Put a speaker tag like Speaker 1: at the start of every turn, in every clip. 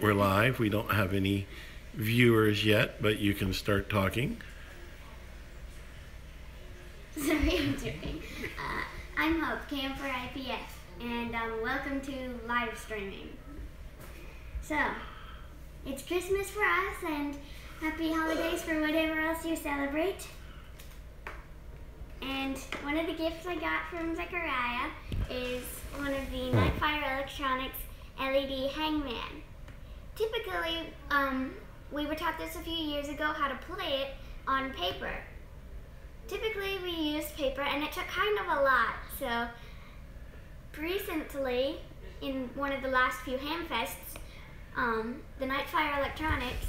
Speaker 1: We're live. We don't have any viewers yet, but you can start talking.
Speaker 2: Sorry, I'm joking. I'm Hope, KM4IPF, and welcome to live streaming. So, it's Christmas for us, and happy holidays for whatever else you celebrate. And one of the gifts I got from Zechariah is one of the Nightfire Electronics LED Hangman. Typically, we were taught this a few years ago, how to play it on paper. Typically, we used paper, and it took kind of a lot. So, recently, in one of the last few Hamfests, the Nightfire Electronics,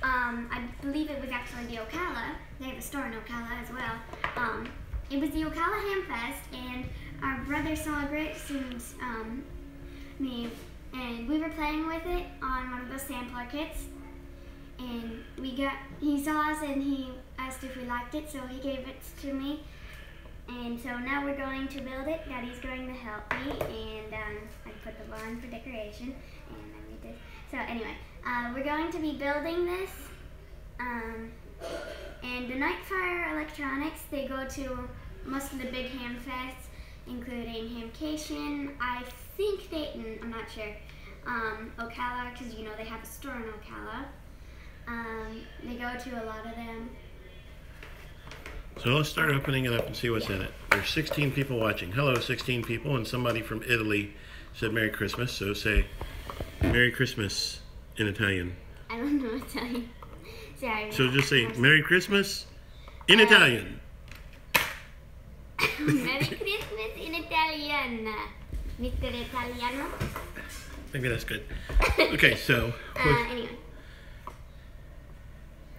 Speaker 2: I believe it was actually the Ocala. They have a store in Ocala as well. It was the Ocala Hamfest, and our brother saw Grace and me, and we were playing with it on one of those sampler kits. And he saw us and he asked if we liked it, so he gave it to me. And so now we're going to build it. Daddy's going to help me, and I put the bar on for decoration, and I made this. So anyway, we're going to be building this. And the Nightfire Electronics, they go to most of the big ham fests, including Hamcation, I think Dayton, I'm not sure, Ocala, because you know they have a store in Ocala. They go to a lot of them.
Speaker 1: So let's start opening it up and see what's in it. There's 16 people watching. Hello, 16 people, and somebody from Italy said Merry Christmas, so say Merry Christmas in Italian.
Speaker 2: I don't know Italian. Sorry.
Speaker 1: So just say Merry Christmas in Italian.
Speaker 2: Merry Christmas in Italian, Mr. Italiano.
Speaker 1: Maybe that's good. Okay, so.
Speaker 2: Anyway.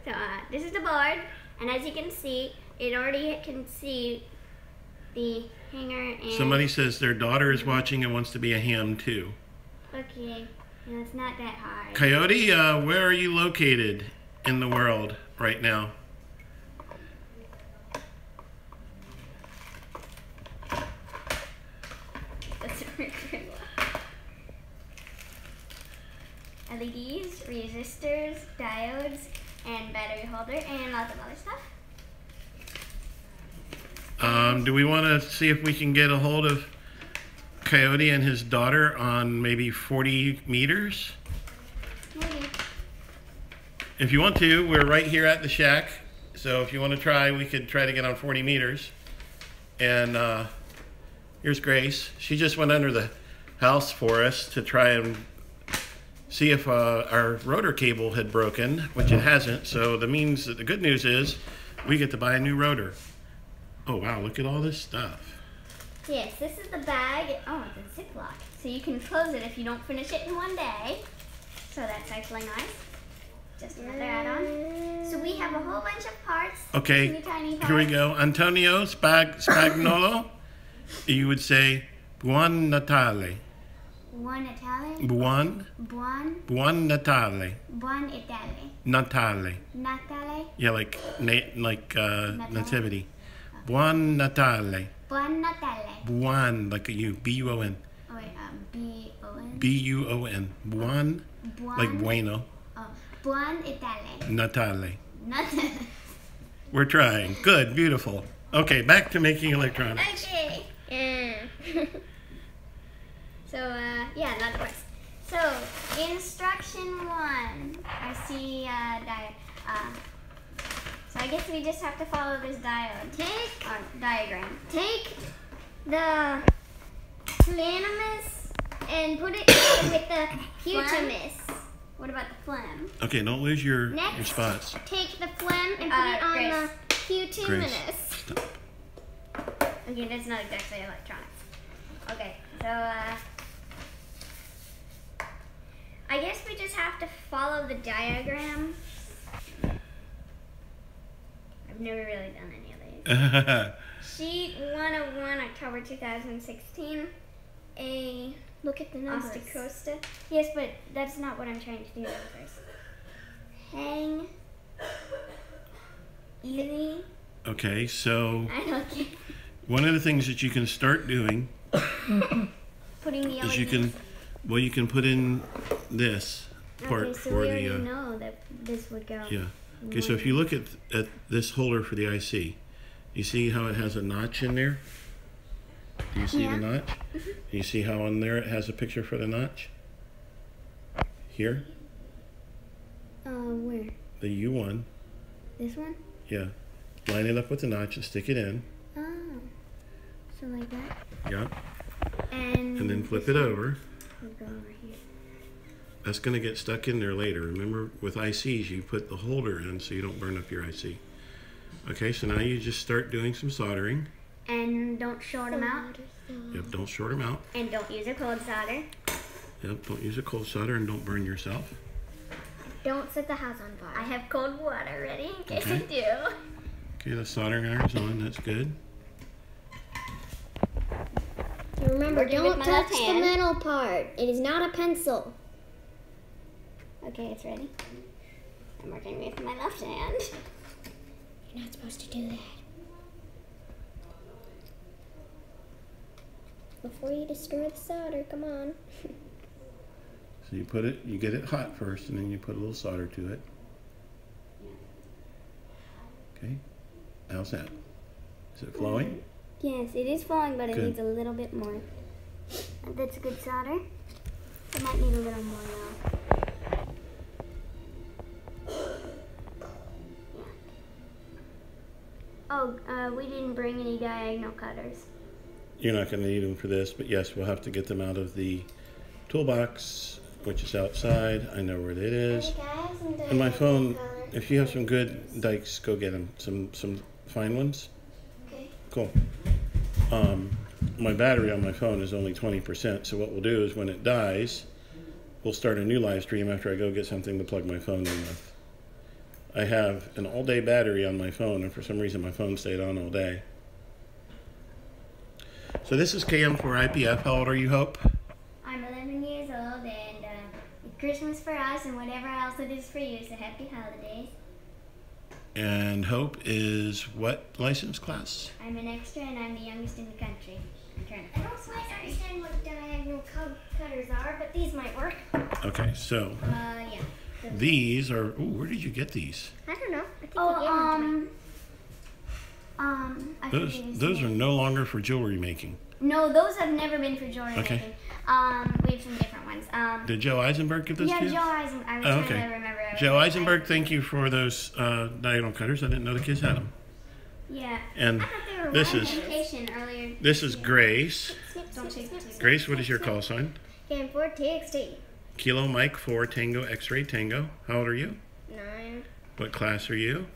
Speaker 2: So this is the board, and as you can see, it already can see the hanger and...
Speaker 1: Somebody says their daughter is watching and wants to be a ham too.
Speaker 2: Okay, no, it's not that hard.
Speaker 1: Coyote, where are you located in the world right now?
Speaker 2: LEDs, resistors, diodes, and battery holder, and lots of other stuff.
Speaker 1: Do we want to see if we can get a hold of Coyote and his daughter on maybe 40 meters?
Speaker 2: Maybe.
Speaker 1: If you want to, we're right here at the shack. So if you want to try, we could try to get on 40 meters. And here's Grace. She just went under the house for us to try and see if our rotor cable had broken, which it hasn't. So the good news is we get to buy a new rotor. Oh wow, look at all this stuff.
Speaker 2: Yes, this is the bag. Oh, it's a Ziploc. So you can close it if you don't finish it in one day. So that's actually nice. Just another add-on. So we have a whole bunch of parts.
Speaker 1: Okay,
Speaker 2: tiny parts.
Speaker 1: Here we go. Antonio Spagnolo, you would say Buon Natale.
Speaker 2: Buon Natale.
Speaker 1: Buon Natale.
Speaker 2: Buon Natale.
Speaker 1: Natale.
Speaker 2: Natale.
Speaker 1: Yeah, like nativity. Buon Natale.
Speaker 2: Buon Natale.
Speaker 1: Buon, like a U. B-U-O-N.
Speaker 2: Oh wait, B-O-N.
Speaker 1: B-U-O-N. Buon, like bueno.
Speaker 2: Oh, Buon Natale.
Speaker 1: Natale.
Speaker 2: Natale.
Speaker 1: We're trying. Good, beautiful. Okay, back to making electronics.
Speaker 2: Okay. So, yeah, not the parts. So, instruction 1. I see, so I guess we just have to follow this diagram. Take the planamus and put it with the putamus. What about the phlegm?
Speaker 1: Okay, don't lose your spots.
Speaker 2: Take the phlegm and put it on the putaminous. Okay, that's not exactly electronics. Okay, so, I guess we just have to follow the diagram. I've never really done any of these. Sheet 101, October 2016. Look at the numbers. Costa. Yes, but that's not what I'm trying to do first. Hang. Easy.
Speaker 1: Okay, so
Speaker 2: I don't get it.
Speaker 1: One of the things that you can start doing
Speaker 2: Putting the LEDs.
Speaker 1: is you can put in this part
Speaker 2: okay, so
Speaker 1: for
Speaker 2: we
Speaker 1: the.
Speaker 2: already know that this would go.
Speaker 1: Yeah. Okay, so if you look at this holder for the IC, you see how it has a notch in there? Do you see the notch? You see how on there it has a picture for the notch? Here?
Speaker 2: Where?
Speaker 1: The U1.
Speaker 2: This one?
Speaker 1: Yeah. Line it up with the notch and stick it in.
Speaker 2: Oh. So like that?
Speaker 1: Yeah.
Speaker 2: And
Speaker 1: then flip it over.
Speaker 2: We'll go over here.
Speaker 1: That's going to get stuck in there later. Remember, with ICs, you put the holder in so you don't burn up your IC. Okay, so now you just start doing some soldering.
Speaker 2: And don't short them out.
Speaker 1: Yep, don't short them out.
Speaker 2: And don't use a cold solder.
Speaker 1: Yep, don't use a cold solder and don't burn yourself.
Speaker 2: Don't set the house on fire. I have cold water ready in case I do.
Speaker 1: Okay, the soldering iron's on. That's good.
Speaker 2: Remember, don't touch the metal part. It is not a pencil. Okay, it's ready. I'm working with my left hand. You're not supposed to do that. Before you destroy the solder, come on.
Speaker 1: So you get it hot first, and then you put a little solder to it. Okay, how's that? Is it flowing?
Speaker 2: Yes, it is flowing, but it
Speaker 1: Good.
Speaker 2: needs a little bit more. That's a good solder. It might need a little more though. Oh, we didn't bring any diagonal cutters.
Speaker 1: You're not going to need them for this, but yes, we'll have to get them out of the toolbox, which is outside. I know where it is. And my phone, if you have some good dikes, go get them. Some fine ones.
Speaker 2: Okay.
Speaker 1: Cool. My battery on my phone is only 20%, so what we'll do is when it dies, we'll start a new live stream after I go get something to plug my phone in with. I have an all-day battery on my phone, and for some reason my phone stayed on all day. So this is KM4IPF. How old are you, Hope?
Speaker 2: I'm 11 years old, and it's Christmas for us and whatever else it is for you, so happy holidays.
Speaker 1: And Hope is what license class?
Speaker 2: I'm an extra, and I'm the youngest in the country. I don't quite understand what diagonal cutters are, but these might work.
Speaker 1: Okay, so
Speaker 2: Yeah.
Speaker 1: these are. Ooh, where did you get these?
Speaker 2: I don't know. I think you gave them to me.
Speaker 1: Those are no longer for jewelry making.
Speaker 2: No, those have never been for jewelry making. We have some different ones.
Speaker 1: Did Joe Eisenberg give those to you?
Speaker 2: Yeah, Joe Eisenberg. I was trying to remember everything.
Speaker 1: Joe Eisenberg, thank you for those diagonal cutters. I didn't know the kids had them.
Speaker 2: Yeah.
Speaker 1: And
Speaker 2: I thought they were earlier.
Speaker 1: This is Grace.
Speaker 2: Don't shake it.
Speaker 1: Grace, what is your call sign?
Speaker 2: KM4TXT.
Speaker 1: Kilo Mike 4 Tango X-Ray Tango. How old are you?
Speaker 2: 9.
Speaker 1: What class are you?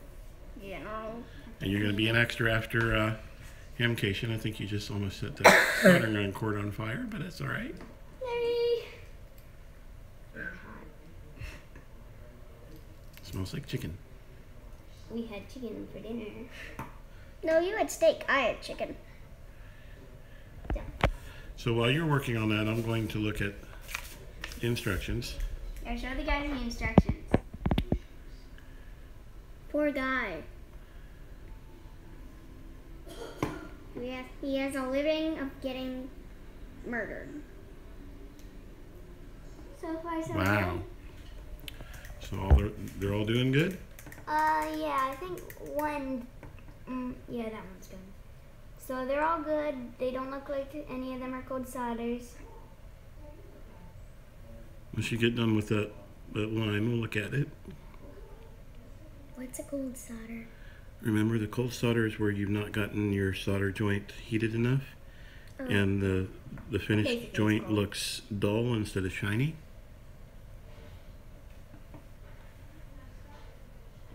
Speaker 2: You know.
Speaker 1: And you're going to be an extra after Hamcation. I think you just almost set the soldering iron cord on fire, but that's all right. Smells like chicken.
Speaker 2: We had chicken for dinner. No, you had steak. I had chicken. Yeah.
Speaker 1: So while you're working on that, I'm going to look at the instructions.
Speaker 2: Yeah, show the guys the instructions. Poor guy. He has a living of getting murdered. So far, so
Speaker 1: Wow. So they're all doing good?
Speaker 2: Yeah, I think one, yeah, that one's done. So they're all good. They don't look like any of them are cold solders.
Speaker 1: Once you get done with that line, we'll look at it.
Speaker 2: What's a cold solder?
Speaker 1: Remember, the cold solder is where you've not gotten your solder joint heated enough, and the finished joint looks dull instead of shiny.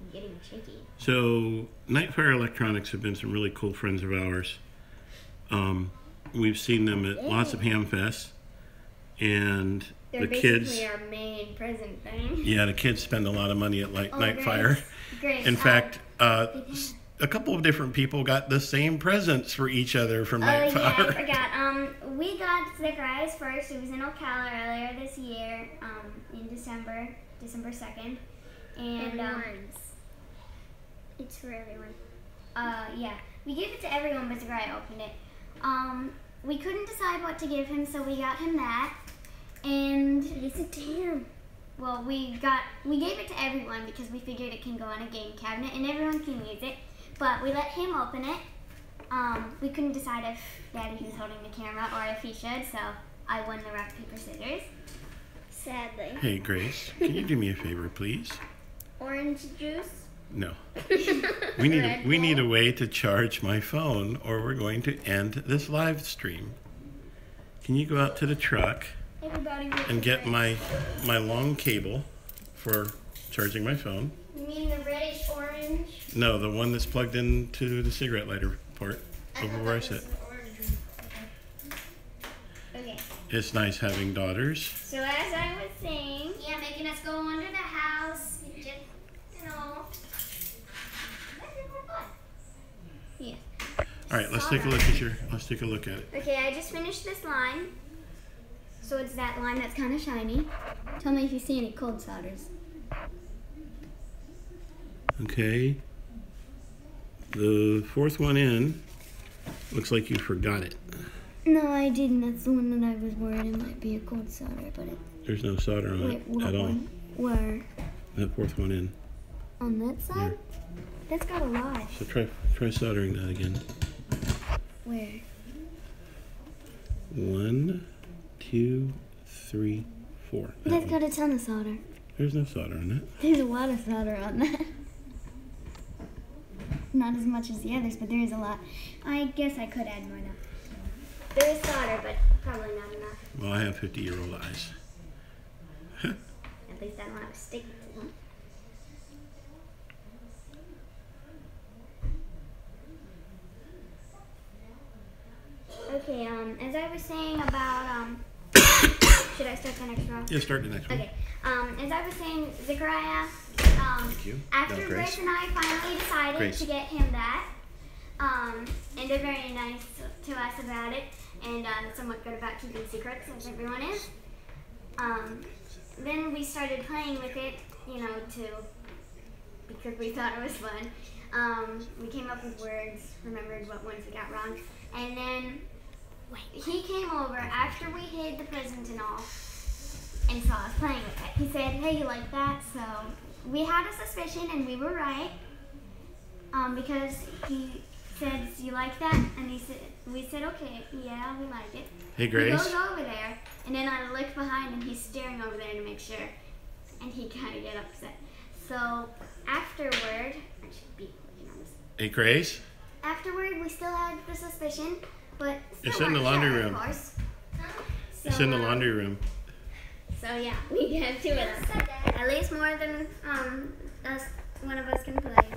Speaker 2: I'm getting shaky.
Speaker 1: So, Nightfire Electronics have been some really cool friends of ours. We've seen them at lots of ham fests, and
Speaker 2: They're basically our main present thing.
Speaker 1: Yeah, the kids spend a lot of money at Nightfire.
Speaker 2: Grace,
Speaker 1: in fact, a couple of different people got the same presents for each other from Nightfire.
Speaker 2: Yeah, I forgot. We got the prize first. It was in Ocala earlier this year, in December 2nd. And it's for everyone. Yeah, we gave it to everyone, but the guy opened it. We couldn't decide what to give him, so we got him that. And Race it to him. Well, we gave it to everyone because we figured it can go on a game cabinet and everyone can use it. But we let him open it. We couldn't decide if Daddy was holding the camera or if he should, so I won the rock, paper, scissors. Sadly.
Speaker 1: Hey, Grace, can you do me a favor, please?
Speaker 2: Orange juice?
Speaker 1: No. We need a way to charge my phone, or we're going to end this live stream. Can you go out to the truck and get my long cable for charging my phone?
Speaker 2: You mean the reddish orange?
Speaker 1: No, the one that's plugged into the cigarette lighter port over where I sit.
Speaker 2: Okay.
Speaker 1: It's nice having daughters.
Speaker 2: So as I was saying, yeah, making us go under the house, just, you know. Yeah.
Speaker 1: All right, let's take a look at it.
Speaker 2: Okay, I just finished this line. So it's that line that's kind of shiny. Tell me if you see any cold solders.
Speaker 1: Okay. The fourth one in looks like you forgot it.
Speaker 2: No, I didn't. That's the one that I was worried it might be a cold solder, but
Speaker 1: there's no solder on it at all.
Speaker 2: Where?
Speaker 1: That fourth one in.
Speaker 2: On that side? Yeah. That's got a lot.
Speaker 1: So try soldering that again.
Speaker 2: Where?
Speaker 1: 1, 2, 3, 4.
Speaker 2: That's got a ton of solder.
Speaker 1: There's no solder on that.
Speaker 2: There's a lot of solder on that. Not as much as the others, but there is a lot. I guess I could add more though. There is solder, but probably not enough.
Speaker 1: Well, I have 50-year-old eyes.
Speaker 2: At least I don't have to stick to them. Okay, as I was saying about, should I start the next row?
Speaker 1: Yeah, start the next one.
Speaker 2: Okay, as I was saying, Zechariah,
Speaker 1: Thank you.
Speaker 2: after Grace and I finally decided to get him that, and they're very nice to us about it, and somewhat good about keeping secrets, as everyone is. Then we started playing with it, you know, because we thought it was fun. We came up with words, remembered what ones we got wrong, and then he came over after we hid the present and all, and saw us playing with it. He said, "Hey, you like that?" So we had a suspicion, and we were right, because he said, "You like that?" And we said, "Okay, yeah, we like it."
Speaker 1: Hey, Grace.
Speaker 2: He goes over there, and then I look behind, and he's staring over there to make sure, and he kind of get upset. So afterward, I should be looking on this.
Speaker 1: Hey, Grace.
Speaker 2: Afterward, we still had the suspicion, but still
Speaker 1: it's in the laundry room.
Speaker 2: Of course. So,
Speaker 1: it's in the laundry room.
Speaker 2: So yeah, we have two of them. At least more than one of us can play.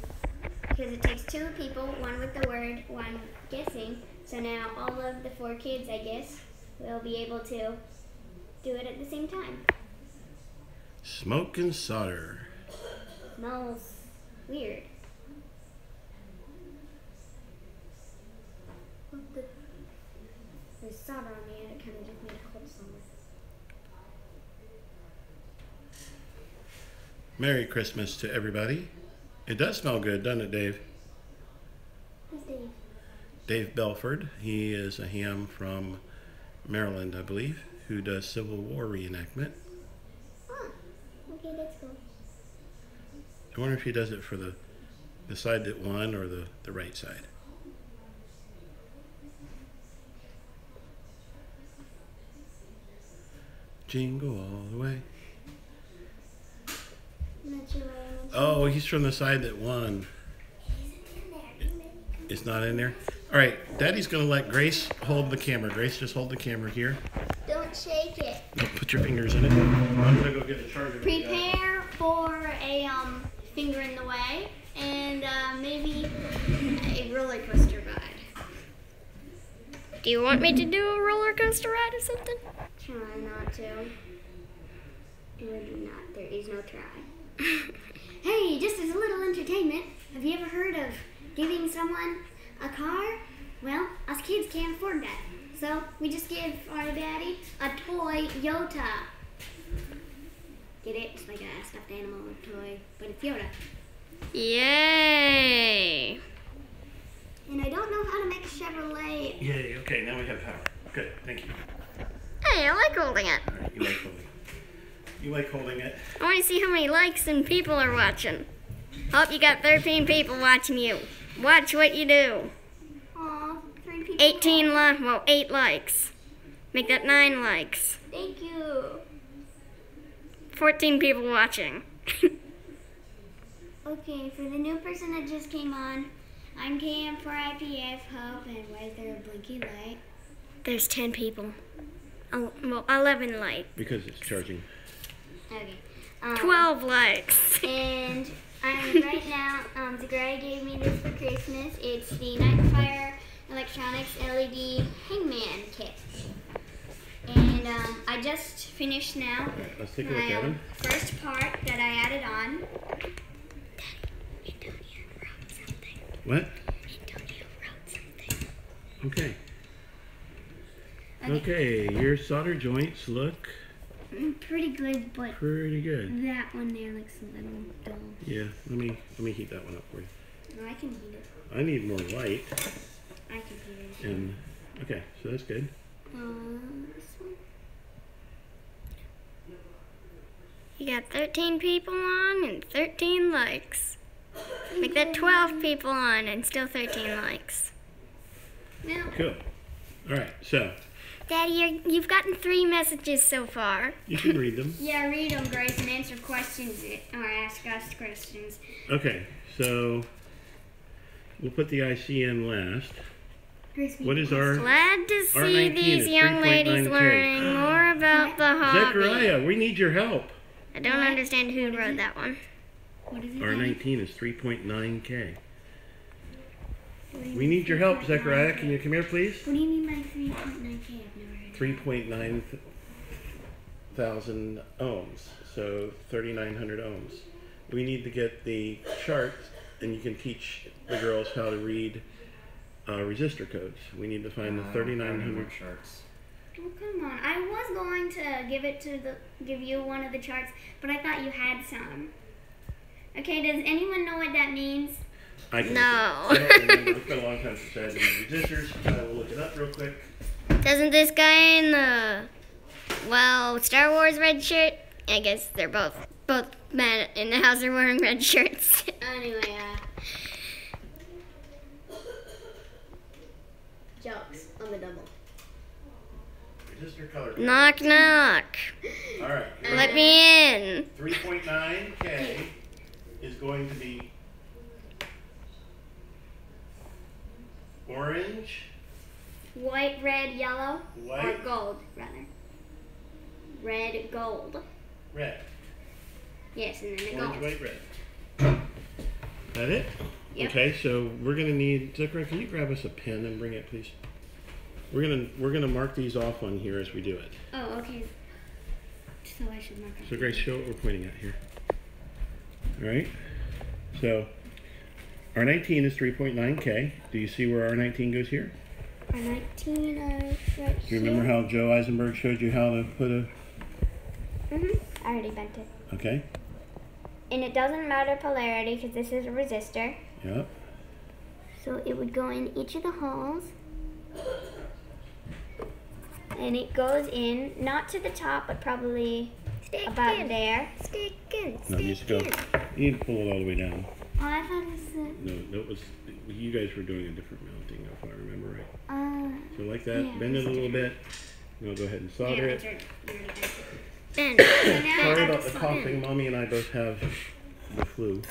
Speaker 2: Because it takes two people, one with the word, one guessing. So now all of the 4 kids, I guess, will be able to do it at the same time.
Speaker 1: Smoke and solder.
Speaker 2: Smells weird. There's solder on the end, it kind of just made a hole somewhere.
Speaker 1: Merry Christmas to everybody. It does smell good, doesn't it, Dave?
Speaker 2: Who's Dave?
Speaker 1: Dave Belford. He is a ham from Maryland, I believe, who does Civil War reenactment.
Speaker 2: Oh, okay, that's cool.
Speaker 1: I wonder if he does it for the side that won or the right side. Jingle all the way. Oh, he's from the side that won. It's not in there? All right, Daddy's going to let Grace hold the camera. Grace, just hold the camera here.
Speaker 2: Don't shake it.
Speaker 1: Don't put your fingers in it. I'm going to go get a charger.
Speaker 2: Prepare for a finger in the way and maybe a roller coaster ride.
Speaker 3: Do you want me to do a roller coaster ride or something?
Speaker 2: Try not to. Do not. There is no try. Hey, just as a little entertainment, have you ever heard of giving someone a car? Well, us kids can't afford that. So we just give our daddy a toy Yoda. Get it? It's like a stuffed animal toy, but it's Yoda.
Speaker 3: Yay!
Speaker 2: And I don't know how to make a Chevrolet.
Speaker 1: Yay, okay, now we have power. Good, thank you.
Speaker 3: Hey, I like holding it.
Speaker 1: All right, you like holding. You like holding it.
Speaker 3: I want to see how many likes and people are watching. Hope you got 13 people watching you. Watch what you do.
Speaker 2: Aw, 3 people.
Speaker 3: 8 likes. Make that 9 likes.
Speaker 2: Thank you.
Speaker 3: 14 people watching.
Speaker 2: Okay, for the new person that just came on, I'm KM4IPF. Hope, and why is there a blinky light?
Speaker 3: There's 10 people. Oh, well, 11 likes.
Speaker 1: Because it's charging.
Speaker 2: Okay.
Speaker 3: 12 likes.
Speaker 2: And right now, Zachariah gave me this for Christmas. It's the Nightfire Electronics LED Hangman Kit. And I just finished now
Speaker 1: Let's take a look at them.
Speaker 2: first part that I added on.
Speaker 1: What?
Speaker 3: Antonio wrote something.
Speaker 1: Okay. Okay, your solder joints look
Speaker 2: Pretty good, but
Speaker 1: pretty good.
Speaker 2: that one there looks a little dull.
Speaker 1: Yeah, let me heat that one up for you.
Speaker 2: No, I can heat it.
Speaker 1: I need more light.
Speaker 2: I can heat it.
Speaker 1: And okay, so that's good.
Speaker 2: This one.
Speaker 3: You got 13 people on and 13 likes. Make that 12 people on and still 13 likes.
Speaker 2: No.
Speaker 1: Cool. All right, so
Speaker 3: Daddy, you've gotten 3 messages so far.
Speaker 1: you can read them.
Speaker 2: Yeah, read them, Grace, and answer questions or ask us questions.
Speaker 1: Okay, so we'll put the IC in last.
Speaker 2: Grace,
Speaker 1: What is our
Speaker 3: Glad to see
Speaker 1: R19
Speaker 3: these
Speaker 1: is
Speaker 3: young ladies
Speaker 1: 3.9K.
Speaker 3: learning more about the hobby.
Speaker 1: Zechariah? We need your help.
Speaker 3: I don't understand who wrote that one.
Speaker 2: What is it?
Speaker 1: R19 is 3.9K. We need your help, Zechariah. Can you come here, please?
Speaker 2: What do you mean by 3.9K? I've never heard of
Speaker 1: 3.9 thousand ohms, so 3,900 ohms. We need to get the chart, and you can teach the girls how to read resistor codes. We need to find the 3,900
Speaker 4: charts.
Speaker 2: Oh, come on. I was going to give you one of the charts, but I thought you had some. Okay, does anyone know what that means?
Speaker 1: I can
Speaker 3: No.
Speaker 1: I don't remember. It's been a long time since I had resistors. I will look it up real quick.
Speaker 3: Doesn't this guy in the, Star Wars red shirt? I guess they're both men in the house are wearing red shirts.
Speaker 2: Anyway, jokes on the double.
Speaker 1: Resistor color.
Speaker 3: Knock, knock.
Speaker 1: All right.
Speaker 3: Let me in.
Speaker 1: 3.9K is going to be orange,
Speaker 2: White, red, yellow, or
Speaker 1: white,
Speaker 2: gold, rather. Red, gold.
Speaker 1: red.
Speaker 2: Yes, and then the
Speaker 1: Orange,
Speaker 2: gold.
Speaker 1: white, red. That it?
Speaker 2: Yep.
Speaker 1: Okay, so we're gonna need Zachariah, can you grab us a pen and bring it, please? We're gonna mark these off on here as we do it.
Speaker 2: Oh, okay. So I should mark it.
Speaker 1: So Grace, show what we're pointing at here. All right. So R19 is 3.9K. Do you see where R19 goes here?
Speaker 2: R19 right
Speaker 1: Do you remember how Joe Eisenberg showed you how to put a?
Speaker 2: I already bent it.
Speaker 1: Okay.
Speaker 2: And it doesn't matter polarity because this is a resistor.
Speaker 1: Yep.
Speaker 2: So it would go in each of the holes. And it goes in, not to the top, but probably about there.
Speaker 3: Stick in.
Speaker 1: No, you just go. You need to pull it all the way down.
Speaker 2: Oh, I thought it was
Speaker 1: No, that was. You guys were doing a different mounting, if I remember right.
Speaker 2: the...
Speaker 1: So like that,
Speaker 2: Yeah,
Speaker 1: bend it a little bit. We'll go ahead and solder it.
Speaker 3: Ben.
Speaker 1: Sorry about the coughing. Mommy and I both have the flu.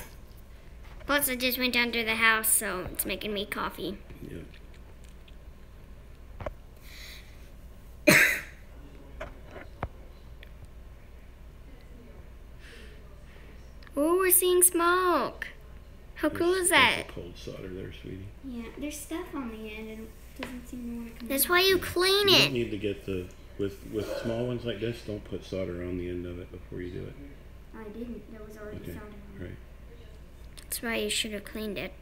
Speaker 3: Plus, I just went down to the house, so it's making me coffee.
Speaker 1: Yeah.
Speaker 3: Ooh, we're seeing smoke. How cool is that?
Speaker 1: That's a cold solder there, sweetie.
Speaker 2: Yeah, there's stuff on the end and it doesn't seem to want to come
Speaker 3: That's
Speaker 2: out.
Speaker 3: why you clean
Speaker 1: You don't
Speaker 3: it.
Speaker 1: need to get the with small ones like this. Don't put solder on the end of it before you do it.
Speaker 2: I didn't. There was already
Speaker 1: Okay.
Speaker 2: solder on it.
Speaker 1: Right.
Speaker 3: That's why you should have cleaned it.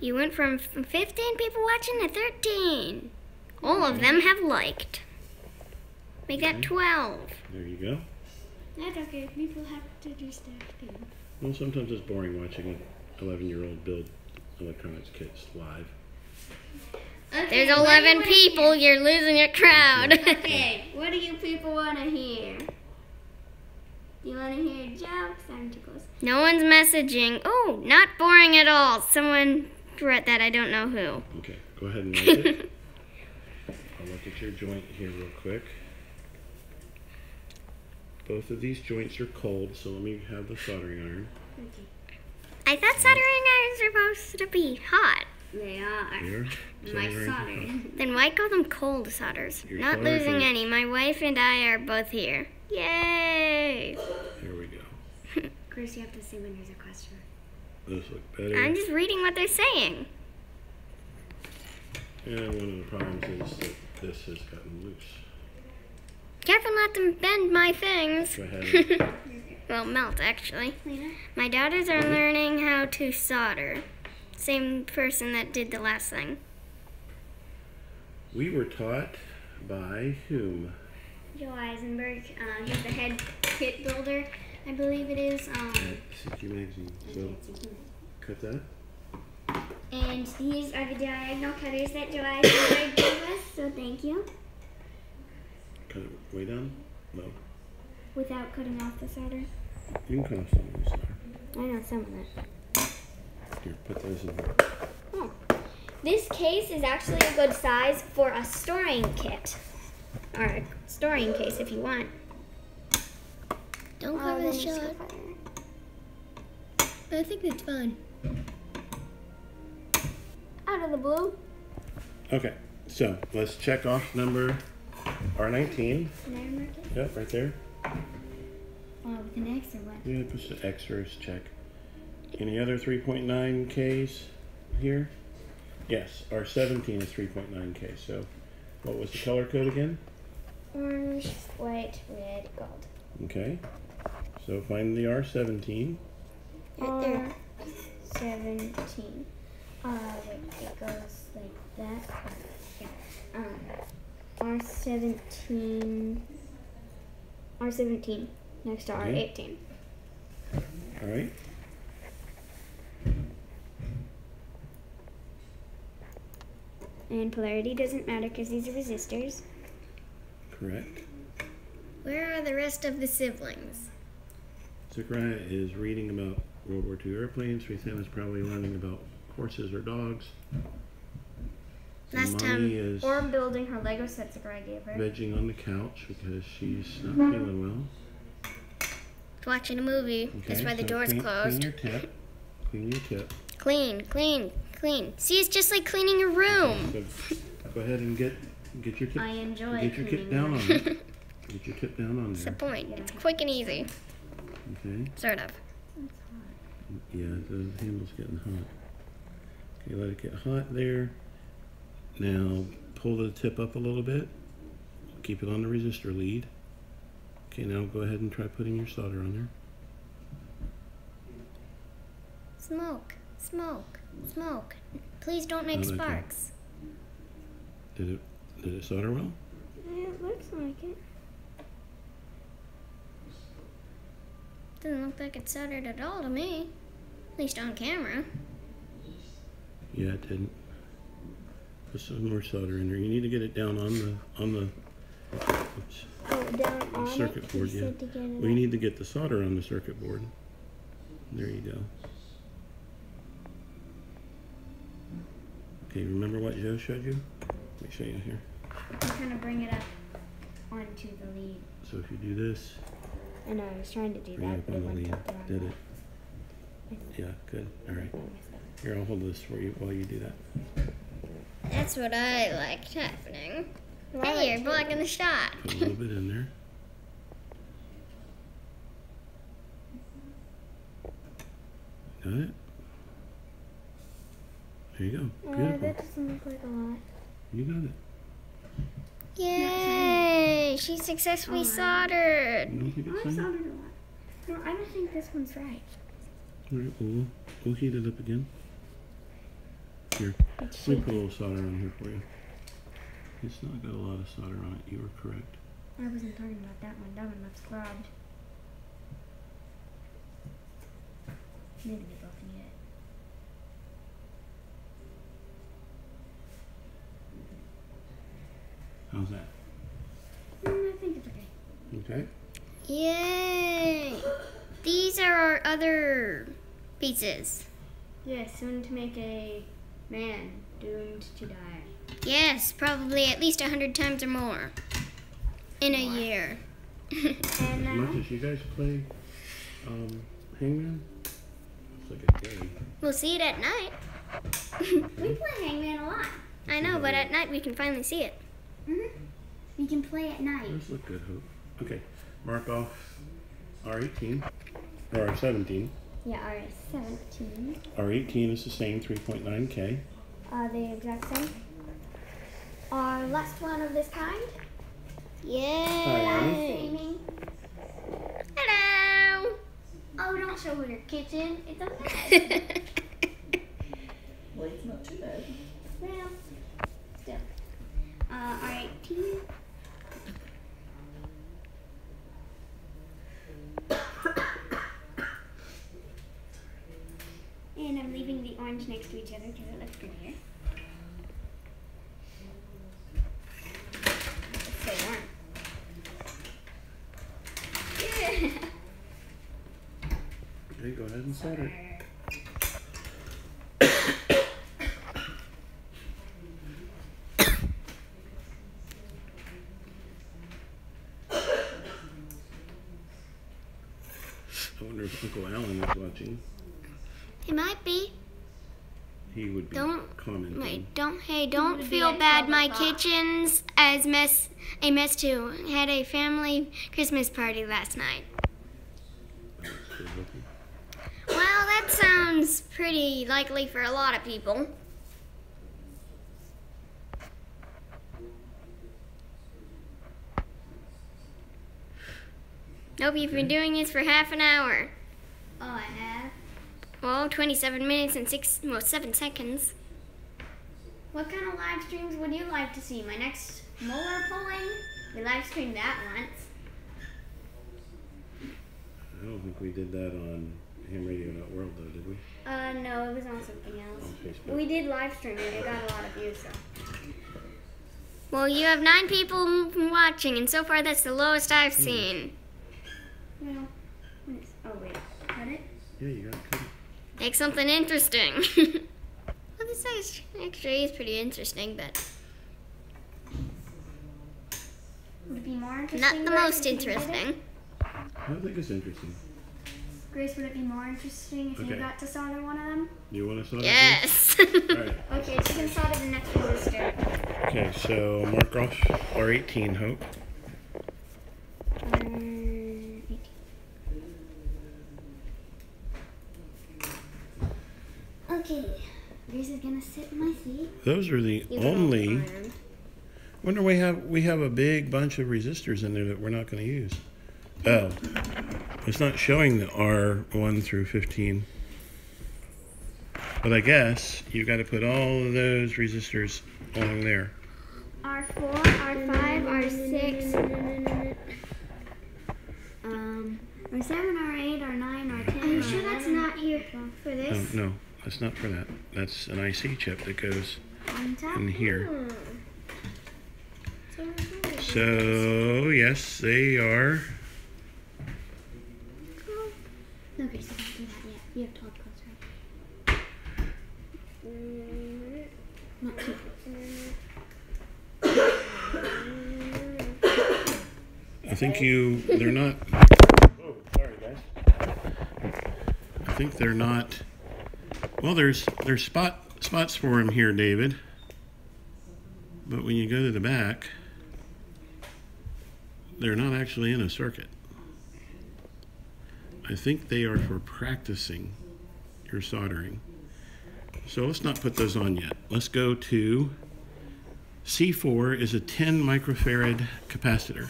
Speaker 3: You went from 15 people watching to 13. All of them have liked. Make that 12.
Speaker 1: There you go.
Speaker 2: That's okay. People have to do stuff too.
Speaker 1: Well, sometimes it's boring watching an 11-year-old build electronics kits live.
Speaker 2: Okay,
Speaker 3: There's 11 people. You're losing a crowd.
Speaker 2: Okay, what do you people want to hear? Do you want to hear jokes? I'm too close.
Speaker 3: No one's messaging. Oh, not boring at all. Someone wrote that. I don't know who.
Speaker 1: Okay, go ahead and write it. I'll look at your joint here real quick. Both of these joints are cold, so let me have the soldering iron.
Speaker 2: Okay.
Speaker 3: I thought soldering irons are supposed to be hot.
Speaker 2: They are.
Speaker 1: Here.
Speaker 2: My
Speaker 1: Soldering iron.
Speaker 3: Then why call them cold solders?
Speaker 1: Your
Speaker 3: Not
Speaker 1: solder
Speaker 3: losing
Speaker 1: joint.
Speaker 3: any. My wife and I are both here. Yay!
Speaker 1: Here we go.
Speaker 2: Chris, you have to say when there's a question.
Speaker 1: Those look better.
Speaker 3: I'm just reading what they're saying.
Speaker 1: And one of the problems is that this has gotten loose.
Speaker 3: Careful not to bend my things.
Speaker 1: Go ahead.
Speaker 3: Well, melt actually.
Speaker 2: Lena?
Speaker 3: My daughters are learning how to solder. Same person that did the last thing.
Speaker 1: We were taught by whom?
Speaker 2: Joe Eisenberg. He's the head kit builder, I believe it is.
Speaker 1: At CQ Magazine. So, cut that.
Speaker 2: And these are the diagonal cutters that Joe Eisenberg gave us, so thank you.
Speaker 1: Cut it way down? No.
Speaker 2: Without cutting off the solder.
Speaker 1: You can cut off some of this there.
Speaker 2: I know some of that.
Speaker 1: Here, put those in here.
Speaker 2: Oh. This case is actually a good size for a storing kit. Or a storing case if you want.
Speaker 3: Don't cover the shot. I think that's fine.
Speaker 2: Out of the blue.
Speaker 1: Okay, so let's check off number R19.
Speaker 2: Can I mark it?
Speaker 1: Yep, right there.
Speaker 2: With an X or what?
Speaker 1: Yeah, push the X first, check. Any other 3.9Ks here? Yes, R17 is 3.9K. So what was the color code again?
Speaker 2: Orange, white, red, gold.
Speaker 1: Okay, so find the R17.
Speaker 3: Right there.
Speaker 2: R17. Wait, it goes like that. Yeah. R17. R17 next to
Speaker 1: Okay.
Speaker 2: R18.
Speaker 1: All right.
Speaker 2: And polarity doesn't matter because these are resistors.
Speaker 1: Correct.
Speaker 3: Where are the rest of the siblings?
Speaker 1: Zachariah is reading about World War II airplanes. Ruthann is probably learning about horses or dogs.
Speaker 3: Last
Speaker 1: Mommy
Speaker 3: time-
Speaker 1: is
Speaker 2: Or building her Lego sets that I gave her.
Speaker 1: vegging on the couch because she's not feeling well.
Speaker 3: Watching a movie.
Speaker 1: Okay,
Speaker 3: That's why the
Speaker 1: so
Speaker 3: door's
Speaker 1: clean
Speaker 3: closed.
Speaker 1: your tip. Clean your tip.
Speaker 3: Clean, clean, clean. See, it's just like cleaning a room.
Speaker 1: So go ahead and get your tip.
Speaker 2: I enjoy
Speaker 1: Get your tip
Speaker 2: cleaning
Speaker 1: down
Speaker 2: them.
Speaker 1: on there. Get your tip down on
Speaker 3: That's the
Speaker 1: there.
Speaker 3: point. It's quick and easy.
Speaker 1: Okay.
Speaker 3: Sort of.
Speaker 1: Yeah, the handle's getting hot. Okay, let it get hot there. Now pull the tip up a little bit. Keep it on the resistor lead. Okay, now go ahead and try putting your solder on there.
Speaker 3: Smoke, smoke, smoke. Please don't make
Speaker 1: How'd that go?
Speaker 3: sparks.
Speaker 1: Did it solder well?
Speaker 2: It looks like it.
Speaker 3: Doesn't look like it's soldered at all to me. At least on camera.
Speaker 1: Yeah, it didn't. Put some more solder in there. You need to get it down on the oops,
Speaker 2: Oh, down on
Speaker 1: circuit
Speaker 2: it.
Speaker 1: board,
Speaker 2: He
Speaker 1: yeah.
Speaker 2: said to get it
Speaker 1: We
Speaker 2: up.
Speaker 1: need to get the solder on the circuit board. There you go. Okay, remember what Joe showed you? Let me show you here.
Speaker 2: You kind of bring it up onto the lead.
Speaker 1: So if you do this,
Speaker 2: I know, I was trying to do
Speaker 1: bring it
Speaker 2: that,
Speaker 1: up
Speaker 2: but
Speaker 1: on
Speaker 2: it
Speaker 1: the
Speaker 2: went
Speaker 1: lead.
Speaker 2: up the wrong
Speaker 1: Did
Speaker 2: way.
Speaker 1: it? Yeah, good. All right. Here, I'll hold this for you while you do that.
Speaker 3: That's what I liked happening.
Speaker 2: Well, I
Speaker 3: Hey,
Speaker 2: like
Speaker 3: you're
Speaker 2: to-
Speaker 3: blocking the shot.
Speaker 1: Put a little bit in there. Got it? There you go. Beautiful.
Speaker 2: That doesn't look like a lot.
Speaker 1: You got it.
Speaker 3: Yay! She successfully soldered.
Speaker 1: You don't think
Speaker 2: I
Speaker 1: it's fine?
Speaker 2: soldered a lot. No, I don't think this one's right.
Speaker 1: All right, well, we'll heat it up again. Here,
Speaker 2: It's
Speaker 1: let me put a little solder on here for you. It's not got a lot of solder on it. You were correct.
Speaker 2: I wasn't talking about that one. That one looks scrubbed. Maybe they both need
Speaker 1: How's that?
Speaker 2: I think it's okay.
Speaker 1: Okay.
Speaker 3: Yay! These are our other pieces.
Speaker 2: Yes, soon to make a man doomed to die.
Speaker 3: Yes, probably at least 100 times or more in a year.
Speaker 2: And
Speaker 1: As
Speaker 2: now,
Speaker 1: much as you guys play Hangman, it's like a game.
Speaker 3: We'll see it at night.
Speaker 2: we play Hangman a lot.
Speaker 3: I know, but at night we can finally see it.
Speaker 2: We can play at night.
Speaker 1: Those look good, Hope. Okay, mark off R18 or R17.
Speaker 2: Yeah, R17.
Speaker 1: R18 is the same, 3.9K.
Speaker 2: The exact same. Our last one of this kind.
Speaker 3: Yay!
Speaker 2: Aiming.
Speaker 3: Hello!
Speaker 2: Oh, don't show her your kitchen. It's a mess.
Speaker 4: Well, it's not too bad.
Speaker 2: Well, still. R18. And I'm leaving the orange next to each other because it looks prettier. It's so warm. Yeah.
Speaker 1: Okay, go ahead and set it. I wonder if Uncle Alan is watching.
Speaker 3: It might be.
Speaker 1: He would be
Speaker 3: Don't-
Speaker 1: commenting.
Speaker 3: Wait, don't
Speaker 2: would be
Speaker 3: feel
Speaker 2: at
Speaker 3: bad.
Speaker 2: 12
Speaker 3: My
Speaker 2: o'clock.
Speaker 3: kitchen's a mess too. Had a family Christmas party last night.
Speaker 1: That's good looking.
Speaker 3: Well, that sounds pretty likely for a lot of people. Nope, you've been doing this for half an hour.
Speaker 2: Oh, I have.
Speaker 3: Well, 27 minutes and 7 seconds.
Speaker 2: What kind of live streams would you like to see? My next molar pulling? We live streamed that once.
Speaker 1: I don't think we did that on HamRadio.World though, did we?
Speaker 2: No, it was on something else.
Speaker 1: On Facebook.
Speaker 2: We did live stream it. It got a lot of views, so.
Speaker 3: Well, you have 9 people watching, and so far that's the lowest I've seen.
Speaker 2: Well, oh wait, cut it?
Speaker 1: Yeah, you got to cut it.
Speaker 3: Make something interesting. Well, this actually is pretty interesting, but
Speaker 2: Would it be more interesting?
Speaker 3: not the
Speaker 2: Grace,
Speaker 3: most
Speaker 2: if you did it?
Speaker 3: interesting.
Speaker 1: I don't think it's interesting.
Speaker 2: Grace, would it be more interesting if you
Speaker 1: Okay.
Speaker 2: got to solder one of them?
Speaker 1: You want to solder?
Speaker 3: Yes.
Speaker 1: All right.
Speaker 2: Okay, so you can solder the next resistor.
Speaker 1: Okay, so mark off R18, Hope.
Speaker 2: 18. Okay, Grace is gonna sit in my seat.
Speaker 1: Those are the only. Wonder we have a big bunch of resistors in there that we're not going to use. Oh, it's not showing the R1 through 15. But I guess you got to put all of those resistors along there.
Speaker 2: R4, R5, R6, R7, R8, R9, R10. Are you sure that's not here for this?
Speaker 1: No, that's not for that. That's an IC chip that goes
Speaker 2: On top?
Speaker 1: in here. So yes, they are.
Speaker 2: No, Grace, you can't do that yet. You have to hold closer. Not too
Speaker 1: I think they're not. Oh, sorry guys. I think they're not. Well, there's spots for them here, David. But when you go to the back, they're not actually in a circuit. I think they are for practicing your soldering. So let's not put those on yet. Let's go to C4 is a 10 microfarad capacitor.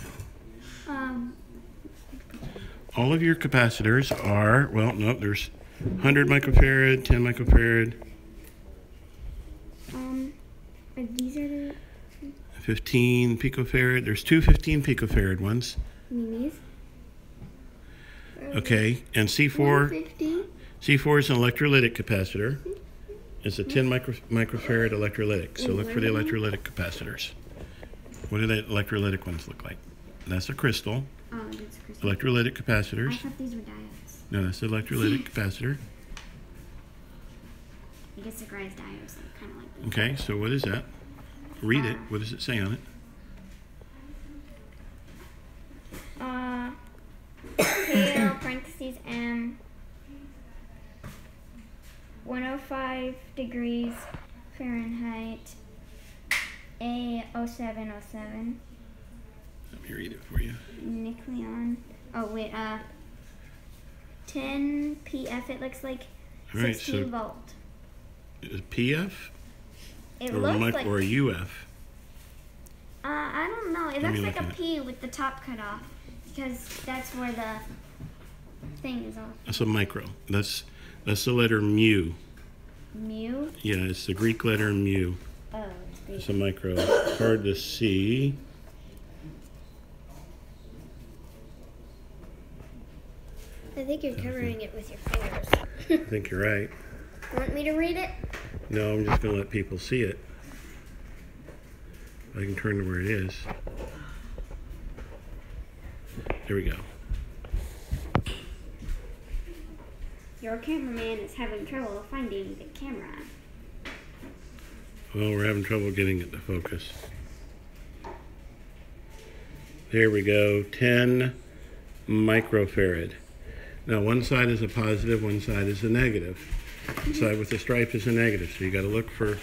Speaker 1: All of your capacitors are, well, no, there's 100 microfarad, 10 microfarad,
Speaker 2: these are the
Speaker 1: 15 picofarad. There's two 15 picofarad ones.
Speaker 2: minis.
Speaker 1: Okay, and C4 is an electrolytic capacitor. It's a 10 microfarad electrolytic. So look for the electrolytic capacitors. What do the electrolytic ones look like? That's a crystal.
Speaker 2: Oh, that's a crystal.
Speaker 1: Electrolytic
Speaker 2: I
Speaker 1: capacitors.
Speaker 2: thought these were diodes.
Speaker 1: No, that's the electrolytic capacitor.
Speaker 2: I guess the guy's diodes are kind of like these.
Speaker 1: Okay, so what is that? Read it. What does it say on it?
Speaker 2: KL parentheses M 105 degrees Fahrenheit A 0707
Speaker 1: Let me read it for you.
Speaker 2: Nucleon. Oh wait, 10 PF. It looks like
Speaker 1: All right,
Speaker 2: 16
Speaker 1: so
Speaker 2: volt.
Speaker 1: is it PF
Speaker 2: It
Speaker 1: or,
Speaker 2: looks like
Speaker 1: or a UF?
Speaker 2: I don't know. It
Speaker 1: Let
Speaker 2: looks
Speaker 1: me
Speaker 2: like
Speaker 1: look
Speaker 2: a
Speaker 1: at it.
Speaker 2: P with the top cut off because that's where the thing is off.
Speaker 1: That's a micro. That's the letter mu.
Speaker 2: Mu.
Speaker 1: Yeah, it's the Greek letter mu.
Speaker 2: Oh, it's big.
Speaker 1: It's a micro. Hard to see.
Speaker 3: I think you're covering it with your fingers.
Speaker 1: I think you're right.
Speaker 3: Want me to read it?
Speaker 1: No, I'm just going to let people see it. I can turn to where it is. There we go.
Speaker 2: Your cameraman is having trouble finding the camera.
Speaker 1: Well, we're having trouble getting it to focus. There we go. 10 microfarad. Now, one side is a positive, one side is a negative. The side with the stripe is a negative, so you got to look for.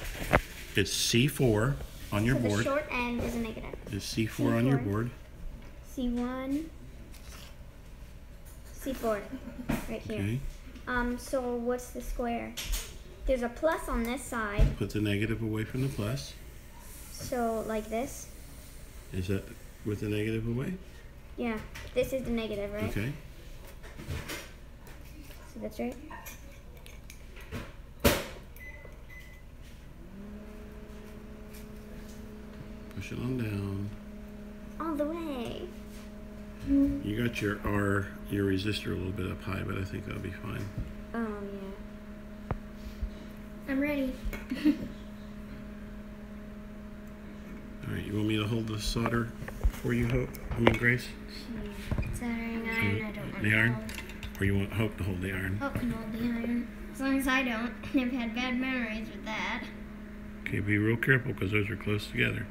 Speaker 1: It's C4 on your
Speaker 2: So the
Speaker 1: board.
Speaker 2: short end is a negative.
Speaker 1: It's C4 on your
Speaker 2: C4.
Speaker 1: board.
Speaker 2: C1, C4, right here.
Speaker 1: Okay.
Speaker 2: So what's the square? There's a plus on this side,
Speaker 1: Put the negative away from the plus.
Speaker 2: so like this.
Speaker 1: Is that with the negative away?
Speaker 2: Yeah, this is the negative, right?
Speaker 1: Okay.
Speaker 2: So that's right.
Speaker 1: Push it on down.
Speaker 2: All the way.
Speaker 1: You got your R, your resistor a little bit up high, but I think that'll be fine.
Speaker 2: Oh yeah.
Speaker 3: I'm ready.
Speaker 1: All right, you want me to hold the solder for you, Hope? Grace?
Speaker 3: Soldering iron, I don't want
Speaker 1: The
Speaker 3: to
Speaker 1: iron?
Speaker 3: hold.
Speaker 1: Or you want Hope to hold the iron?
Speaker 3: Hope can hold the iron. As long as I don't. Never had bad memories with that.
Speaker 1: Okay, be real careful because those are close together.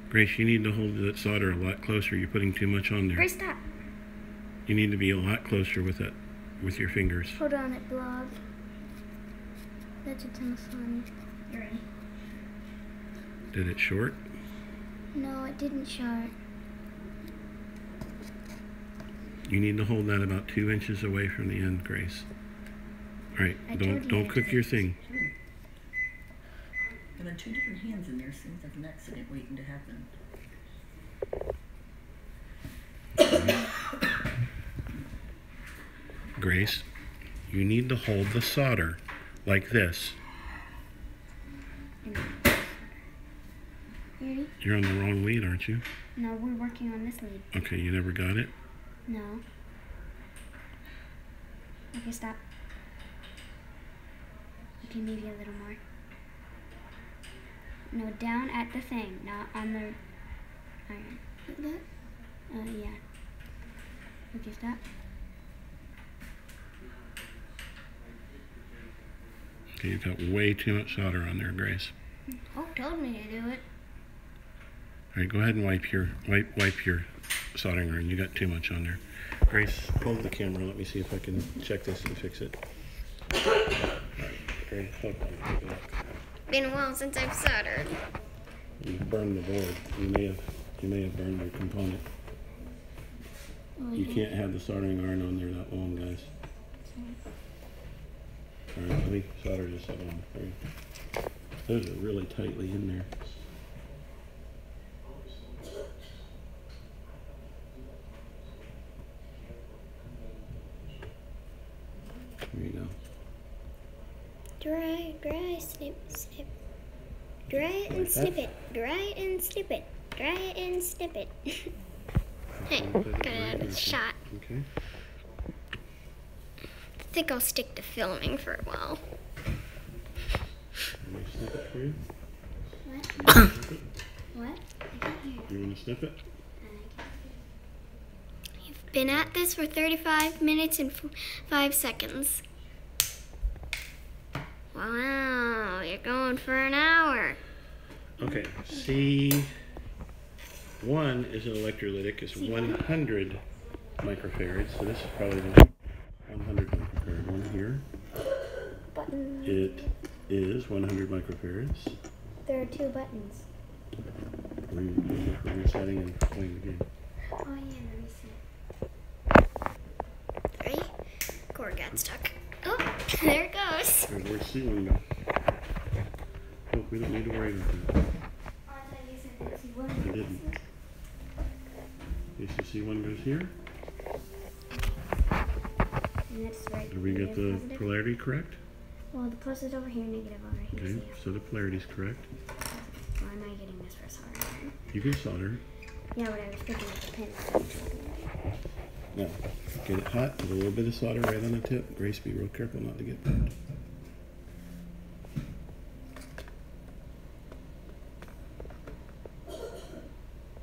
Speaker 1: Grace, you need to hold that solder a lot closer. You're putting too much on there.
Speaker 2: Grace, stop.
Speaker 1: You need to be a lot closer with that, with your fingers.
Speaker 2: Hold on, it blocked. That's a ton of fun.
Speaker 3: You're ready.
Speaker 1: Did it short?
Speaker 2: No, it didn't short.
Speaker 1: You need to hold that about 2 inches away from the end, Grace. All right,
Speaker 2: I told you
Speaker 1: don't
Speaker 2: I
Speaker 1: cook
Speaker 2: did.
Speaker 1: your thing.
Speaker 4: There are 2 different hands in there, so there's an accident waiting to happen.
Speaker 1: Grace, you need to hold the solder like this.
Speaker 2: You ready?
Speaker 1: You're on the wrong lead, aren't you?
Speaker 2: No, we're working on this lead.
Speaker 1: Okay, you never got it?
Speaker 2: No. Okay, stop. Okay, maybe a little more. No, down at the thing, not on the iron. Like that? Yeah. Okay, stop.
Speaker 1: Okay, you've got way too much solder on there, Grace.
Speaker 3: Hope told me to do it.
Speaker 1: All right, go ahead and wipe your soldering iron. You got too much on there. Grace, hold the camera. Let me see if I can check this and fix it. All right, Grace, hold on. Take a look.
Speaker 3: Been a while since I've soldered.
Speaker 1: You burned the board. You may have burned your component. You can't have the soldering iron on there that long, guys. All right, let me solder this up on for you. Those are really tightly in there. There you go.
Speaker 3: Dry, snip, snip. Dry it and snip it. Dry it and snip it. Dry it and snip it. Hey, got it out of the shot.
Speaker 1: Okay.
Speaker 3: I think I'll stick to filming for a while.
Speaker 1: Let me snip it for you.
Speaker 2: What?
Speaker 1: Snip it. to snip it?
Speaker 3: You've been at this for 35 minutes and 5 seconds. Wow, you're going for an hour.
Speaker 1: Okay, C1 is an electrolytic. It's 100 microfarads, so this is probably the 100 microfarad one here.
Speaker 3: Button.
Speaker 1: It is 100 microfarads.
Speaker 3: There are 2 buttons.
Speaker 1: For resetting and playing the game.
Speaker 2: Oh yeah, the reset.
Speaker 3: 3. Cord got stuck. Oh, there it goes.
Speaker 1: There's where C1 go. Oh, we don't need to worry about that.
Speaker 2: Oh, I thought you said that C1.
Speaker 1: I didn't. Okay, so C1 goes here.
Speaker 2: And that's right.
Speaker 1: Did we get the
Speaker 2: Positive.
Speaker 1: polarity correct?
Speaker 2: Well, the plus is over here, negative over here.
Speaker 1: Okay,
Speaker 2: So
Speaker 1: so the polarity's correct.
Speaker 2: why am I getting this for soldering?
Speaker 1: You can solder.
Speaker 2: Yeah, but I was picking up the pin.
Speaker 1: Now, get it hot with a little bit of solder right on the tip. Grace, be real careful not to get burned.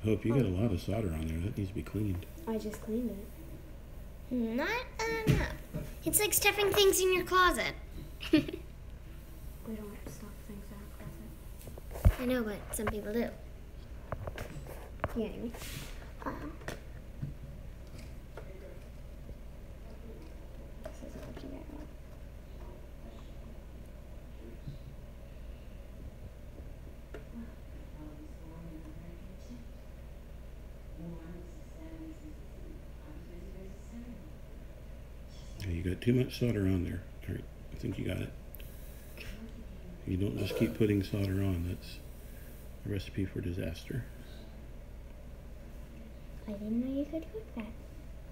Speaker 1: Hope you got a lot of solder on there. That needs to be cleaned.
Speaker 2: I just cleaned it.
Speaker 3: Not enough. It's like stuffing things in your closet.
Speaker 2: We don't stuff things in our closet.
Speaker 3: I know, but some people do.
Speaker 2: Yeah, anyway. This isn't working very well.
Speaker 1: Yeah, you got too much solder on there. All right, I think you got it. You don't just keep putting solder on. That's a recipe for disaster.
Speaker 2: I didn't know you could cook that.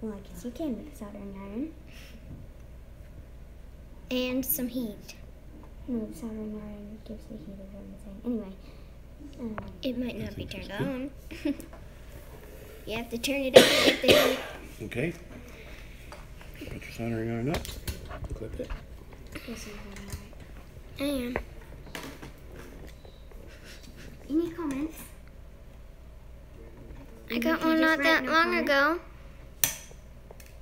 Speaker 2: Well, I guess you can with a soldering iron.
Speaker 3: And some heat.
Speaker 2: No, the soldering iron gives the heat, is what I'm saying. Anyway.
Speaker 3: It might not be
Speaker 1: think
Speaker 3: turned
Speaker 1: so.
Speaker 3: on. You have to turn it on to get the heat.
Speaker 1: Okay. Put your soldering iron up. Clip it.
Speaker 2: This is alright.
Speaker 3: I am.
Speaker 2: Any comments?
Speaker 3: I got one not that long ago.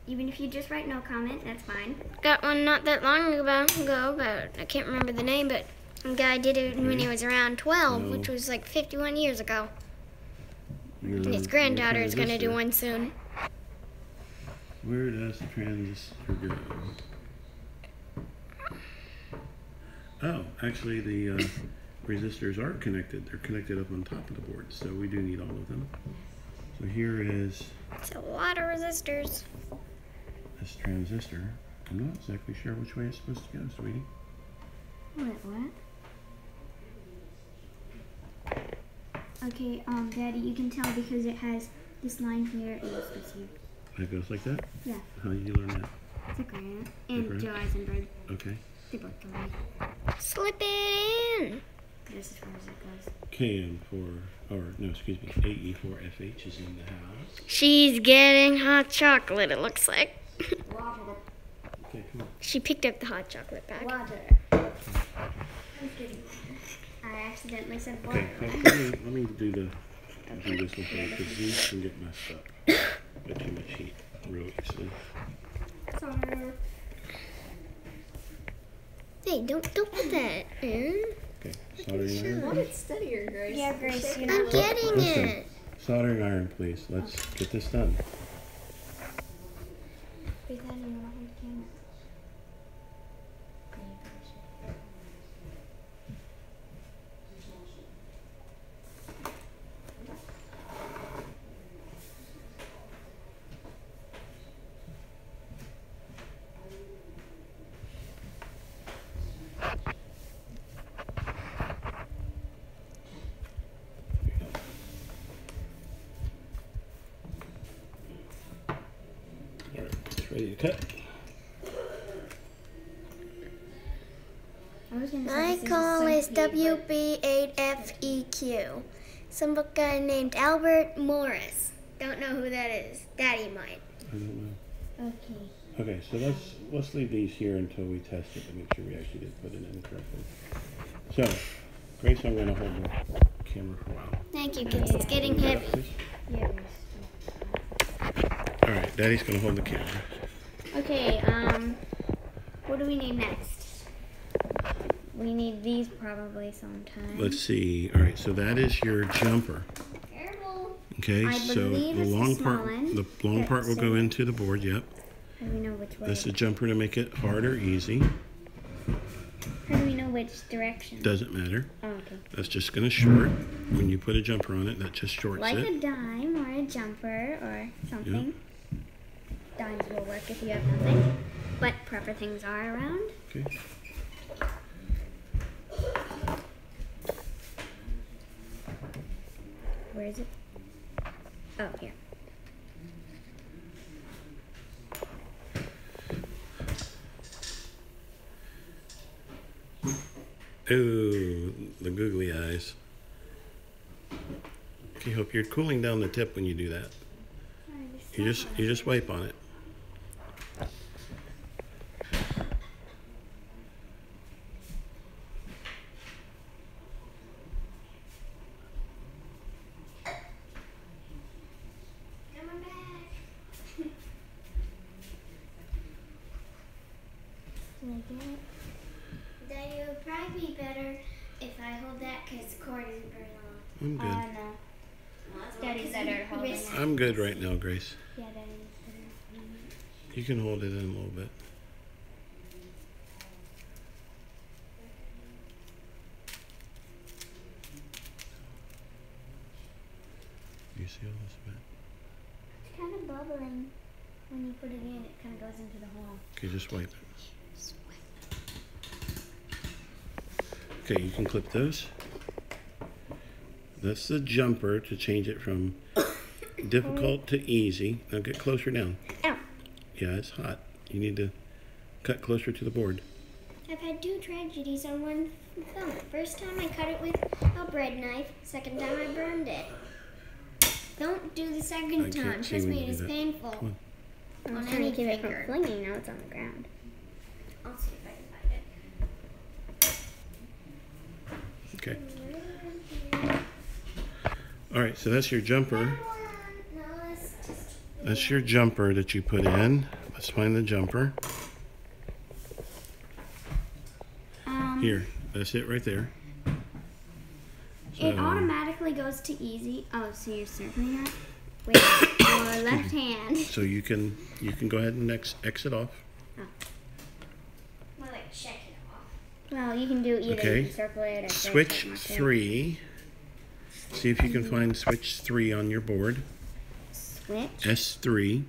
Speaker 2: Even if you just write no comment, that's fine.
Speaker 3: Got one not that long ago, but I can't remember the name, but a guy did it when he was around 12, which was like 51 years ago. And his granddaughter is going to do one soon.
Speaker 1: Where does the transistor go? Oh, actually the resistors are connected. They're connected up on top of the board, so we do need all of them. So here is
Speaker 3: It's a lot of resistors.
Speaker 1: this transistor. I'm not exactly sure which way it's supposed to go, sweetie.
Speaker 2: What? Okay, Daddy, you can tell because it has this line here and this goes here.
Speaker 1: It goes like that?
Speaker 2: Yeah.
Speaker 1: How did you learn that?
Speaker 2: It's a grant. And
Speaker 1: grant?
Speaker 2: Joe Eisenberg.
Speaker 1: Okay.
Speaker 2: They both told me.
Speaker 3: Slip it in.
Speaker 2: This is as far as it goes.
Speaker 1: KM4, or no, excuse me, AE4FH is in the house.
Speaker 3: She's getting hot chocolate, it looks like.
Speaker 2: Water.
Speaker 1: Okay, come on.
Speaker 3: She picked up the hot chocolate back.
Speaker 2: Water. I accidentally said water.
Speaker 1: Okay, let me do this one thing because these can get messed up by too much heat real easily.
Speaker 2: Sorry.
Speaker 3: Hey, don't put that in.
Speaker 1: Okay, soldering iron.
Speaker 4: Want it steadier, Grace.
Speaker 2: Yeah, Grace, you know.
Speaker 3: I'm getting
Speaker 1: Listen,
Speaker 3: it.
Speaker 1: soldering iron, please. Let's get this done.
Speaker 2: Breathe that in and out on the camera.
Speaker 1: All right, it's ready to cut.
Speaker 2: I was gonna say
Speaker 3: My
Speaker 2: this
Speaker 3: call is
Speaker 2: centipede,
Speaker 3: WB8FEQ. Some guy named Albert Morris. Don't know who that is. Daddy might.
Speaker 1: I don't know.
Speaker 2: but- Okay.
Speaker 1: Okay, so let's leave these here until we test it to make sure we actually did put it in correctly. So, Grace, I'm going to hold the camera for a while.
Speaker 3: Thank you, kids. It's getting heavy.
Speaker 1: Please.
Speaker 3: Yeah.
Speaker 1: All right, Daddy's gonna hold the camera.
Speaker 3: Okay, what do we need next? We need these probably sometime.
Speaker 1: Let's see. All right, so that is your jumper.
Speaker 2: Careful.
Speaker 1: Okay,
Speaker 3: I
Speaker 1: so
Speaker 3: believe
Speaker 1: the
Speaker 3: it's the
Speaker 1: long
Speaker 3: small
Speaker 1: part,
Speaker 3: one.
Speaker 1: the long
Speaker 3: Here,
Speaker 1: part will
Speaker 3: so-
Speaker 1: go into the board. Yep.
Speaker 3: How do we know which way?
Speaker 1: That's the jumper to make it hard or easy.
Speaker 3: How do we know which direction?
Speaker 1: Doesn't matter.
Speaker 3: Oh, okay.
Speaker 1: That's just gonna short. When you put a jumper on it, that just shorts
Speaker 3: Like
Speaker 1: it.
Speaker 3: a dime or a jumper or something. Dimes will work if you have nothing, but proper things are around.
Speaker 1: Okay.
Speaker 3: Where is it? Oh, here.
Speaker 1: Ooh, the googly eyes. Okay, hope you're cooling down the tip when you do that. You just wipe on it.
Speaker 2: Coming back.
Speaker 3: Did I get it?
Speaker 2: Daddy, it would probably be better if I hold that because the cord isn't very long.
Speaker 1: I'm good.
Speaker 3: No. Daddy's better at holding it.
Speaker 1: I'm good right now, Grace.
Speaker 3: Yeah, Daddy's better at holding it.
Speaker 1: You can hold it in a little bit. You see all this bit?
Speaker 3: It's kind of bubbling. When you put it in, it kind of goes into the hole.
Speaker 1: Okay, just wipe it. Okay, you can clip those. That's the jumper to change it from difficult to easy. Now get closer down.
Speaker 3: Ow.
Speaker 1: Yeah, it's hot. You need to cut closer to the board.
Speaker 3: I've had 2 tragedies on one film. First time I cut it with a bread knife. Second time I burned it. Don't do the second
Speaker 1: I
Speaker 3: time.
Speaker 1: can't see
Speaker 3: Trust
Speaker 1: when
Speaker 3: me,
Speaker 1: you
Speaker 3: it
Speaker 1: do
Speaker 3: is
Speaker 1: that.
Speaker 3: painful.
Speaker 1: Come on.
Speaker 3: On any finger. Flinging, now it's on the ground.
Speaker 2: I'll see if I can find it.
Speaker 1: Okay. All right, so that's your jumper.
Speaker 2: No, it's just
Speaker 1: That's your jumper that you put in. Let's find the jumper. Here, that's it right there.
Speaker 3: It
Speaker 1: So-
Speaker 3: automatically goes to easy. Oh, so you're circling it with your left hand.
Speaker 1: So you can go ahead and exit off.
Speaker 2: more like check it off.
Speaker 3: Well, you can do either
Speaker 1: Okay.
Speaker 3: you can circle it or
Speaker 1: Switch 3. See if you can find switch 3 on your board.
Speaker 3: Switch.
Speaker 1: S3.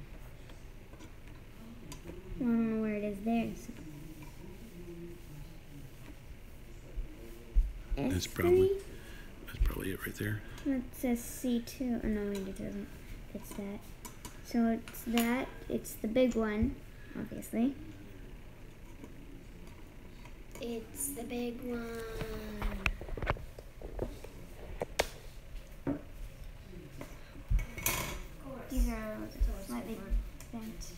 Speaker 3: I don't know where it is there.
Speaker 1: That's
Speaker 3: S3?
Speaker 1: probably it right there.
Speaker 3: It says C2. Oh, no, wait, it doesn't. It's that. So it's that. It's the big one, obviously. It's the big one. These are slightly bent.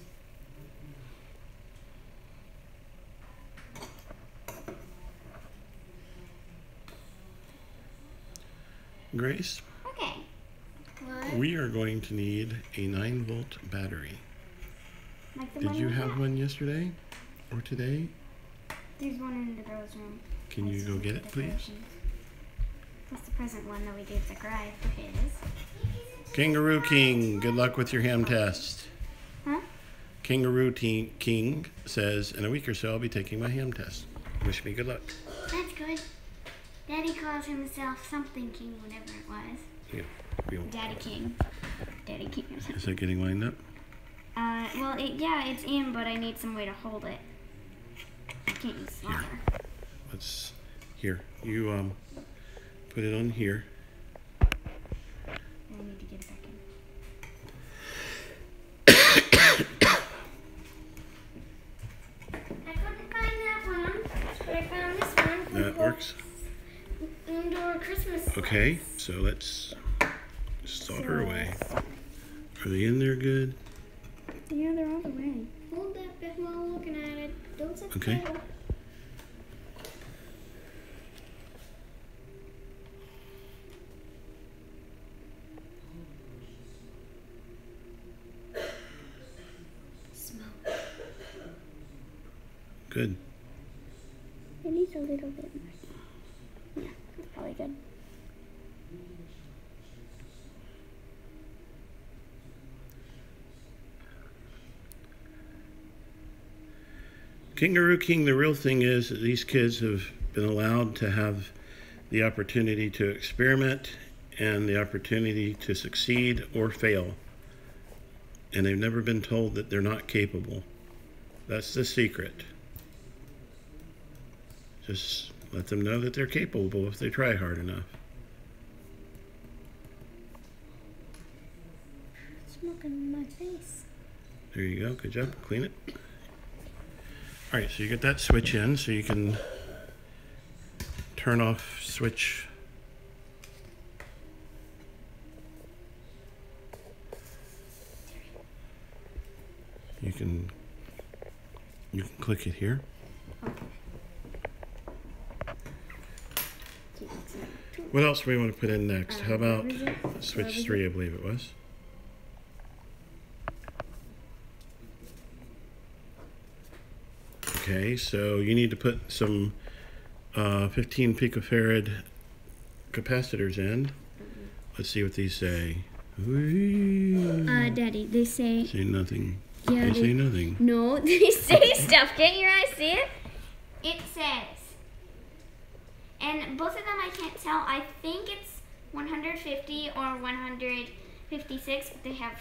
Speaker 1: Grace,
Speaker 3: Okay. What?
Speaker 1: we are going to need a 9-volt battery.
Speaker 3: Like the
Speaker 1: Did
Speaker 3: one
Speaker 1: you
Speaker 3: we
Speaker 1: have
Speaker 3: got.
Speaker 1: one yesterday or today?
Speaker 3: There's one in the girls' room.
Speaker 1: Can you go get it, please?
Speaker 3: That's the present one that we gave the guy for his.
Speaker 1: Kangaroo King, good luck with your ham test.
Speaker 3: Huh?
Speaker 1: Kangaroo King says, in a week or so, I'll be taking my ham test. Wish me good luck.
Speaker 3: That's good. Daddy calls himself something king, whatever it was.
Speaker 1: Yeah.
Speaker 3: Daddy King. Daddy King or something.
Speaker 1: Is that getting lined up?
Speaker 3: Well, yeah, it's in, but I need some way to hold it. I can't use slaughter.
Speaker 1: Here, you put it on here.
Speaker 3: I need to get it back in. I couldn't find that one, but I found this one. for
Speaker 1: That works.
Speaker 3: Indoor Christmas.
Speaker 1: Okay, so let's solder away. Are they in there good?
Speaker 3: Yeah, they're all the way. Hold that bit while looking at it. Don't sit
Speaker 1: Okay.
Speaker 3: still.
Speaker 1: Good.
Speaker 2: It needs a little bit more. Yeah, that's probably good.
Speaker 1: Kangaroo King, the real thing is that these kids have been allowed to have the opportunity to experiment and the opportunity to succeed or fail. And they've never been told that they're not capable. That's the secret. Just let them know that they're capable if they try hard enough.
Speaker 2: Smoking in my face.
Speaker 1: There you go. Good job. Clean it. All right, so you get that switch in so you can turn off switch. You can click it here. What else do we want to put in next? How about switch 3, I believe it was. Okay, so you need to put some 15 picofarad capacitors in. Let's see what these say.
Speaker 2: Daddy, they say...
Speaker 1: Say nothing.
Speaker 2: Yeah,
Speaker 1: they say nothing.
Speaker 2: No, they say stuff. Can't your eyes see it? It says... And both of them I can't tell. I think it's 150 or 156, but they have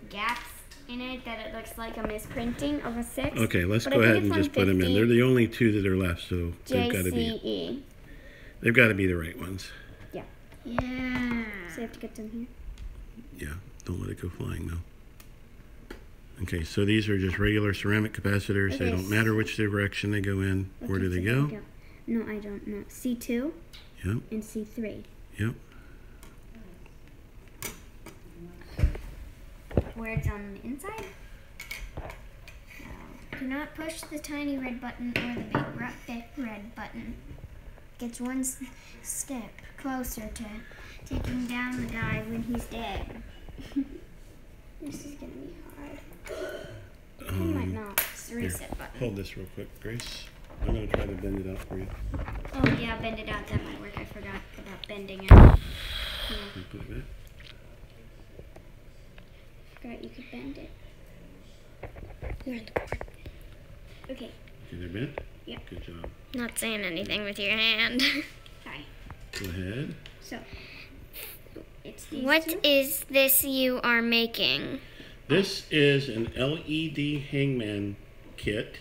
Speaker 2: gaps in it that it looks like a misprinting of a 6.
Speaker 1: Okay, let's
Speaker 2: But
Speaker 1: go
Speaker 2: I
Speaker 1: ahead
Speaker 2: think
Speaker 1: and
Speaker 2: it's
Speaker 1: just put them in. They're the only 2 that are left, so they've got to be. They've got to be the right ones.
Speaker 2: Yeah.
Speaker 3: Yeah.
Speaker 2: So you have to get them here.
Speaker 1: Yeah, don't let it go flying though. Okay, so these are just regular ceramic capacitors.
Speaker 2: Okay.
Speaker 1: They don't matter which direction they go in. Where do they go?
Speaker 2: No, I don't know. C2
Speaker 1: Yep,
Speaker 2: and C3.
Speaker 1: yep.
Speaker 2: Where it's on the inside?
Speaker 3: Do not push the tiny red button or the big red button. Gets one step closer to taking down the guy when he's dead.
Speaker 2: This is gonna be hard. I might not. It's the reset button.
Speaker 1: Hold this real quick, Grace. I'm going to try to bend it out for you.
Speaker 2: Oh yeah, bend it out. That might work. I forgot about bending it. Yeah.
Speaker 1: You put it back.
Speaker 2: Forgot you could bend it.
Speaker 3: You're the board.
Speaker 2: Okay.
Speaker 1: Okay, they're bent?
Speaker 2: Yeah.
Speaker 1: Good job.
Speaker 3: Not saying anything with your hand.
Speaker 2: Sorry.
Speaker 1: Go ahead.
Speaker 2: So it's these
Speaker 3: What
Speaker 2: two.
Speaker 3: is this you are making?
Speaker 1: This is an LED Hangman Kit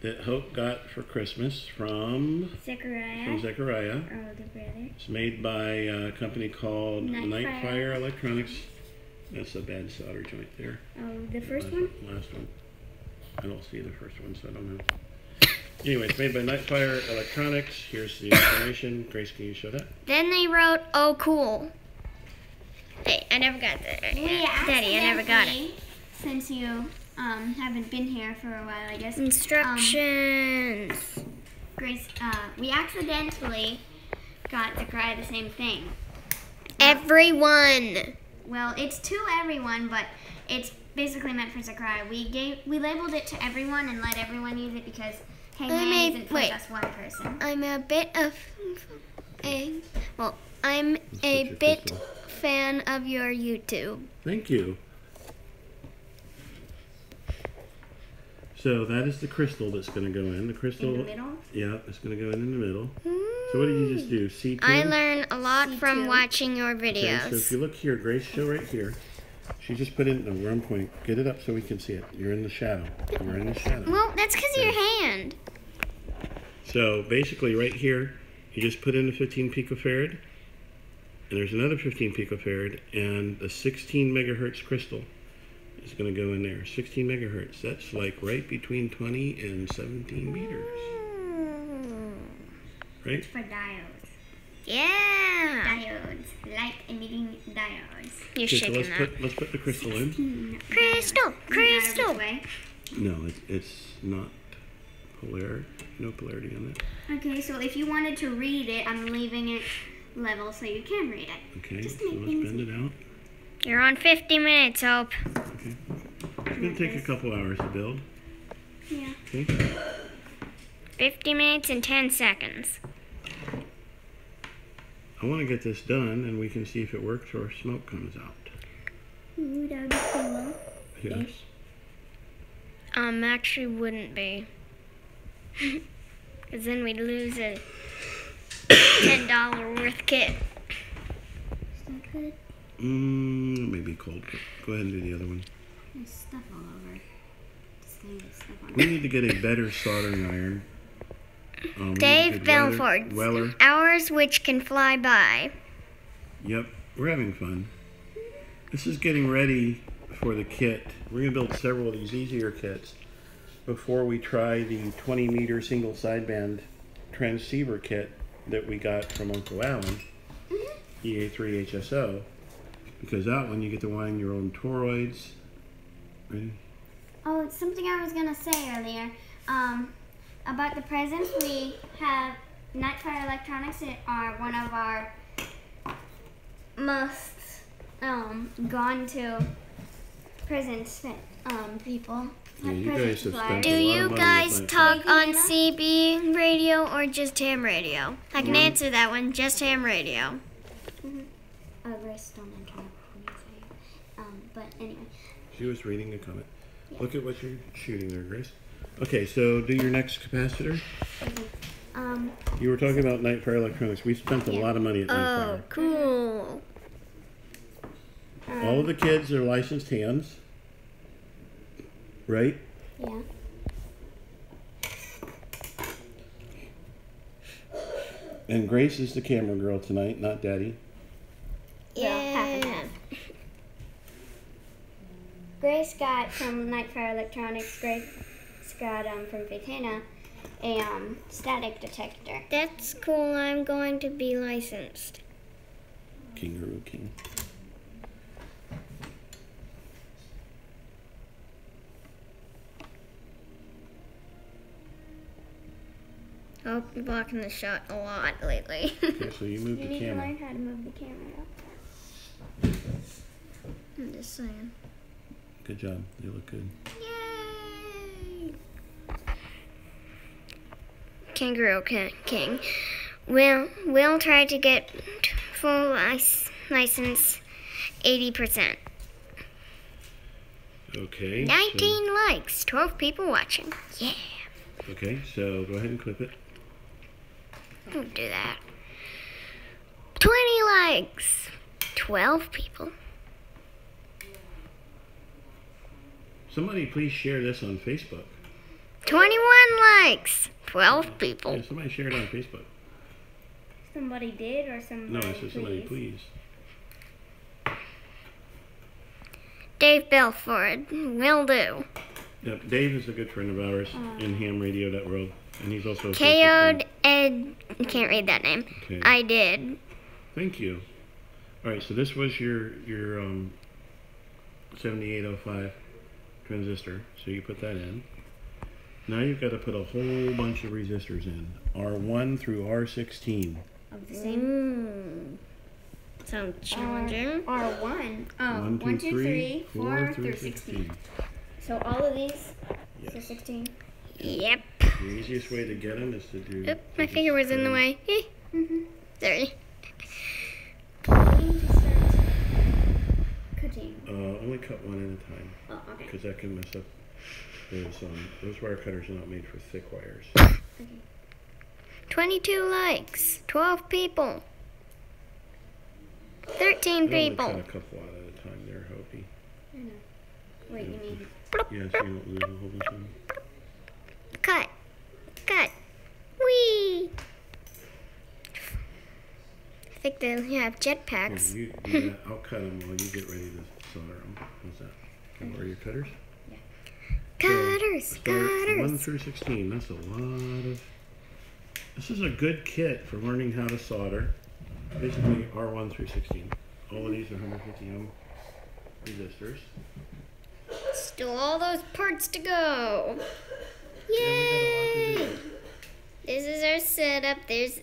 Speaker 1: that Hope got for Christmas from
Speaker 2: Zechariah.
Speaker 1: Zechariah.
Speaker 2: Oh, the brother.
Speaker 1: It's made by a company called
Speaker 2: Nightfire.
Speaker 1: Nightfire Electronics. That's a bad solder joint there.
Speaker 2: Oh, the first one?
Speaker 1: Last one. I don't see the first one, so I don't know. Anyway, it's made by Nightfire Electronics. Here's the information. Grace, can you show that?
Speaker 3: Then they wrote, "Oh, cool." Hey, I never got that. Daddy, I never got it.
Speaker 2: Since you haven't been here for a while, I guess.
Speaker 3: Instructions.
Speaker 2: Grace, we accidentally got Zechariah the same thing.
Speaker 3: Everyone.
Speaker 2: Well, it's to everyone, but it's basically meant for Zechariah. We labeled it to everyone and let everyone use it because Hangman isn't for just one person.
Speaker 3: I'm a bit of I'm
Speaker 1: Let's
Speaker 3: a
Speaker 1: put your
Speaker 3: bit
Speaker 1: crystal.
Speaker 3: fan of your YouTube.
Speaker 1: Thank you. So that is the crystal that's going to go in. The crystal,
Speaker 2: In the middle?
Speaker 1: yeah, it's going to go in the middle. So what did you just do? C2?
Speaker 3: I learn a lot from
Speaker 2: C2.
Speaker 3: watching your
Speaker 1: Okay,
Speaker 3: videos.
Speaker 1: so if you look here, Grace, show right here. She just put in, no, where I'm pointing. Get it up so we can see it. You're in the shadow. You're in the shadow.
Speaker 3: Well, that's because of your hand.
Speaker 1: So basically right here, you just put in the 15 picofarad, and there's another 15 picofarad, and the 16 megahertz crystal is going to go in there. 16 megahertz. That's like right between 20 and 17 meters. Right?
Speaker 2: For diodes.
Speaker 3: Yeah.
Speaker 2: Diodes. Light emitting diodes.
Speaker 3: You're
Speaker 1: Okay, so
Speaker 3: shaking that.
Speaker 1: let's put the crystal in.
Speaker 3: Crystal, crystal.
Speaker 1: No, it's not polar. No polarity on that.
Speaker 2: Okay, so if you wanted to read it, I'm leaving it level so you can read it.
Speaker 1: Okay,
Speaker 2: Just
Speaker 1: so
Speaker 2: make
Speaker 1: let's
Speaker 2: things
Speaker 1: bend it out.
Speaker 3: You're on 50 minutes, Hope.
Speaker 1: Okay. It's going to take a couple hours to build.
Speaker 2: Yeah.
Speaker 1: Okay.
Speaker 3: 50 minutes and 10 seconds.
Speaker 1: I want to get this done, and we can see if it works or smoke comes out.
Speaker 2: Ooh, that would be cool.
Speaker 1: Yes.
Speaker 3: Actually wouldn't be. Because then we'd lose a $10 worth kit.
Speaker 2: Is that good?
Speaker 1: Maybe cold. Go ahead and do the other one.
Speaker 2: There's stuff all over. Stuff on
Speaker 1: We need to get a better soldering iron. We need a
Speaker 3: Dave
Speaker 1: good
Speaker 3: Belford.
Speaker 1: Weller.
Speaker 3: Hours which can fly by.
Speaker 1: Yep, we're having fun. This is getting ready for the kit. We're going to build several of these easier kits before we try the 20-meter single sideband transceiver kit that we got from Uncle Alan, EA3 HSO, because that one you get to wind your own toroids. Ready?
Speaker 2: Oh, it's something I was gonna say earlier. About the presents, we have Nightfire Electronics that are one of our most gone to presents people.
Speaker 1: Yeah, you guys have spent
Speaker 3: Do
Speaker 1: a lot
Speaker 3: you
Speaker 1: of money
Speaker 3: guys
Speaker 1: with
Speaker 3: talk
Speaker 2: Nightfire.
Speaker 3: on CB radio or just ham radio? I can answer that one, just ham radio.
Speaker 2: Grace, don't interrupt when you say it. But anyway.
Speaker 1: She was reading a comment.
Speaker 2: Yeah.
Speaker 1: Look at what you're shooting there, Grace. Okay, so do your next capacitor. You were talking about Nightfire Electronics. We spent a lot of money at Nightfire.
Speaker 3: Oh, cool.
Speaker 1: All of the kids are licensed hands, right?
Speaker 2: Yeah.
Speaker 1: And Grace is the camera girl tonight, not Daddy.
Speaker 2: Well, half and
Speaker 3: Yeah.
Speaker 2: half. Grace got from Nightfire Electronics. Grace got from Fatena a static detector.
Speaker 3: That's cool. I'm going to be licensed.
Speaker 1: Kangaroo King.
Speaker 3: Oh, you're blocking the shot a lot lately.
Speaker 1: Okay, so you move
Speaker 2: You
Speaker 1: the
Speaker 2: need to
Speaker 1: camera.
Speaker 2: learn how to move the camera up.
Speaker 3: I'm just saying.
Speaker 1: Good job. You look good.
Speaker 3: Yay! Kangaroo King. We'll try to get full license 80%.
Speaker 1: Okay.
Speaker 3: 19 likes, 12 people watching. Yeah.
Speaker 1: Okay, so go ahead and clip it.
Speaker 3: We'll do that. 20 likes, 12 people.
Speaker 1: Somebody please share this on Facebook.
Speaker 3: 21 likes, 12 people.
Speaker 1: Yeah, somebody share it on Facebook.
Speaker 2: Somebody did, or somebody?
Speaker 1: No, I said somebody please.
Speaker 3: Dave Belford, will do.
Speaker 1: Yep, Dave is a good friend of ours in HamRadio.World, and he's also a Facebook
Speaker 3: KO'd
Speaker 1: friend.
Speaker 3: Ed, can't read that name.
Speaker 1: Okay.
Speaker 3: I did.
Speaker 1: Thank you. All right, so this was your 7805 transistor. So you put that in. Now you've got to put a whole bunch of resistors in, R1 through R16.
Speaker 2: Of the same.
Speaker 3: Sounds challenging.
Speaker 2: R1. Oh,
Speaker 1: 1, 2, 3, 4
Speaker 2: through 16. So all of these
Speaker 1: Yes.
Speaker 2: are 16.
Speaker 3: Yep.
Speaker 1: The easiest way to get them is to do.
Speaker 3: Oop, my finger was in the way. Sorry.
Speaker 2: Cutting.
Speaker 1: Only cut one at a time,
Speaker 2: Oh, okay.
Speaker 1: because that can mess up. Those wire cutters are not made for thick wires.
Speaker 3: 22 likes, 12 people. 13
Speaker 1: I only
Speaker 3: people.
Speaker 1: cut a couple out at a time there, Hopi.
Speaker 2: I know. Wait, you mean?
Speaker 1: Yeah, so you don't lose a whole bunch of them.
Speaker 3: Cut. Whee! I think they have jetpacks.
Speaker 1: I'll cut them while you get ready to solder them. How's that? Okay, where are your cutters?
Speaker 3: Cutters,
Speaker 1: Start 1
Speaker 3: cutters.
Speaker 1: through 16. That's a lot of. This is a good kit for learning how to solder. Basically, R1 through 16. All of these are 150 ohm resistors.
Speaker 3: Still all those parts to go.
Speaker 1: Yeah, we got a lot to
Speaker 3: Yay!
Speaker 1: do.
Speaker 3: This is our setup. There's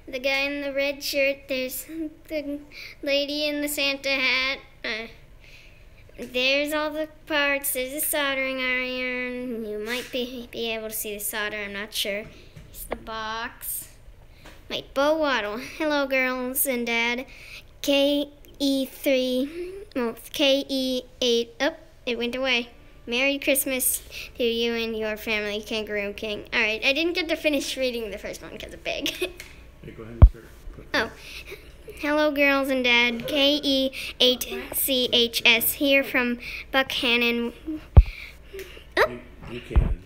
Speaker 3: the guy in the red shirt. There's the lady in the Santa hat. there's all the parts. There's a soldering iron. You might be able to see the solder. I'm not sure. It's the box. My bow waddle. Hello, girls and Dad. KE8. Oh, it went away. Merry Christmas to you and your family, Kangaroo King. All right, I didn't get to finish reading the first one because it's big.
Speaker 1: Hey, go ahead and start.
Speaker 3: Oh. Hello, girls and Dad. KE8CHS here from Buckhannon. Oh.
Speaker 1: You can.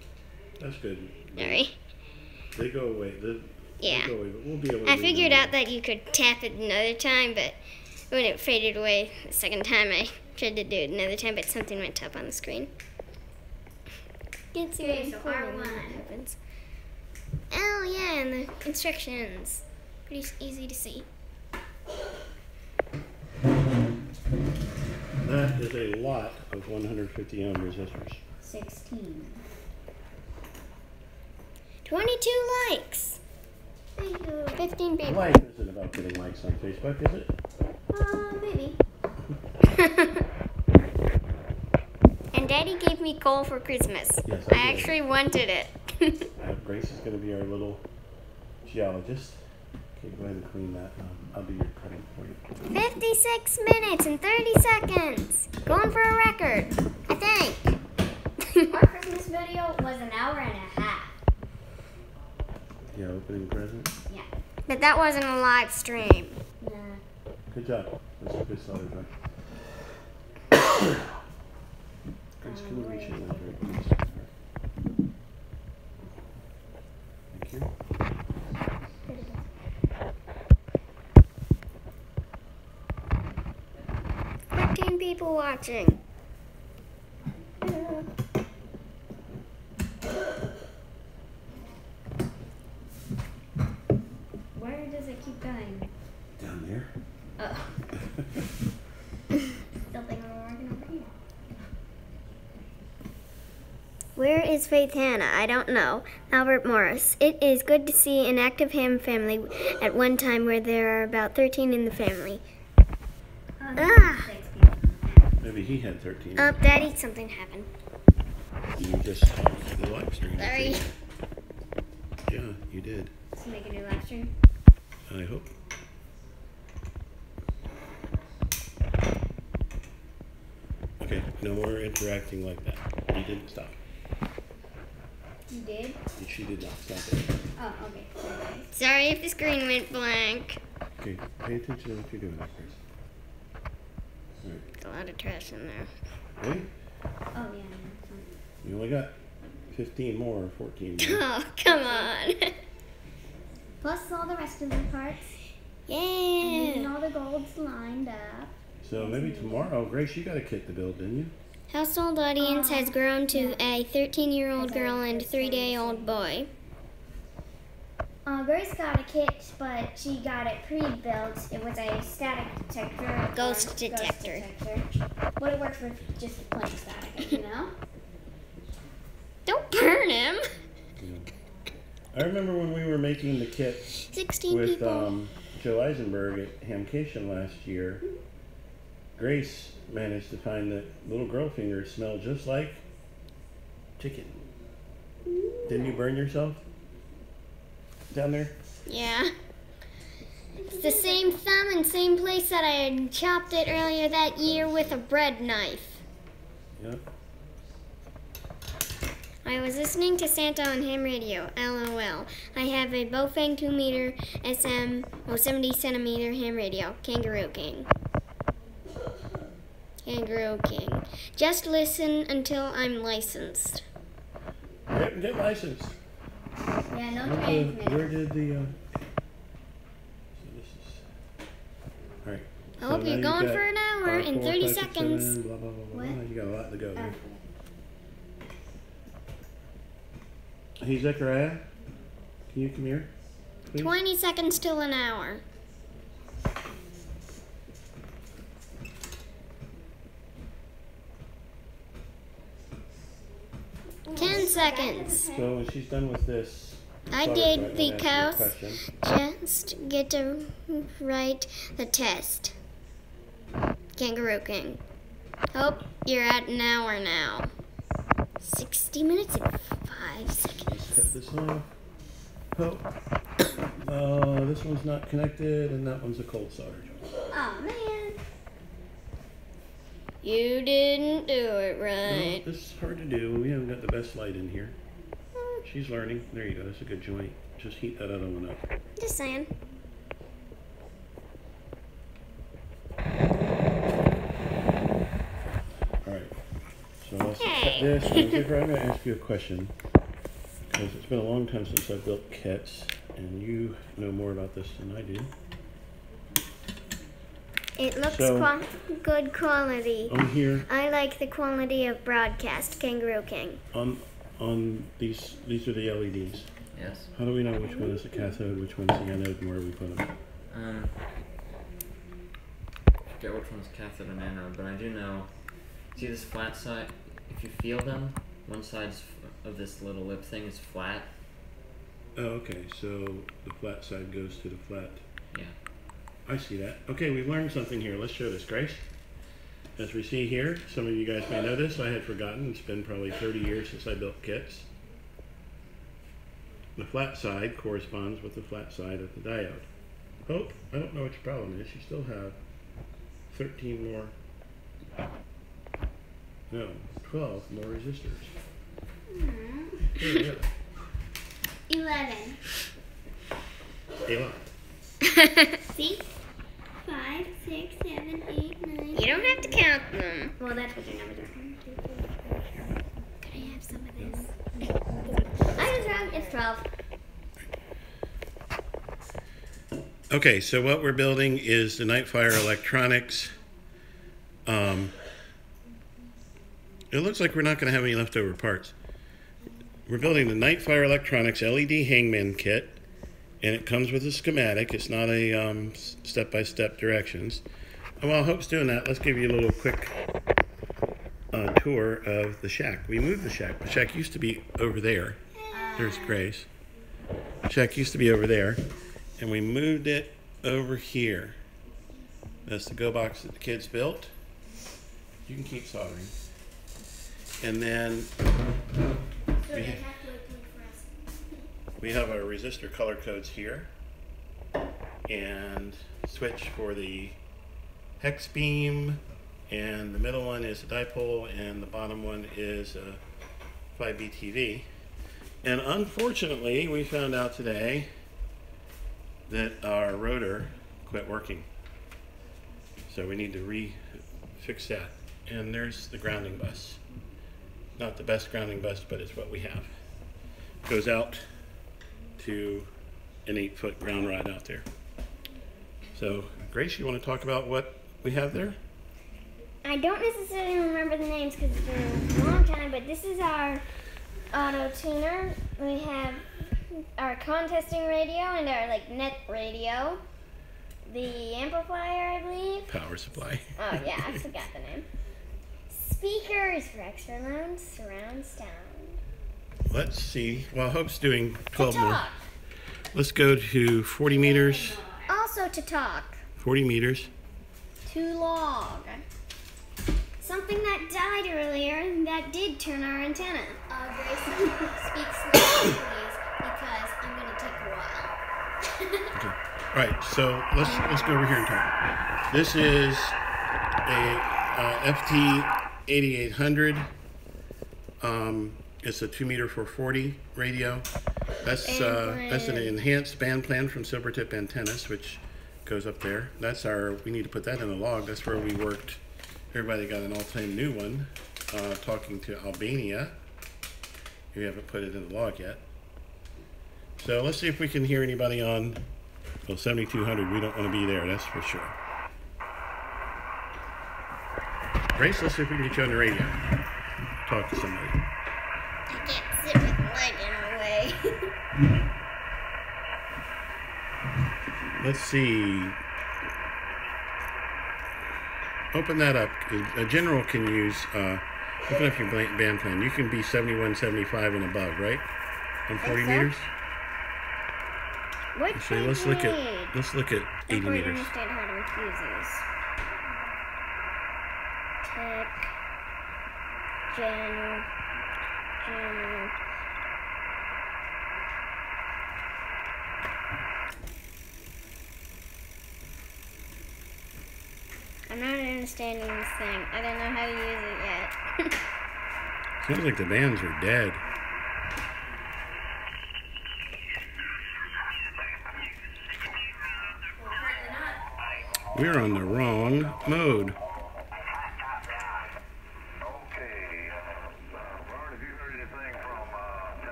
Speaker 1: That's good.
Speaker 3: Sorry.
Speaker 1: They go away.
Speaker 3: Yeah.
Speaker 1: They go away, but we'll be able to
Speaker 3: I
Speaker 1: read
Speaker 3: figured
Speaker 1: them.
Speaker 3: out that you could tap it another time, but when it faded away the second time, I tried to do it another time, but something went up on the screen. Can't see
Speaker 2: Okay,
Speaker 3: what
Speaker 2: so R1
Speaker 3: happens. Oh, yeah, and the instructions. Pretty easy to see.
Speaker 1: That is a lot of 150 ohm resistors.
Speaker 4: 16.
Speaker 3: 22 likes. Thank you. 15 people.
Speaker 1: Life isn't about getting likes on Facebook, is it?
Speaker 2: Maybe.
Speaker 3: And Daddy gave me coal for Christmas.
Speaker 1: Yes,
Speaker 3: I
Speaker 1: I did.
Speaker 3: actually wanted it.
Speaker 1: Grace is going to be our little geologist. Okay, go ahead and clean that. I'll do your cutting for you.
Speaker 3: 56 minutes and 30 seconds. Going for a record, I think.
Speaker 2: Our Christmas video was an hour and a half.
Speaker 1: Yeah, opening present.
Speaker 2: Yeah.
Speaker 3: But that wasn't a live stream.
Speaker 2: Nah.
Speaker 1: Good job. That's a good solid run. Grace, can you reach in there very please? Thank you.
Speaker 3: 13 people watching.
Speaker 2: Where does it keep going?
Speaker 1: Down there.
Speaker 2: Oh. Still think we're working over here.
Speaker 3: Where is Faith Hannah? I don't know. Albert Morris. It is good to see an active ham family at one time where there are about 13 in the family. Ah!
Speaker 2: 6 people.
Speaker 1: Maybe he had 13.
Speaker 3: Oh, Daddy, something happened.
Speaker 1: You just stopped the live stream. I
Speaker 3: Sorry.
Speaker 1: think. Yeah, you did.
Speaker 2: Let's make a new live stream.
Speaker 1: I hope. Okay, no more interacting like that. You didn't stop.
Speaker 2: You did?
Speaker 1: She did not stop it.
Speaker 2: Oh, okay. Sorry.
Speaker 3: Sorry if the screen went blank.
Speaker 1: Okay, pay attention to what you're doing, Chris. All right.
Speaker 3: There's a lot of trash in there.
Speaker 1: Ready?
Speaker 2: Oh, yeah.
Speaker 1: You only got 15 more or 14 more.
Speaker 3: Oh, come on.
Speaker 2: Plus all the rest of the parts.
Speaker 3: Yeah.
Speaker 2: And all the golds lined up.
Speaker 1: So maybe tomorrow, Grace, you got a kit to build, didn't you?
Speaker 3: Household audience has grown to a 13-year-old girl and 3-day-old boy.
Speaker 2: Grace got a kit, but she got it pre-built. It was a static detector.
Speaker 3: Ghost detector.
Speaker 2: But it works with just plain static, you know?
Speaker 3: Don't burn him.
Speaker 1: I remember when we were making the kit
Speaker 3: 16
Speaker 1: with
Speaker 3: people.
Speaker 1: Joe Eisenberg at Hamcation last year. Grace managed to find that little girl fingers smell just like chicken. Didn't you burn yourself down there?
Speaker 3: Yeah. It's the same thumb and same place that I had chopped it earlier that year with a bread knife.
Speaker 1: Yep.
Speaker 3: I was listening to Santa on ham radio, LOL. I have a Bofang 2-meter SM, 70 centimeter ham radio, Kangaroo King. Kangaroo King. Just listen until I'm licensed.
Speaker 1: Get licensed.
Speaker 2: Yeah, no
Speaker 1: Where
Speaker 2: transmitter.
Speaker 1: did the so this is all right.
Speaker 3: I hope
Speaker 1: now
Speaker 3: you're
Speaker 1: you
Speaker 3: going
Speaker 1: got
Speaker 3: for an hour
Speaker 1: R4,
Speaker 3: and 30
Speaker 1: 5, 6,
Speaker 3: seconds.
Speaker 1: 7, blah, blah, blah, blah, blah. You got a lot to go there. Hey, Zechariah, can you come here, please?
Speaker 3: 20 seconds till an hour. 10 seconds.
Speaker 1: So when she's done with this,
Speaker 3: I
Speaker 1: sorry,
Speaker 3: did
Speaker 1: I'm
Speaker 3: the
Speaker 1: gonna ask you a
Speaker 3: cows.
Speaker 1: question.
Speaker 3: Just get to write the test. Kangaroo King. Oh, you're at an hour now. 60 minutes and 5 seconds.
Speaker 1: Cut this off. Oh, this one's not connected, and that one's a cold solder joint.
Speaker 2: Oh man.
Speaker 3: You didn't do it right.
Speaker 1: No, this is hard to do. We haven't got the best light in here. She's learning. There you go. That's a good joint. Just heat that other one up.
Speaker 3: Just saying.
Speaker 1: Alright. So let's cut this. I'm going to ask you a question. Because it's been a long time since I've built kits. And you know more about this than I do.
Speaker 3: It looks good quality.
Speaker 1: On here.
Speaker 3: I like the quality of broadcast, Kangaroo King.
Speaker 1: On these are the LEDs.
Speaker 5: Yes.
Speaker 1: How do we know which one is the cathode, which one's the anode, and where we put them?
Speaker 5: I forget which one's cathode and anode, but I do know. See this flat side? If you feel them, one side of this little lip thing is flat.
Speaker 1: Oh, okay. So the flat side goes to the flat.
Speaker 5: Yeah.
Speaker 1: I see that. Okay, we've learned something here. Let's show this, Grace. As we see here, some of you guys may know this. I had forgotten. It's been probably 30 years since I built kits. The flat side corresponds with the flat side of the diode. Oh, I don't know what your problem is. You still have 13 more, no, 12 more resistors. There
Speaker 2: 11.
Speaker 1: 11.
Speaker 2: See? 5, 6, 7, 8, 9.
Speaker 3: You don't have to count them.
Speaker 2: Well, that's what your numbers are. 1, 2, 3, 4. Could I have some of this? I was wrong. It's 12.
Speaker 1: Okay, so what we're building is the Nightfire electronics. It looks like we're not going to have any leftover parts. We're building the Nightfire electronics LED Hangman Kit, and it comes with a schematic. It's not a step-by-step directions. And while Hope's doing that, let's give you a little quick tour of the shack. We moved the shack. The shack used to be over there. There's Grace. The shack used to be over there, and we moved it over here. That's the go box that the kids built. You can keep soldering. And then we have our resistor color codes here, and switch for the hex beam, and the middle one is a dipole, and the bottom one is a 5BTV. And unfortunately, we found out today that our rotor quit working. So we need to fix that. And there's the grounding bus. Not the best grounding bus, but it's what we have. Goes out to an 8-foot ground rod out there. So, Grace, you want to talk about what we have there?
Speaker 3: I don't necessarily remember the names because it's been a long time, but this is our auto tuner. We have our contesting radio and our net radio. The amplifier, I believe.
Speaker 1: Power supply.
Speaker 3: Oh yeah, I forgot the name. Speakers for extra loud surround sound.
Speaker 1: Let's see. While Hope's doing 12 more, let's go to 40 meters.
Speaker 3: Also to talk.
Speaker 1: 40 meters.
Speaker 3: To log. Something that died earlier and that did turn our antenna.
Speaker 2: Grace, speak slowly, please, because I'm going to take a while.
Speaker 1: Okay. All right, so let's go over here and talk. This is a FT8800. It's a 2-meter 440 radio. That's an enhanced band plan from Silvertip Antennas, which goes up there. That's we need to put that in the log. That's where we worked. Everybody got an all-time new one, talking to Albania. We haven't put it in the log yet. So let's see if we can hear anybody on 7200. We don't want to be there, that's for sure. Grace, let's see if we can get you on the radio. Talk to somebody.
Speaker 3: I can't sit with the light in the way.
Speaker 1: Let's see. Open that up. A general can use, open up your band plan. You can be 71, 75 and above, right? On 40 meters?
Speaker 3: What
Speaker 1: So let's look at 80 meters.
Speaker 3: I understand how to use these. Tech. Gen. I'm not understanding this thing. I don't know how to use it yet.
Speaker 1: Sounds like the bands are dead. We're on the wrong mode.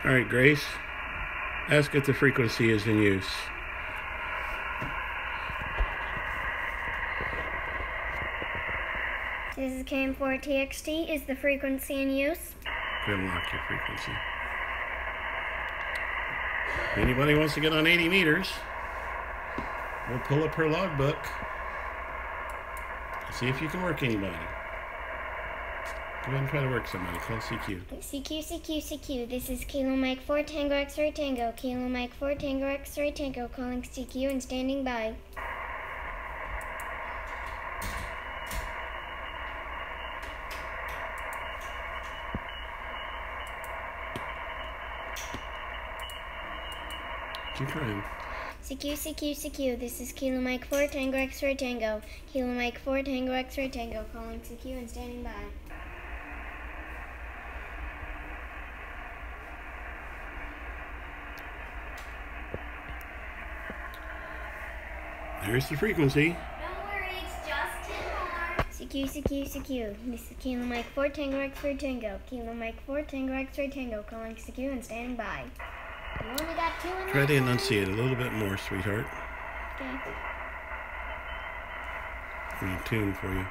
Speaker 1: All right, Grace, ask if the frequency is in use.
Speaker 3: This is KM4TXT. Is the frequency in use?
Speaker 1: Go ahead and lock your frequency. If anybody wants to get on 80 meters, we'll pull up her logbook. See if you can work anybody. Go ahead and try to work somebody. Call CQ.
Speaker 3: CQ. This is Kilo Mike 4 Tango X-Ray Tango. Kilo Mike 4 Tango X-Ray Tango. Calling CQ and standing by.
Speaker 1: Keep trying.
Speaker 3: CQ. This is Kilo Mike 4 Tango X-Ray Tango. Kilo Mike 4 Tango X-Ray Tango. Calling CQ and standing by.
Speaker 1: There's the frequency.
Speaker 2: Don't worry, it's just 10 more.
Speaker 3: CQ. This is Kilo Mike 4 Tango X-Ray Tango. Kilo Mike 4 Tango X-Ray Tango. Calling CQ and standing by. You only got 2 in
Speaker 1: Try to
Speaker 3: that
Speaker 1: enunciate a little bit more, sweetheart.
Speaker 3: one? Okay.
Speaker 1: I'm going to tune for you.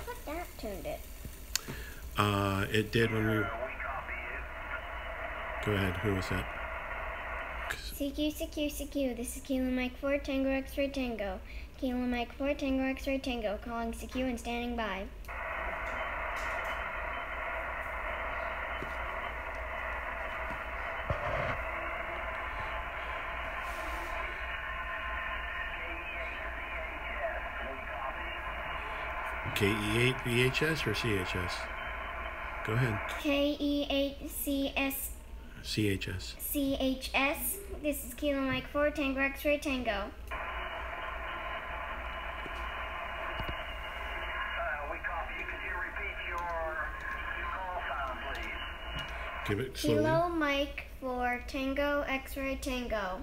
Speaker 3: What that tuned it?
Speaker 1: It did when we... Go ahead, who was that?
Speaker 3: CQ. This is Kilo Mike 4 Tango X-Ray Tango. Kilo Mike 4 Tango X-Ray Tango. Calling CQ and standing by.
Speaker 1: KE8 VHS or CHS? Go ahead.
Speaker 3: KE8CS
Speaker 1: CHS.
Speaker 3: CHS. This is Kilo Mike 4 Tango X-Ray Tango.
Speaker 6: We copy. Could you repeat your call sign, please?
Speaker 1: Give it slowly.
Speaker 3: Kilo Mike 4 Tango X-Ray Tango.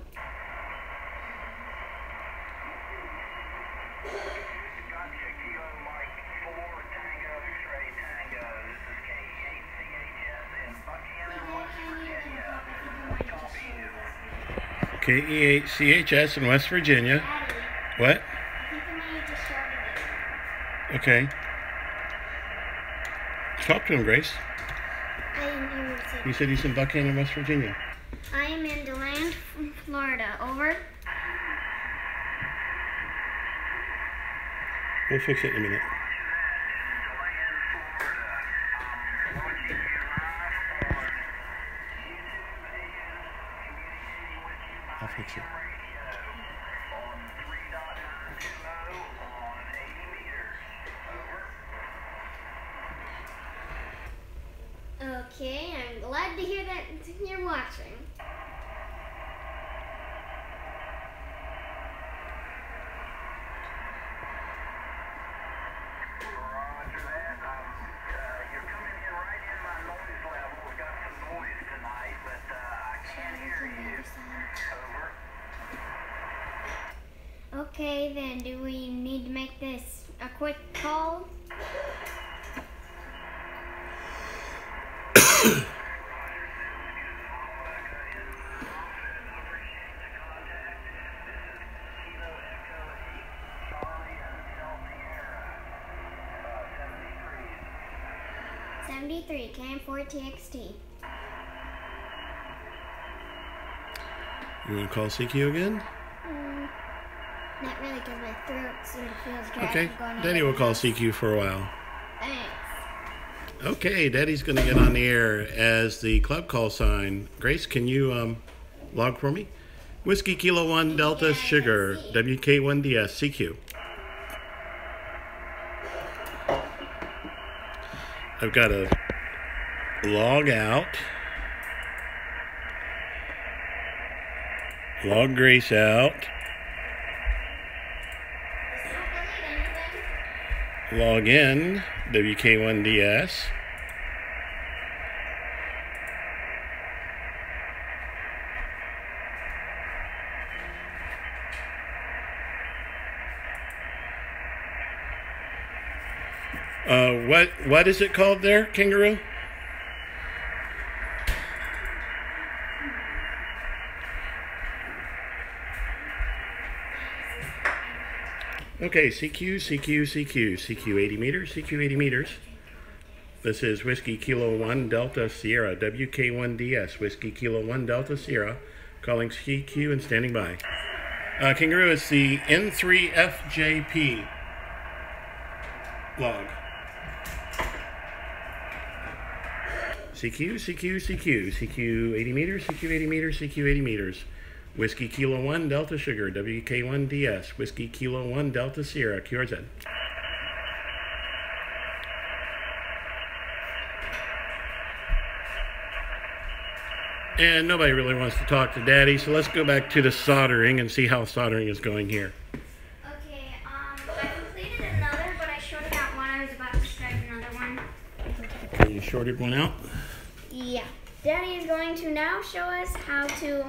Speaker 6: Gotcha. Kilo Mike 4 Tango X-Ray Tango. This is KE8CHS in Buchanan, West Virginia. We copy you.
Speaker 1: KE8 CHS in West Virginia.
Speaker 2: Daddy,
Speaker 1: What?
Speaker 2: I think I might have just started it.
Speaker 1: Okay. Talk to him, Grace.
Speaker 3: I didn't hear what you said.
Speaker 1: You said he's in Buchanan, West Virginia.
Speaker 3: I am in DeLand, Florida. Over.
Speaker 1: We'll fix it in a minute. I'll fix it.
Speaker 3: Okay, I'm glad to hear that you're watching.
Speaker 6: Roger that. You're coming in right in my noise level. We got some noise tonight, but I can't hear you. Over.
Speaker 3: Okay, then, do we need to make this a quick call? '73 KM4TXT.
Speaker 1: You want to call CQ again?
Speaker 3: Not really, because my throat sort of feels dry.
Speaker 1: Okay.
Speaker 3: from going
Speaker 1: Daddy
Speaker 3: over
Speaker 1: will call
Speaker 3: the-
Speaker 1: CQ for a while.
Speaker 3: Thanks.
Speaker 1: Okay, Daddy's going to get on the air as the club call sign. Grace, can you log for me? Whiskey Kilo 1 Delta Sugar, WK1DS, CQ. I've got to log out, log Grace out, log in, WK1DS. What is it called there, Kangaroo? Okay, CQ 80 meters, CQ 80 meters. This is Whiskey Kilo 1 Delta Sierra, WK1DS, Whiskey Kilo 1 Delta Sierra, calling CQ and standing by. Kangaroo is the N3FJP log. CQ 80 meters, CQ 80 meters, CQ 80 meters. Whiskey Kilo 1 Delta Sugar, WK1DS, Whiskey Kilo 1 Delta Sierra, QRZ. And nobody really wants to talk to Daddy, so let's go back to the soldering and see how soldering is going here.
Speaker 2: Okay, I completed another, but I shorted out one. I was about to start another one.
Speaker 1: Okay, you shorted one out?
Speaker 2: Yeah. Daddy is going to now show us how to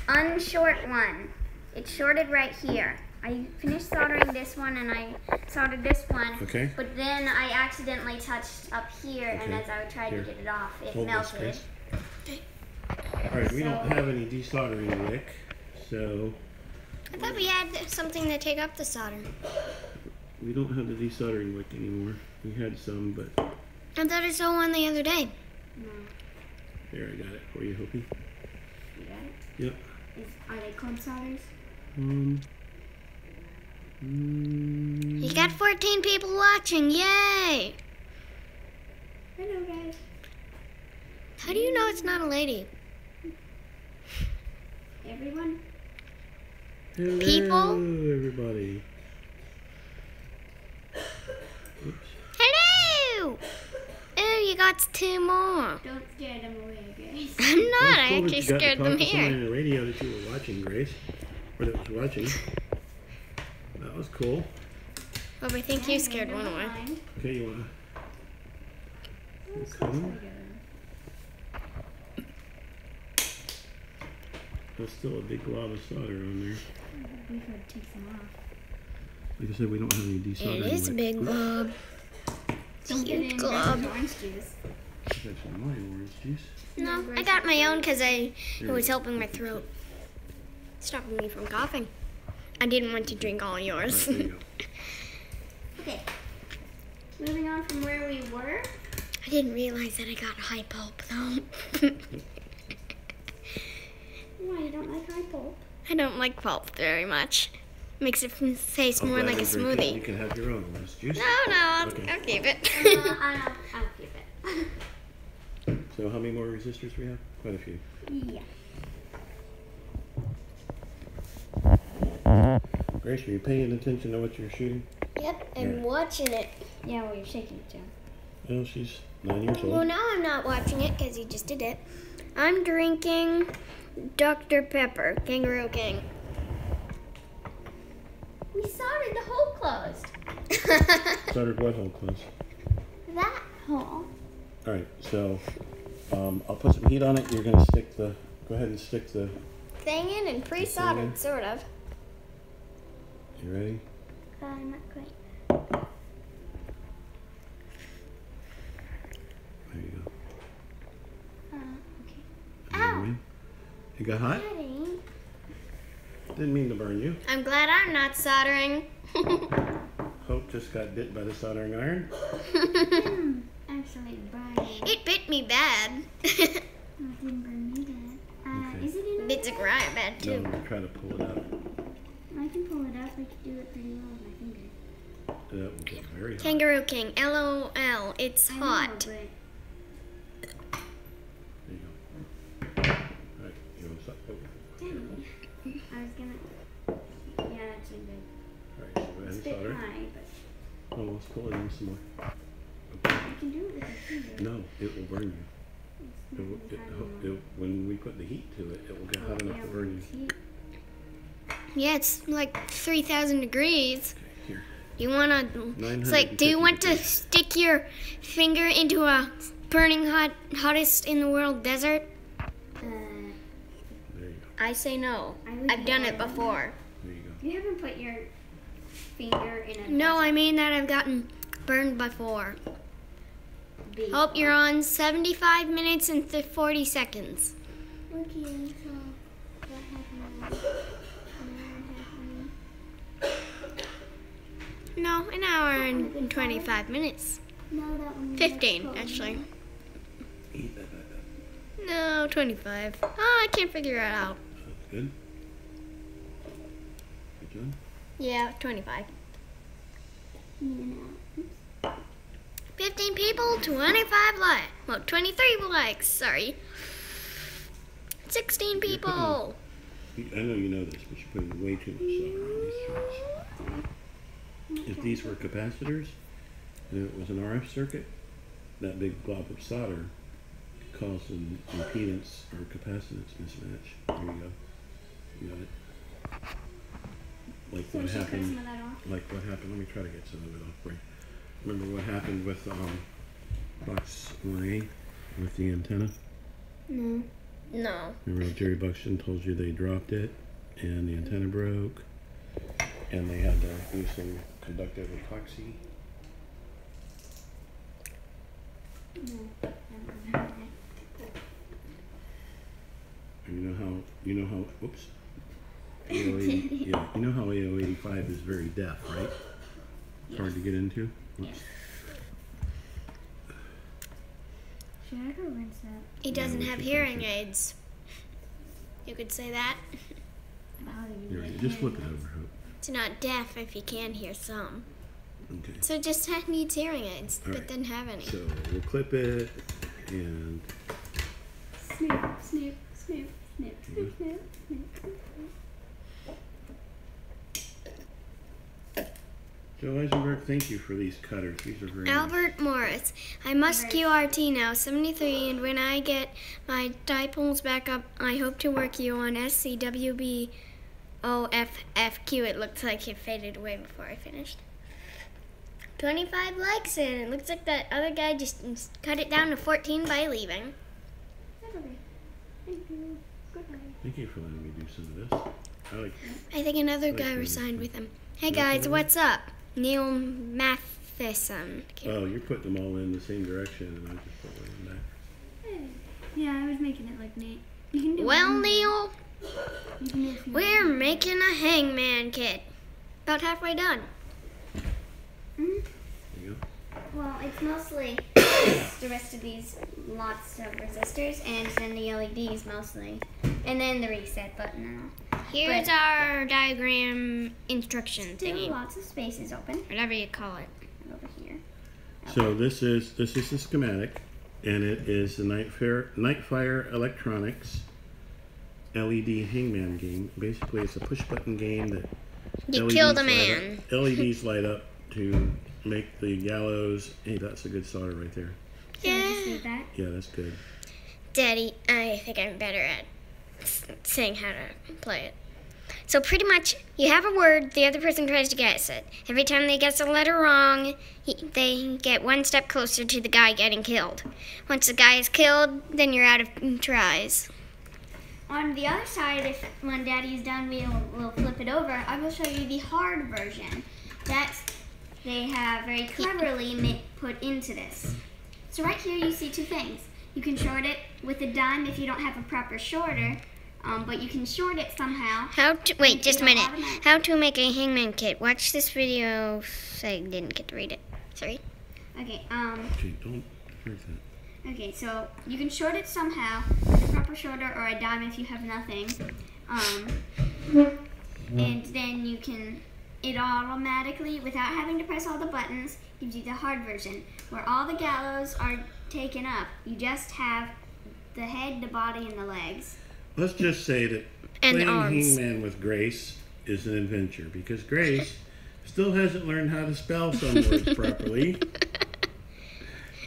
Speaker 2: unshort one. It's shorted right here. I finished soldering this one and I soldered this one.
Speaker 1: Okay.
Speaker 2: But then I accidentally touched up here, and
Speaker 1: Okay.
Speaker 2: as I tried
Speaker 1: Here.
Speaker 2: to get it off, it
Speaker 1: Hold this,
Speaker 2: melted.
Speaker 1: Grace. Alright, we don't have any desoldering wick, so
Speaker 3: I thought we had something to take up the solder.
Speaker 1: we don't have the desoldering wick anymore. We had some, but
Speaker 3: I thought I saw one the other day.
Speaker 1: here, I got it for you, Hopi.
Speaker 2: You got it?
Speaker 1: Yep.
Speaker 2: Are they club solders?
Speaker 3: You got 14 people watching, yay!
Speaker 2: Hello, guys.
Speaker 3: How do you know it's not a lady?
Speaker 2: Everyone?
Speaker 1: Hello,
Speaker 3: People?
Speaker 1: everybody. Oops.
Speaker 3: Hello! Oh, you got 2 more.
Speaker 2: Don't scare them away, Grace.
Speaker 3: I'm not, I
Speaker 1: Well, it's cool that
Speaker 3: actually
Speaker 1: you got to
Speaker 3: scared
Speaker 1: talk
Speaker 3: them
Speaker 1: to somebody
Speaker 3: here.
Speaker 1: on the radio that you were watching, Grace, or that was watching. That was cool.
Speaker 3: Well, I think you scared one away.
Speaker 1: Okay, you wanna? Come. There's still a big glob of solder on there.
Speaker 2: We could take some off.
Speaker 1: Like I said, we don't have any desoldering.
Speaker 3: It is a
Speaker 1: wick.
Speaker 3: big glob.
Speaker 2: Don't get
Speaker 3: Huge
Speaker 2: in
Speaker 3: glob.
Speaker 2: orange juice.
Speaker 1: That's actually my orange juice.
Speaker 3: No, I got my own because it was helping my throat. Stopping me from coughing. I didn't want to drink all yours.
Speaker 1: Right, there you go.
Speaker 2: Okay. Moving on from where we were.
Speaker 3: I didn't realize that I got high pulp though.
Speaker 2: Why, you don't like high pulp?
Speaker 3: I don't like pulp very much. Makes it taste
Speaker 1: I'm
Speaker 3: more
Speaker 1: glad
Speaker 3: like a
Speaker 1: you drink it. You
Speaker 3: smoothie.
Speaker 1: can have your own orange juice.
Speaker 3: No, I'll
Speaker 1: Okay.
Speaker 3: keep it.
Speaker 2: I'll keep it.
Speaker 1: So how many more resistors we have? Quite a few.
Speaker 2: Yeah.
Speaker 1: Grace, are you paying attention to what you're shooting?
Speaker 3: Yep, I'm watching it.
Speaker 2: Yeah, well, you're shaking it, Joe.
Speaker 1: Well, she's 9 years
Speaker 3: Well,
Speaker 1: old.
Speaker 3: now I'm not watching it because he just did it. I'm drinking Dr. Pepper, Kangaroo King.
Speaker 2: We soldered the hole closed.
Speaker 1: Soldered what hole close?
Speaker 2: That hole.
Speaker 1: Alright, so I'll put some heat on it. You're going to stick the, go ahead and stick the,
Speaker 3: Thing in and pre-soldered, sort of.
Speaker 1: you ready?
Speaker 2: Not quite.
Speaker 1: There you go.
Speaker 2: Okay.
Speaker 1: And
Speaker 2: Ow.
Speaker 1: then you got hot?
Speaker 2: Daddy.
Speaker 1: Didn't mean to burn you.
Speaker 3: I'm glad I'm not soldering.
Speaker 1: Hope just got bit by the soldering iron.
Speaker 2: Actually, burning.
Speaker 3: It bit me bad.
Speaker 2: No, it didn't burn me bad.
Speaker 1: Okay.
Speaker 2: Is it in
Speaker 3: Bits a grind bad
Speaker 1: No,
Speaker 3: too.
Speaker 1: try to pull it out.
Speaker 2: I can pull it up. I can do it pretty well with my finger.
Speaker 1: That will get very hot.
Speaker 3: Kangaroo King, LOL, it's
Speaker 2: I know,
Speaker 3: hot.
Speaker 2: but
Speaker 1: There you go. Alright, you want to stop?
Speaker 2: Dang. I was gonna. Yeah, that's too big.
Speaker 1: Alright, so go ahead
Speaker 2: It's a
Speaker 1: and
Speaker 2: bit
Speaker 1: solder.
Speaker 2: high, but
Speaker 1: Oh, let's pull it in some more.
Speaker 2: you can do it with your finger.
Speaker 1: No, it will burn you.
Speaker 2: It's not really hard
Speaker 1: When we put the heat to it, it will get hot enough to burn you.
Speaker 3: Yeah, it's like 3,000 degrees.
Speaker 1: Okay, here.
Speaker 3: You wanna? It's like, do you want to stick your finger into a burning hottest in the world desert?
Speaker 1: There you go.
Speaker 3: I say no.
Speaker 2: I would
Speaker 3: I've done it
Speaker 2: never.
Speaker 3: before.
Speaker 1: There you go.
Speaker 2: You haven't put your finger in a.
Speaker 3: No, I mean that I've gotten burned before.
Speaker 2: big
Speaker 3: Hope you're on 75 minutes and 40 seconds.
Speaker 2: Okay, so what happened?
Speaker 3: No, an hour and 25 minutes.
Speaker 2: No, that one.
Speaker 3: 15, actually.
Speaker 1: Eat that.
Speaker 3: No, 25. Oh, I can't figure it out.
Speaker 1: That's good. Good job.
Speaker 3: Yeah, 25.
Speaker 2: Yeah.
Speaker 3: 15 people, 25 likes. Well, 23 likes, sorry. 16 people.
Speaker 1: I know you know this, but you're putting way too much solder on these threads. If these were capacitors and it was an RF circuit, that big glob of solder could cause an impedance or capacitance mismatch. There you go. You got it. Like
Speaker 2: So we
Speaker 1: what
Speaker 2: should cut
Speaker 1: happened.
Speaker 2: some of that off.
Speaker 1: Like what happened. Let me try to get some of it off for you. Remember what happened with Fox 1A with the antenna?
Speaker 2: No.
Speaker 3: No.
Speaker 1: Remember Jerry Buxton told you they dropped it and the antenna broke and they had to use some conductive epoxy.
Speaker 2: No.
Speaker 1: And you know how oops. AO80, yeah, you know how AO85 is very deaf, right? It's hard to get into. Oops.
Speaker 2: Should I go rinse that?
Speaker 3: He doesn't
Speaker 1: we
Speaker 3: have
Speaker 1: should
Speaker 3: hearing
Speaker 1: rinse it.
Speaker 3: aids. You could say that.
Speaker 1: Here, just flip it over. Hope.
Speaker 3: It's not deaf if he can hear some.
Speaker 1: Okay.
Speaker 3: So it just needs hearing aids,
Speaker 1: All
Speaker 3: but
Speaker 1: right.
Speaker 3: doesn't have any.
Speaker 1: So we'll clip it and
Speaker 2: Snoop, snoop, snoop, snoop, snoop, snoop, snoop.
Speaker 1: Joe Eisenberg, thank you for these cutters. These are very nice.
Speaker 3: Albert Morris. I must QRT now, 73, and when I get my dipoles back up, I hope to work you on SCWB OFFQ. It looks like it faded away before I finished. 25 likes, and it looks like that other guy just cut it down to 14 by leaving.
Speaker 2: That's okay. Thank you. Goodbye.
Speaker 1: Thank you for letting me do some of this. I like
Speaker 3: I think another
Speaker 1: Like
Speaker 3: guy
Speaker 1: that.
Speaker 3: resigned with him. Hey
Speaker 1: Like
Speaker 3: guys,
Speaker 1: that.
Speaker 3: what's up? Neil Matheson.
Speaker 1: Oh, you're putting them all in the same direction, and I just put one back.
Speaker 2: Yeah, I was making it like neat. You can do
Speaker 3: Well,
Speaker 2: one.
Speaker 3: Neil,
Speaker 2: You can do a few
Speaker 3: we're
Speaker 2: more.
Speaker 3: making a hangman kit. About halfway done.
Speaker 2: Mhm.
Speaker 1: There you go.
Speaker 2: Well, it's mostly the rest of these lots of resistors and then the LEDs mostly. And then the reset button.
Speaker 3: Here's
Speaker 2: But-
Speaker 3: our diagram instruction
Speaker 2: Still
Speaker 3: thingy.
Speaker 2: lots of spaces open
Speaker 3: Whatever you call it.
Speaker 2: over here.
Speaker 1: So this is the schematic, and it is the Nightfire Electronics LED Hangman game. Basically, it's a push-button game that
Speaker 3: You
Speaker 1: LEDs
Speaker 3: killed a
Speaker 1: light
Speaker 3: man.
Speaker 1: up- LEDs light up to make the gallows. Hey, that's a good solder right there.
Speaker 2: Should I just
Speaker 3: Yeah.
Speaker 2: leave that?
Speaker 1: Yeah, that's good.
Speaker 3: Daddy, I think I'm better at saying how to play it. So pretty much, you have a word, the other person tries to guess it. Every time they guess a letter wrong, they get one step closer to the guy getting killed. Once the guy is killed, then you're out of tries.
Speaker 2: On the other side, when Daddy is done, we'll flip it over. I will show you the hard version. That's they have very cleverly put into this. So right here you see two things. You can short it with a dime if you don't have a proper shorter, but you can short it somehow.
Speaker 3: Wait, just a
Speaker 2: It'll
Speaker 3: minute.
Speaker 2: automatic-
Speaker 3: How to make a hangman kit. Watch this video. I didn't get to read it. Sorry.
Speaker 2: Okay,
Speaker 1: Gee, don't break that.
Speaker 2: okay, so you can short it somehow with a proper shorter or a dime if you have nothing. And then you can, it automatically, without having to press all the buttons, gives you the hard version, where all the gallows are taken up. You just have the head, the body, and the legs.
Speaker 1: let's just say that
Speaker 3: And
Speaker 1: playing
Speaker 3: arms.
Speaker 1: Hangman with Grace is an adventure because Grace still hasn't learned how to spell some words properly.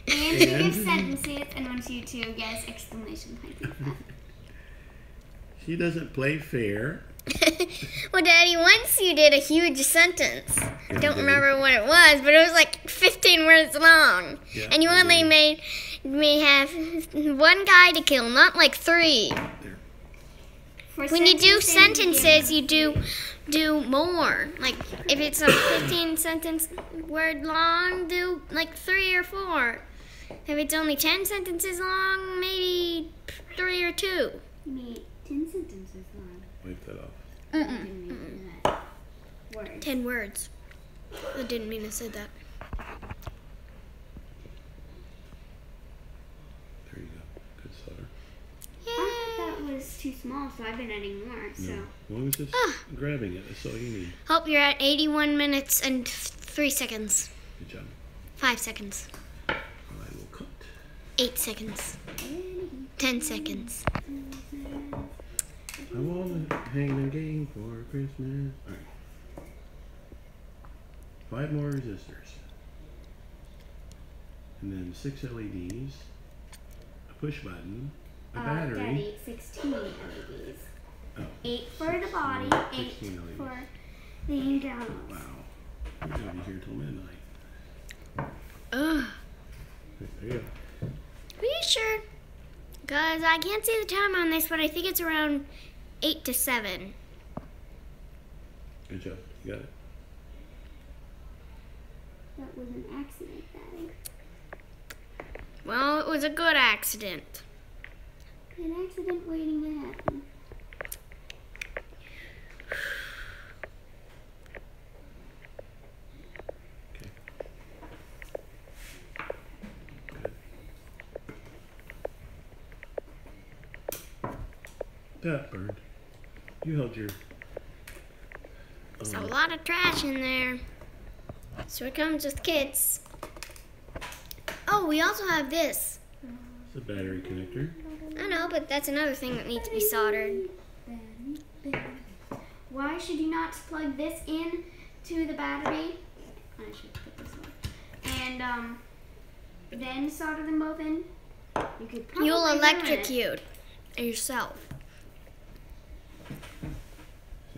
Speaker 2: And she gives sentences and wants you to guess exclamation point.
Speaker 1: She doesn't play fair.
Speaker 3: Well, Daddy, once you did a huge sentence. I don't
Speaker 1: did.
Speaker 3: remember what it was, but it was like 15 words long.
Speaker 1: Yeah,
Speaker 3: And you
Speaker 1: I
Speaker 3: only
Speaker 1: did.
Speaker 3: made me have one guy to kill, not like 3.
Speaker 2: For
Speaker 3: When you do
Speaker 2: sentences,
Speaker 3: sentences, you do more. Like if it's a 15 sentence word long, do like 3 or 4. If it's only 10 sentences long, maybe 3 or 2.
Speaker 2: You made 10 sentences long.
Speaker 1: Wipe that off.
Speaker 2: I didn't mean that. Words.
Speaker 3: 10 words. I didn't mean to say that.
Speaker 1: There you go. Good solder.
Speaker 2: I thought that was too small, so I've been adding more. So
Speaker 1: No. As long as it's grabbing it, that's all you need.
Speaker 3: Hope you're at 81 minutes and 3 seconds.
Speaker 1: Good job.
Speaker 3: 5 seconds.
Speaker 1: I will cut.
Speaker 3: 8 seconds. 10 seconds.
Speaker 1: I want to hang a game for Christmas. All right. 5 more resistors. And then 6 LEDs. A push button. A battery.
Speaker 2: Daddy, 16 LEDs.
Speaker 1: Oh,
Speaker 2: 8 for the body, 8
Speaker 1: 16 LEDs.
Speaker 2: for the downloads.
Speaker 1: Wow. We're going to be here till midnight.
Speaker 3: Ugh.
Speaker 1: There you go.
Speaker 3: Are you sure? Because I can't see the time on this, but I think it's around 8 to 7.
Speaker 1: Good job. You got it.
Speaker 2: That was an accident, Daddy.
Speaker 3: Well, it was a good accident.
Speaker 2: An accident waiting to happen.
Speaker 1: Okay. Good. That burned. You held your.
Speaker 3: There's a lot of trash in there. So it comes with kits. Oh, we also have this.
Speaker 1: It's a battery connector.
Speaker 3: I know, but that's another thing that needs to be soldered.
Speaker 2: Why should you not plug this in to the battery? I should put this one. And then solder them both in. You could probably
Speaker 3: You'll
Speaker 2: ruin it.
Speaker 3: electrocute yourself
Speaker 1: So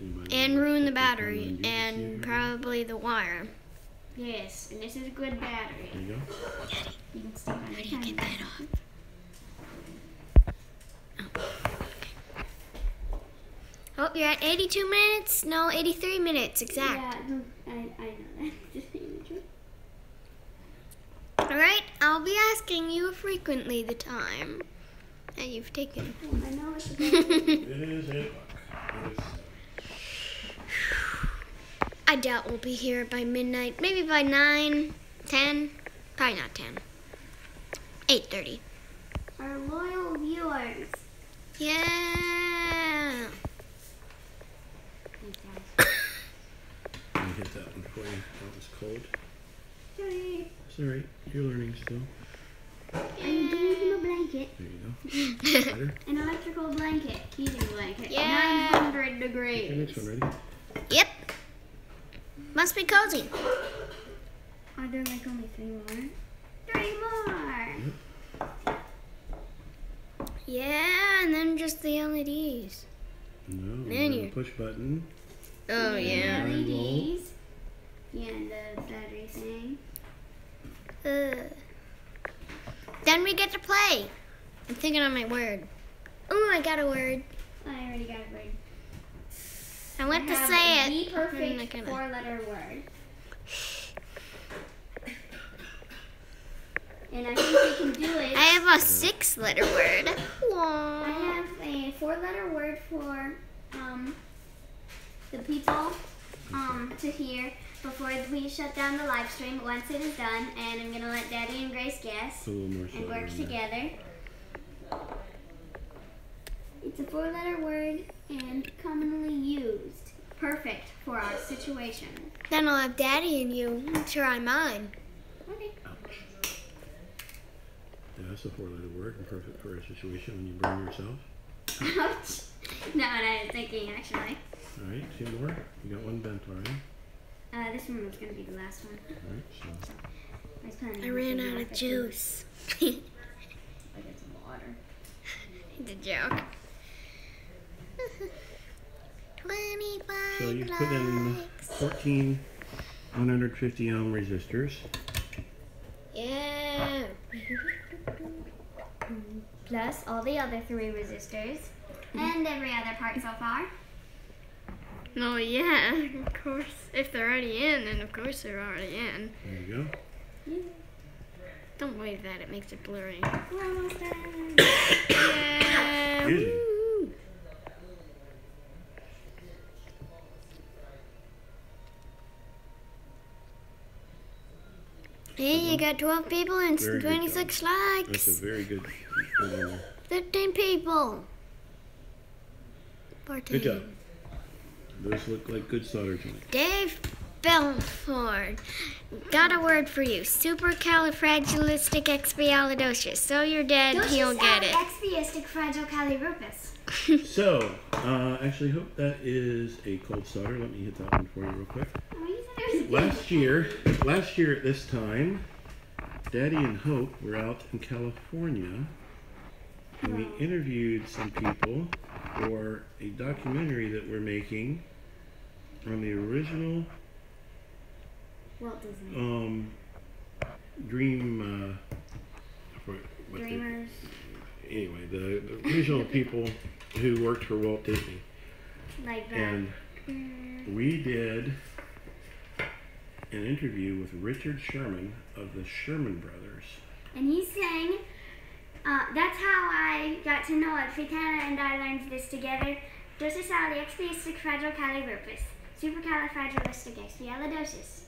Speaker 1: you might
Speaker 3: and
Speaker 1: wanna
Speaker 3: ruin the
Speaker 1: put this on
Speaker 3: battery
Speaker 1: and use
Speaker 3: and
Speaker 1: it.
Speaker 3: probably the wire.
Speaker 2: Yes, and this is a good battery.
Speaker 1: There you go.
Speaker 2: You can stick on
Speaker 3: How
Speaker 2: your
Speaker 3: do you get
Speaker 2: pen.
Speaker 3: that off? Oh, you're at 82 minutes? No, 83 minutes, exact.
Speaker 2: Yeah, I know that. Just saying the truth.
Speaker 3: Alright, I'll be asking you frequently the time that you've taken.
Speaker 2: I know it's a
Speaker 1: It is 8 o'clock. It is
Speaker 3: I doubt we'll be here by midnight. Maybe by 9, 10. Probably not 10. 8:30.
Speaker 2: Our loyal viewers.
Speaker 3: Yeah.
Speaker 1: Let me hit that one for you. That was cold.
Speaker 2: Sorry.
Speaker 1: It's alright. You're learning still.
Speaker 2: I'm giving him a blanket.
Speaker 1: There you go. Better.
Speaker 2: An electrical blanket. Heating blanket.
Speaker 3: Yeah.
Speaker 2: 900
Speaker 1: Okay,
Speaker 2: degrees.
Speaker 1: next one, ready?
Speaker 3: Yep. Must be cozy.
Speaker 2: Are there like only 3 more? 3 more!
Speaker 3: Yeah, and then just the LEDs.
Speaker 1: No.
Speaker 3: Man,
Speaker 1: a
Speaker 3: you-
Speaker 1: push button.
Speaker 3: Oh, yeah.
Speaker 2: LEDs. Yeah, and the battery thing.
Speaker 3: Then we get to play. I'm thinking on my word. Ooh, I got a word.
Speaker 2: I already got a word.
Speaker 3: I went to
Speaker 2: have
Speaker 3: say
Speaker 2: the
Speaker 3: it.
Speaker 2: perfect
Speaker 3: I'm not gonna-
Speaker 2: 4-letter word. And I think we can do it.
Speaker 3: I have a 6-letter word.
Speaker 2: I have a 4-letter word for the people to hear before we shut down the live stream once it is done, and I'm gonna let Daddy and Grace guess
Speaker 1: A little more
Speaker 2: and
Speaker 1: solder
Speaker 2: work
Speaker 1: in there.
Speaker 2: together. It's a 4-letter word and commonly used. Perfect for our situation.
Speaker 3: Then I'll have Daddy and you try mine.
Speaker 2: Okay.
Speaker 1: Yeah, that's a 4-letter word and perfect for a situation when you burn yourself.
Speaker 2: Ouch. Not what I was thinking, actually.
Speaker 1: All right, 2 more. You got 1 bent already.
Speaker 2: This one was going to be the last one.
Speaker 1: All right, so
Speaker 2: I was planning
Speaker 3: I
Speaker 2: on
Speaker 3: ran
Speaker 2: making
Speaker 3: out
Speaker 2: it
Speaker 3: of juice.
Speaker 2: I get some water.
Speaker 3: It's a joke. 25
Speaker 1: so you put in
Speaker 3: likes.
Speaker 1: 14 150 ohm resistors.
Speaker 3: Yeah.
Speaker 2: Plus all the other 3 resistors. And every other part so far.
Speaker 3: Oh yeah, of course. If they're already in, then of course they're already in.
Speaker 1: There you go.
Speaker 3: Don't wave that, it makes it blurry.
Speaker 2: We're almost done.
Speaker 3: Yeah.
Speaker 1: Easy.
Speaker 3: Woo. Hey, you got 12 people and
Speaker 1: Very good
Speaker 3: 26
Speaker 1: job. That's
Speaker 3: likes.
Speaker 1: a very good one.
Speaker 3: 15 people. 14.
Speaker 1: Good job. Those look like good solder joints.
Speaker 3: Dave Belford, got a word for you. Supercalifragilisticexpialidocious. So you're dead, he'll get it.
Speaker 2: Expiasticfragilocalibropus.
Speaker 1: So, actually hope that is a cold solder. Let me hit that one for you real quick.
Speaker 2: Oh, you said it was
Speaker 1: Last year at this time, Daddy and Hope were out in California, and we interviewed some people for a documentary that we're making on the original
Speaker 2: Walt Disney.
Speaker 1: Dream.
Speaker 2: Dreamers.
Speaker 1: Anyway, the original people who worked for Walt Disney,
Speaker 2: Like that.
Speaker 1: and we did an interview with Richard Sherman of the Sherman Brothers.
Speaker 2: And he's saying, that's how I got to know it. Fritana and I learned this together. Dosisaliexpiasticfragilocalibropus. Supercalifragilisticexpialidocious.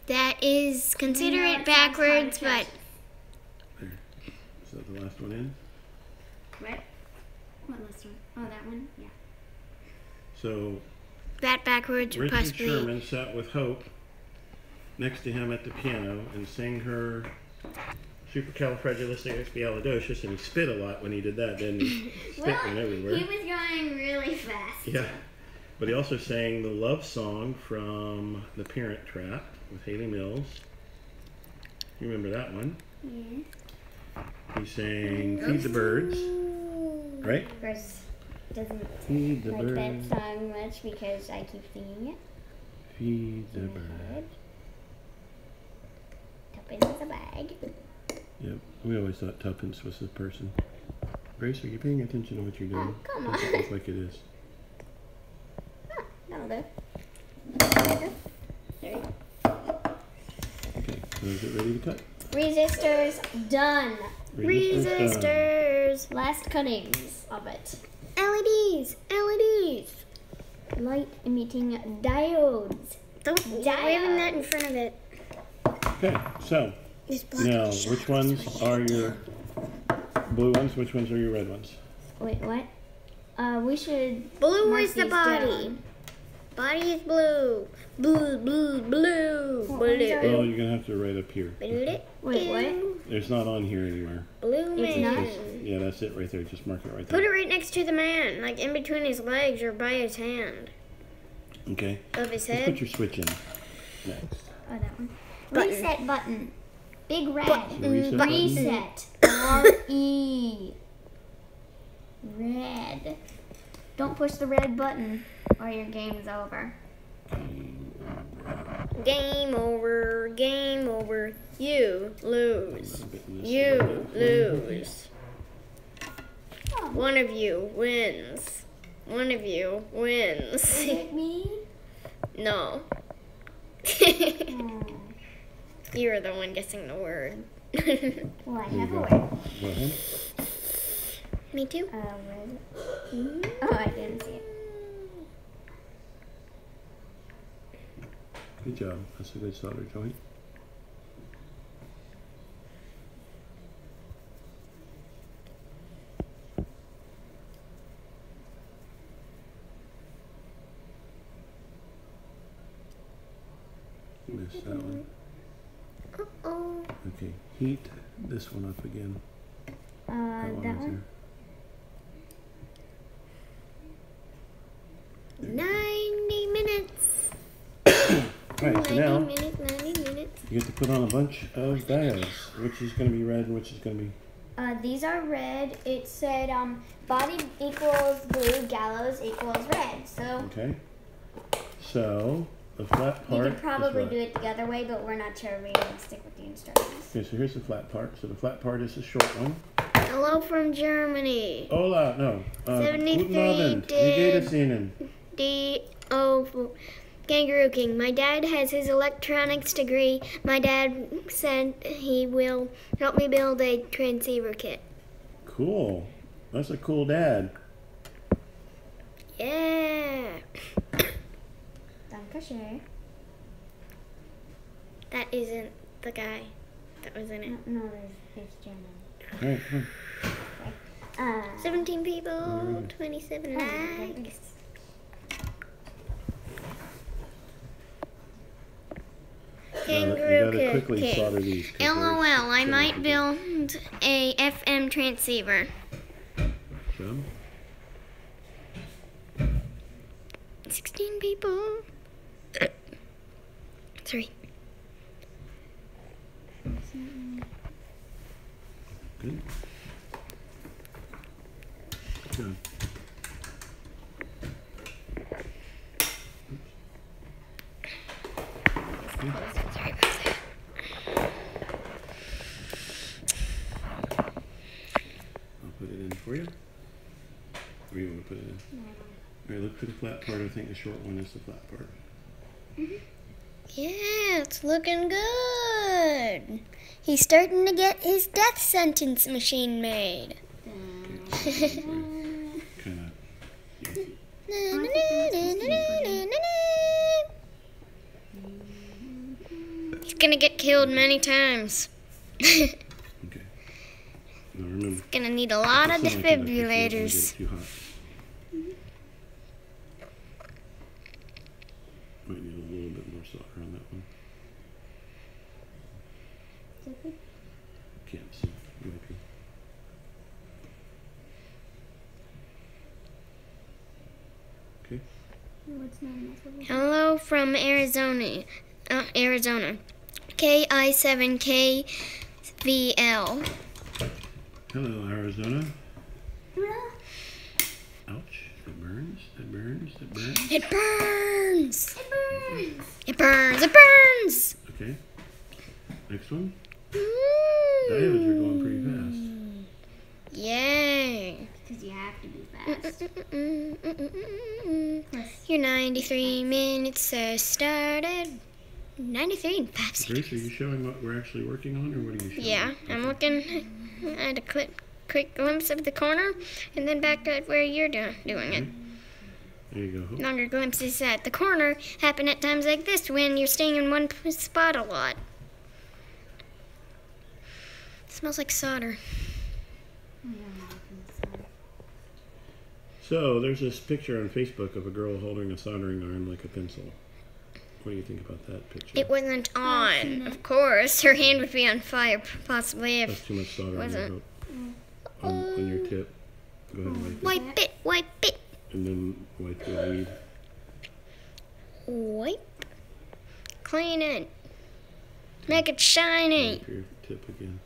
Speaker 3: That is, consider
Speaker 2: You know
Speaker 3: it
Speaker 2: it sounds
Speaker 3: backwards, but
Speaker 2: hard
Speaker 1: There. Is that the last one in?
Speaker 2: What? What last one? Oh, that one? Yeah.
Speaker 1: So
Speaker 3: that backwards would
Speaker 1: Richard
Speaker 3: possibly.
Speaker 1: Sherman sat with Hope next to him at the piano and sang her Supercalifragilisticexpialidocious, and he spit a lot when he did that, didn't he? Spit went everywhere.
Speaker 2: He was going really fast.
Speaker 1: Yeah. But he also sang the love song from The Parent Trap with Haley Mills. You remember that one?
Speaker 2: Yeah.
Speaker 1: He sang Feed the Birds, right?
Speaker 2: Of course, doesn't
Speaker 1: Feed the
Speaker 2: like that
Speaker 1: birds,
Speaker 2: song much because I keep singing it.
Speaker 1: feed the
Speaker 2: in my
Speaker 1: birds.
Speaker 2: head. Tuppence a bag.
Speaker 1: Yep, we always thought Tuppence was the person. Grace, are you paying attention to what you're doing?
Speaker 2: Oh, come
Speaker 1: Does it
Speaker 2: on.
Speaker 1: look like it is?
Speaker 2: That'll do. There you go.
Speaker 1: Okay, so is it ready to cut?
Speaker 2: Resistors done.
Speaker 1: Resistors done.
Speaker 3: Resistors.
Speaker 2: Last cuttings of it.
Speaker 3: LEDs. LEDs.
Speaker 2: Light emitting diodes.
Speaker 3: Don't waving that in front of it.
Speaker 1: Okay, so
Speaker 3: This block
Speaker 1: now
Speaker 3: is
Speaker 1: which ones are your blue ones? Which ones are your red ones?
Speaker 2: Wait, what? We should.
Speaker 3: Blue
Speaker 2: mark
Speaker 3: is the
Speaker 2: these
Speaker 3: body.
Speaker 2: down.
Speaker 3: Body is blue. Blue, blue, blue.
Speaker 2: What
Speaker 3: Blue.
Speaker 2: ones are
Speaker 1: Oh, you're gonna have to write up here.
Speaker 3: Blue.
Speaker 2: Wait, what?
Speaker 1: It's not on here anywhere.
Speaker 3: Blue
Speaker 2: It's
Speaker 3: man.
Speaker 2: not?
Speaker 1: Yeah, that's it right there. Just mark it right
Speaker 3: Put
Speaker 1: there.
Speaker 3: it right next to the man, like in between his legs or by his hand.
Speaker 1: Okay.
Speaker 3: Of his
Speaker 1: Let's
Speaker 3: head.
Speaker 1: put your switch in next.
Speaker 2: Oh, that one.
Speaker 3: Button.
Speaker 2: Reset button. Big red.
Speaker 1: The reset button.
Speaker 2: Reset. R-E. Red. Don't push the red button or your game's over.
Speaker 3: Game over. Game over. You lose.
Speaker 1: A bit in this
Speaker 3: You
Speaker 1: area.
Speaker 3: lose. One of you wins. One of you wins.
Speaker 2: Is it me?
Speaker 3: No.
Speaker 2: Oh.
Speaker 3: You're the one guessing the word.
Speaker 2: Well, I
Speaker 1: There you
Speaker 2: have a
Speaker 1: go.
Speaker 2: word.
Speaker 1: Go ahead.
Speaker 3: Me too.
Speaker 2: Red. Oh, I didn't see it.
Speaker 1: Good job. That's a good solder joint. Missed that one.
Speaker 3: Uh-oh.
Speaker 1: Okay, heat this one up again.
Speaker 2: That one?
Speaker 3: 90 minutes.
Speaker 1: Alright, so now
Speaker 3: 90 minutes.
Speaker 1: you get to put on a bunch of diodes. Which is going to be red and which is going to be...
Speaker 2: These are red. It said body equals blue, gallows equals red. So
Speaker 1: Okay. So, the flat
Speaker 2: you
Speaker 1: part
Speaker 2: could probably
Speaker 1: is
Speaker 2: do it the other way, but we're not sure. We're going to stick with the instructions.
Speaker 1: Okay, so here's the flat part. So the flat part is the short one.
Speaker 3: Hello from Germany.
Speaker 1: Hola, no.
Speaker 3: 73
Speaker 1: Guten Abend. Wie geht es Ihnen?
Speaker 3: D.O. Kangaroo King. My dad has his electronics degree. My dad said he will help me build a transceiver kit.
Speaker 1: Cool. That's a cool dad.
Speaker 3: Yeah.
Speaker 2: Dankeschön.
Speaker 3: That isn't the guy that was in it.
Speaker 2: No, there's German.
Speaker 1: Alright, come
Speaker 3: 17 people, 27 likes.
Speaker 1: on. You
Speaker 3: Kangaroo
Speaker 1: gotta quickly
Speaker 3: Kit.
Speaker 1: solder these. 'cause they're
Speaker 3: LOL, I
Speaker 1: so
Speaker 3: might
Speaker 1: complicated.
Speaker 3: build a FM transceiver.
Speaker 1: So,
Speaker 3: 16 people. Sorry.
Speaker 1: good. Good.
Speaker 3: Sorry about that.
Speaker 1: I'll put it in for you. Or you want to put it in? Alright, look for the flat part. I think the short one is the flat part.
Speaker 3: Yeah, it's looking good. He's starting to get his death sentence machine made.
Speaker 1: Kind of.
Speaker 3: He's gonna get killed many times.
Speaker 1: Okay. Now remember.
Speaker 3: Gonna need a lot of
Speaker 1: it's not like electric, you don't wanna get
Speaker 3: defibrillators.
Speaker 1: it too hot. Might need a little bit more solder on that one. Can't see. Might be. Okay.
Speaker 3: Hello from Arizona. Arizona. KI7KVL.
Speaker 1: Hello, Arizona. Ouch. That burns. That burns. That burns.
Speaker 3: It burns! It burns! It burns!
Speaker 1: Okay. Next one. Diodes are going pretty fast.
Speaker 3: Yay!
Speaker 2: Because you have to be fast.
Speaker 3: Your 93 minutes has started. 93 and 5
Speaker 1: Grace, are
Speaker 3: seconds.
Speaker 1: you showing what we're actually working on, or what are you showing?
Speaker 3: Yeah, I'm looking at a quick glimpse of the corner, and then back at where you're doing it.
Speaker 1: There you go.
Speaker 3: Longer glimpses at the corner happen at times like this when you're staying in one spot a lot. Smells like solder.
Speaker 1: So, there's this picture on Facebook of a girl holding a soldering iron like a pencil. What do you think about that picture?
Speaker 3: It wasn't on, of course. Her hand would be on fire, possibly,
Speaker 1: That's
Speaker 3: if
Speaker 1: too much solder on your,
Speaker 3: wasn't.
Speaker 1: on your tip. Go ahead and wipe it.
Speaker 3: Wipe it.
Speaker 1: And then wipe your lead.
Speaker 3: Wipe. Clean it. Make it shiny.
Speaker 1: Wipe your tip again.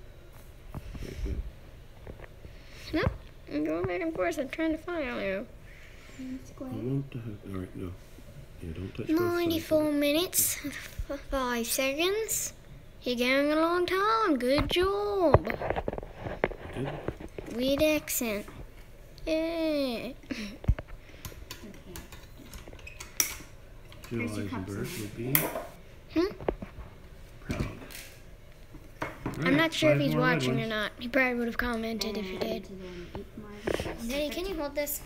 Speaker 1: Like that.
Speaker 3: Nope. I'm going back and forth. I'm trying to file you.
Speaker 1: Alright, no. Yeah, don't touch both sides.
Speaker 3: 94 minutes, 5 seconds. You're getting along, Tom. Good job.
Speaker 1: Good.
Speaker 3: Weird accent. Yeah.
Speaker 1: Jill Eisenberg would be proud.
Speaker 3: I'm not sure if
Speaker 1: Five
Speaker 3: he's
Speaker 1: more red
Speaker 3: watching or
Speaker 1: ones.
Speaker 3: not. He probably would have commented if he did. Daddy, can you hold this?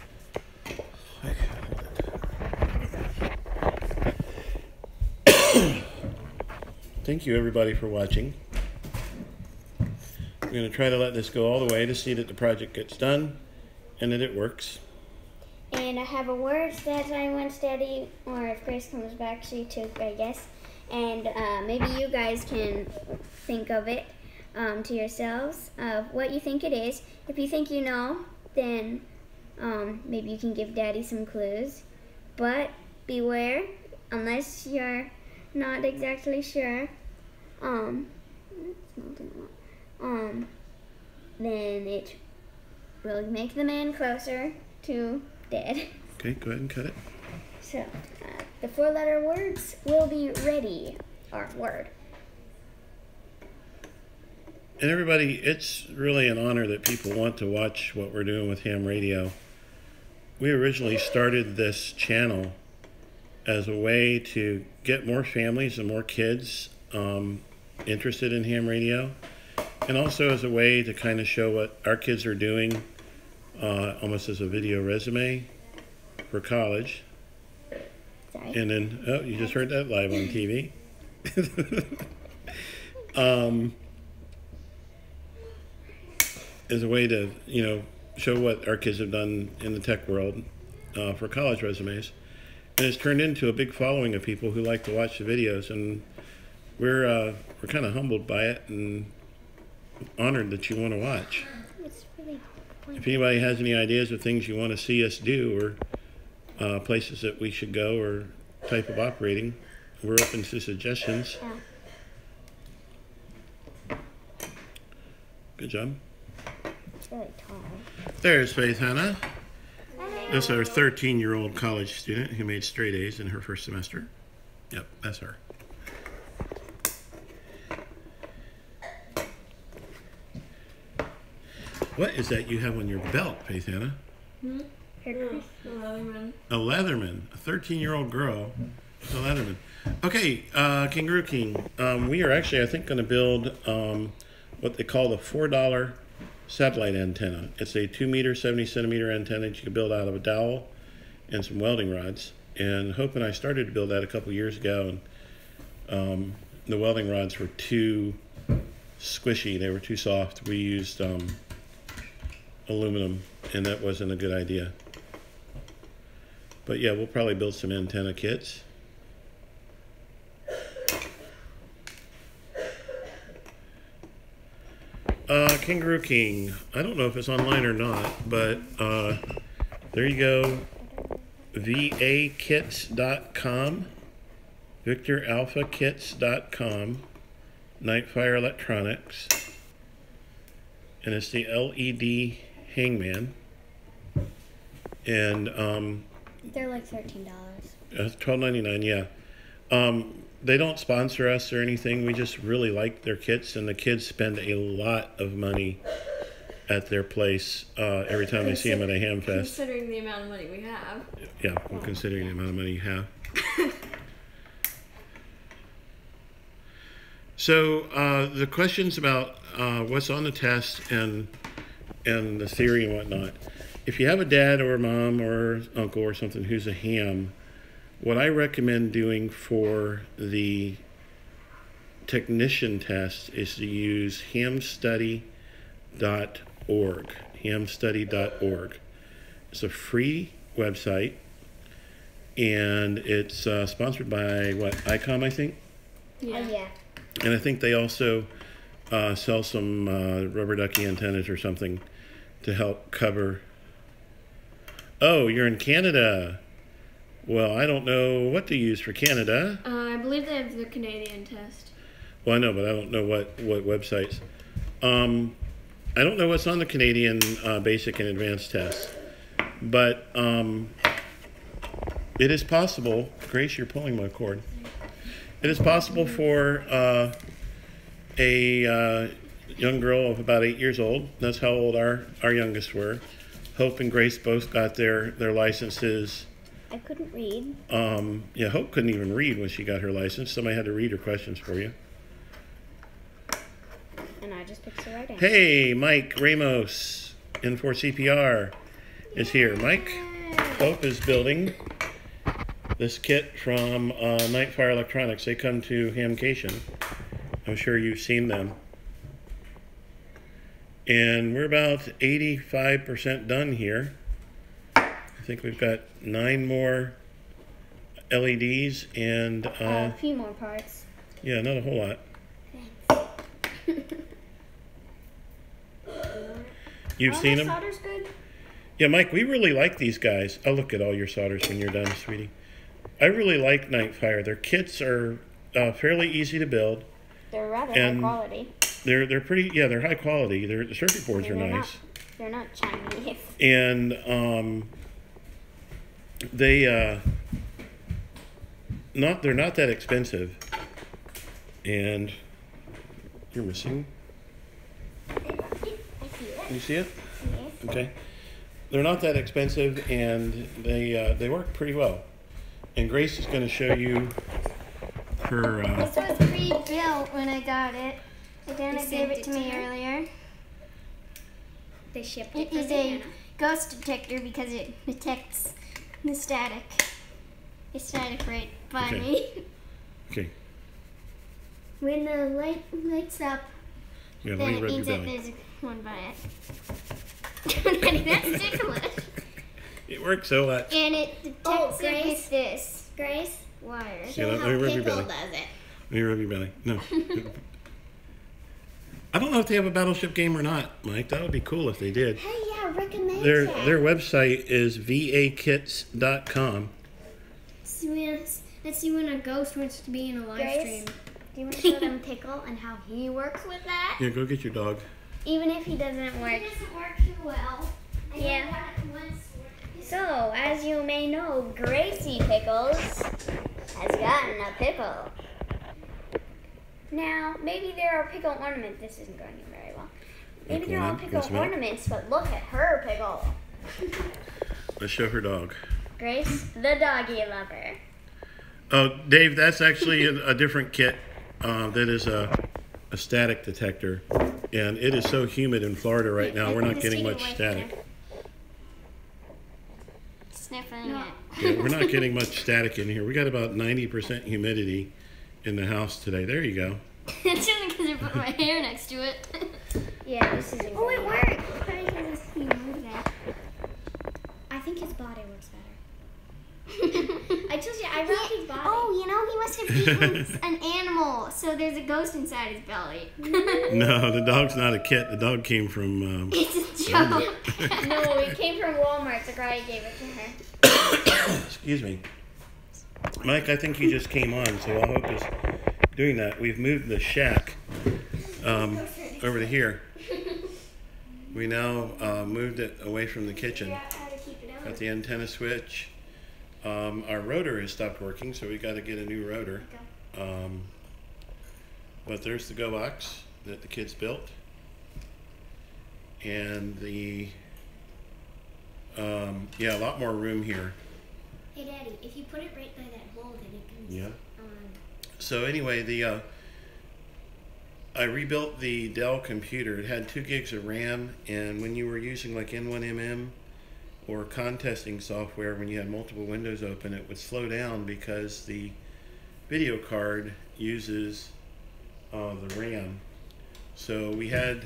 Speaker 1: Thank you, everybody, for watching. I'm going to try to let this go all the way to see that the project gets done and that it works.
Speaker 2: And I have a word that I want to study, or if Grace comes back, she too, I guess. And maybe you guys can think of it. to yourselves of what you think it is. If you think you know, then maybe you can give Daddy some clues. But beware, unless you're not exactly sure, then it will make the man closer to dead.
Speaker 1: Okay, go ahead and cut it.
Speaker 2: So, the 4-letter words will be ready, or word.
Speaker 1: And everybody, it's really an honor that people want to watch what we're doing with ham radio. We originally started this channel as a way to get more families and more kids interested in ham radio, and also as a way to kind of show what our kids are doing, almost as a video resume for college.
Speaker 2: Sorry.
Speaker 1: And then, oh, you just heard that live on TV. As a way to, show what our kids have done in the tech world for college resumes. And it's turned into a big following of people who like to watch the videos, and we're kind of humbled by it and honored that you want to watch.
Speaker 2: It's really
Speaker 1: If anybody has any ideas of things you want to see us do, or places that we should go, or type of operating, we're open to suggestions.
Speaker 2: Yeah.
Speaker 1: Good job.
Speaker 2: It's really tall.
Speaker 1: There's Faith Hannah. That's our 13-year-old college student who made straight A's in her first semester. Yep, that's her. What is that you have on your belt, Faith Hannah?
Speaker 5: A Leatherman.
Speaker 1: A Leatherman. A 13-year-old girl. A Leatherman. Okay, Kangaroo King. We are actually, I think, going to build what they call the $4 satellite antenna. It's a 2-meter, 70-centimeter antenna that you can build out of a dowel and some welding rods. And Hope and I started to build that a couple years ago, and the welding rods were too squishy. They were too soft. We used aluminum, and that wasn't a good idea. But yeah, we'll probably build some antenna kits. Kangaroo King. I don't know if it's online or not, but there you go. VAKits.com, VictorAlphaKits.com, Nightfire Electronics, and it's the LED Hangman. And
Speaker 2: They're like $13.
Speaker 1: $12.99, yeah. They don't sponsor us or anything. We just really like their kits, and the kids spend a lot of money at their place every time they see them at a ham fest.
Speaker 7: Considering the amount of money we have.
Speaker 1: Yeah, well, considering the amount of money you have. So the questions about what's on the test and the theory and whatnot. If you have a dad or a mom or uncle or something who's a ham, what I recommend doing for the technician test is to use hamstudy.org. Hamstudy.org. It's a free website, and it's sponsored by ICOM, I think.
Speaker 2: Yeah. Oh, yeah.
Speaker 1: And I think they also sell some rubber ducky antennas or something to help cover. Oh, you're in Canada. Well, I don't know what to use for Canada.
Speaker 7: I believe they have the Canadian test.
Speaker 1: Well, I know, but I don't know what websites. I don't know what's on the Canadian basic and advanced test. But it is possible. Grace, you're pulling my cord. It is possible for a young girl of about 8 years old. That's how old our youngest were. Hope and Grace both got their licenses.
Speaker 2: I couldn't read.
Speaker 1: Yeah, Hope couldn't even read when she got her license. Somebody had to read her questions for you.
Speaker 2: And I just picked the right answer.
Speaker 1: Hey, Mike Ramos, N4CPR, is here. Mike, Hope is building this kit from Nightfire Electronics. They come to Hamcation. I'm sure you've seen them. And we're about 85% done here. I think we've got 9 more LEDs and
Speaker 2: a few more parts.
Speaker 1: yeah, not a whole lot. You've seen them?
Speaker 3: Solder's good.
Speaker 1: Yeah, Mike, we really like these guys. I'll look at all your solders when you're done, sweetie. I really like Nightfire. Their kits are fairly easy to build.
Speaker 3: They're rather
Speaker 1: And
Speaker 3: high quality.
Speaker 1: They're pretty, yeah, they're high quality. The circuit boards are nice.
Speaker 3: They're not Chinese.
Speaker 1: And they're not that expensive. And you're missing.
Speaker 3: I see it.
Speaker 1: You see it?
Speaker 3: Yes.
Speaker 1: Okay. They're not that expensive, and they work pretty well. And Grace is going to show you her.
Speaker 3: This was pre-built when I got it. Dana gave it to me earlier.
Speaker 2: They shipped
Speaker 3: It is a ghost detector because it detects the static. The static rate by
Speaker 1: Okay.
Speaker 3: me.
Speaker 1: Okay.
Speaker 3: When the light lights up,
Speaker 1: Yeah,
Speaker 3: then
Speaker 1: let me
Speaker 3: it
Speaker 1: rub your
Speaker 3: means that
Speaker 1: belly.
Speaker 3: there's one by it. That's ticklish.
Speaker 1: It works so much.
Speaker 3: And it detects it with this.
Speaker 2: Grace,
Speaker 3: Wire.
Speaker 1: Yeah, let me rub your belly.
Speaker 2: does it.
Speaker 1: Let me rub your belly. No. I don't know if they have a Battleship game or not, Mike. That would be cool if they did.
Speaker 3: Hey, yeah, recommend
Speaker 1: Their
Speaker 3: that.
Speaker 1: website is vakits.com.
Speaker 3: Let's see when a ghost wants to be in a live
Speaker 2: Grace?
Speaker 3: stream.
Speaker 2: Do you want to show them Pickle and how he works with that?
Speaker 1: Yeah, go get your dog.
Speaker 3: Even if he doesn't
Speaker 2: It
Speaker 3: work.
Speaker 2: doesn't work too well.
Speaker 3: Yeah.
Speaker 2: So, as you may know, Gracie Pickles has gotten a pickle. Now, maybe there are pickle ornaments. This isn't going in very well. Maybe
Speaker 1: Pickle
Speaker 2: there are
Speaker 1: one,
Speaker 2: pickle
Speaker 1: goes milk.
Speaker 2: ornaments, but look at her pickle.
Speaker 1: Let's show her dog.
Speaker 2: Grace, the doggy lover.
Speaker 1: Oh, Dave, that's actually a different kit. That is a static detector. And it is so humid in Florida right now, we're not getting much static.
Speaker 3: Sniffing
Speaker 2: No.
Speaker 3: it.
Speaker 1: Yeah, we're not getting much static in here. We got about 90% humidity in the house today. There you go.
Speaker 3: It's just because I put my hair next to it.
Speaker 2: Yeah, this isn't
Speaker 3: Oh, it
Speaker 2: going
Speaker 3: worked. Probably because he moved that.
Speaker 2: I think his body works better. I told you, I wrote his body.
Speaker 3: Oh, you know, he must have eaten an animal, so there's a ghost inside his belly.
Speaker 1: No, the dog's not a kit. The dog came from...
Speaker 3: It's a joke.
Speaker 2: No, it came from Walmart. The guy gave it to her.
Speaker 1: excuse me. Mike, I think you just came on, so I hope is doing that. We've moved the shack over to here. We now moved it away from the kitchen.
Speaker 3: How to keep it out.
Speaker 1: Got the antenna switch. Our rotor has stopped working, so we got to get a new rotor. But there's the go box that the kids built, and the yeah, a lot more room here.
Speaker 3: Hey, Daddy, if you put it right by that hole, then it can...
Speaker 1: Yeah. So anyway, I rebuilt the Dell computer. It had 2 gigs of RAM, and when you were using like N1MM or contesting software, when you had multiple windows open, it would slow down because the video card uses the RAM. So we had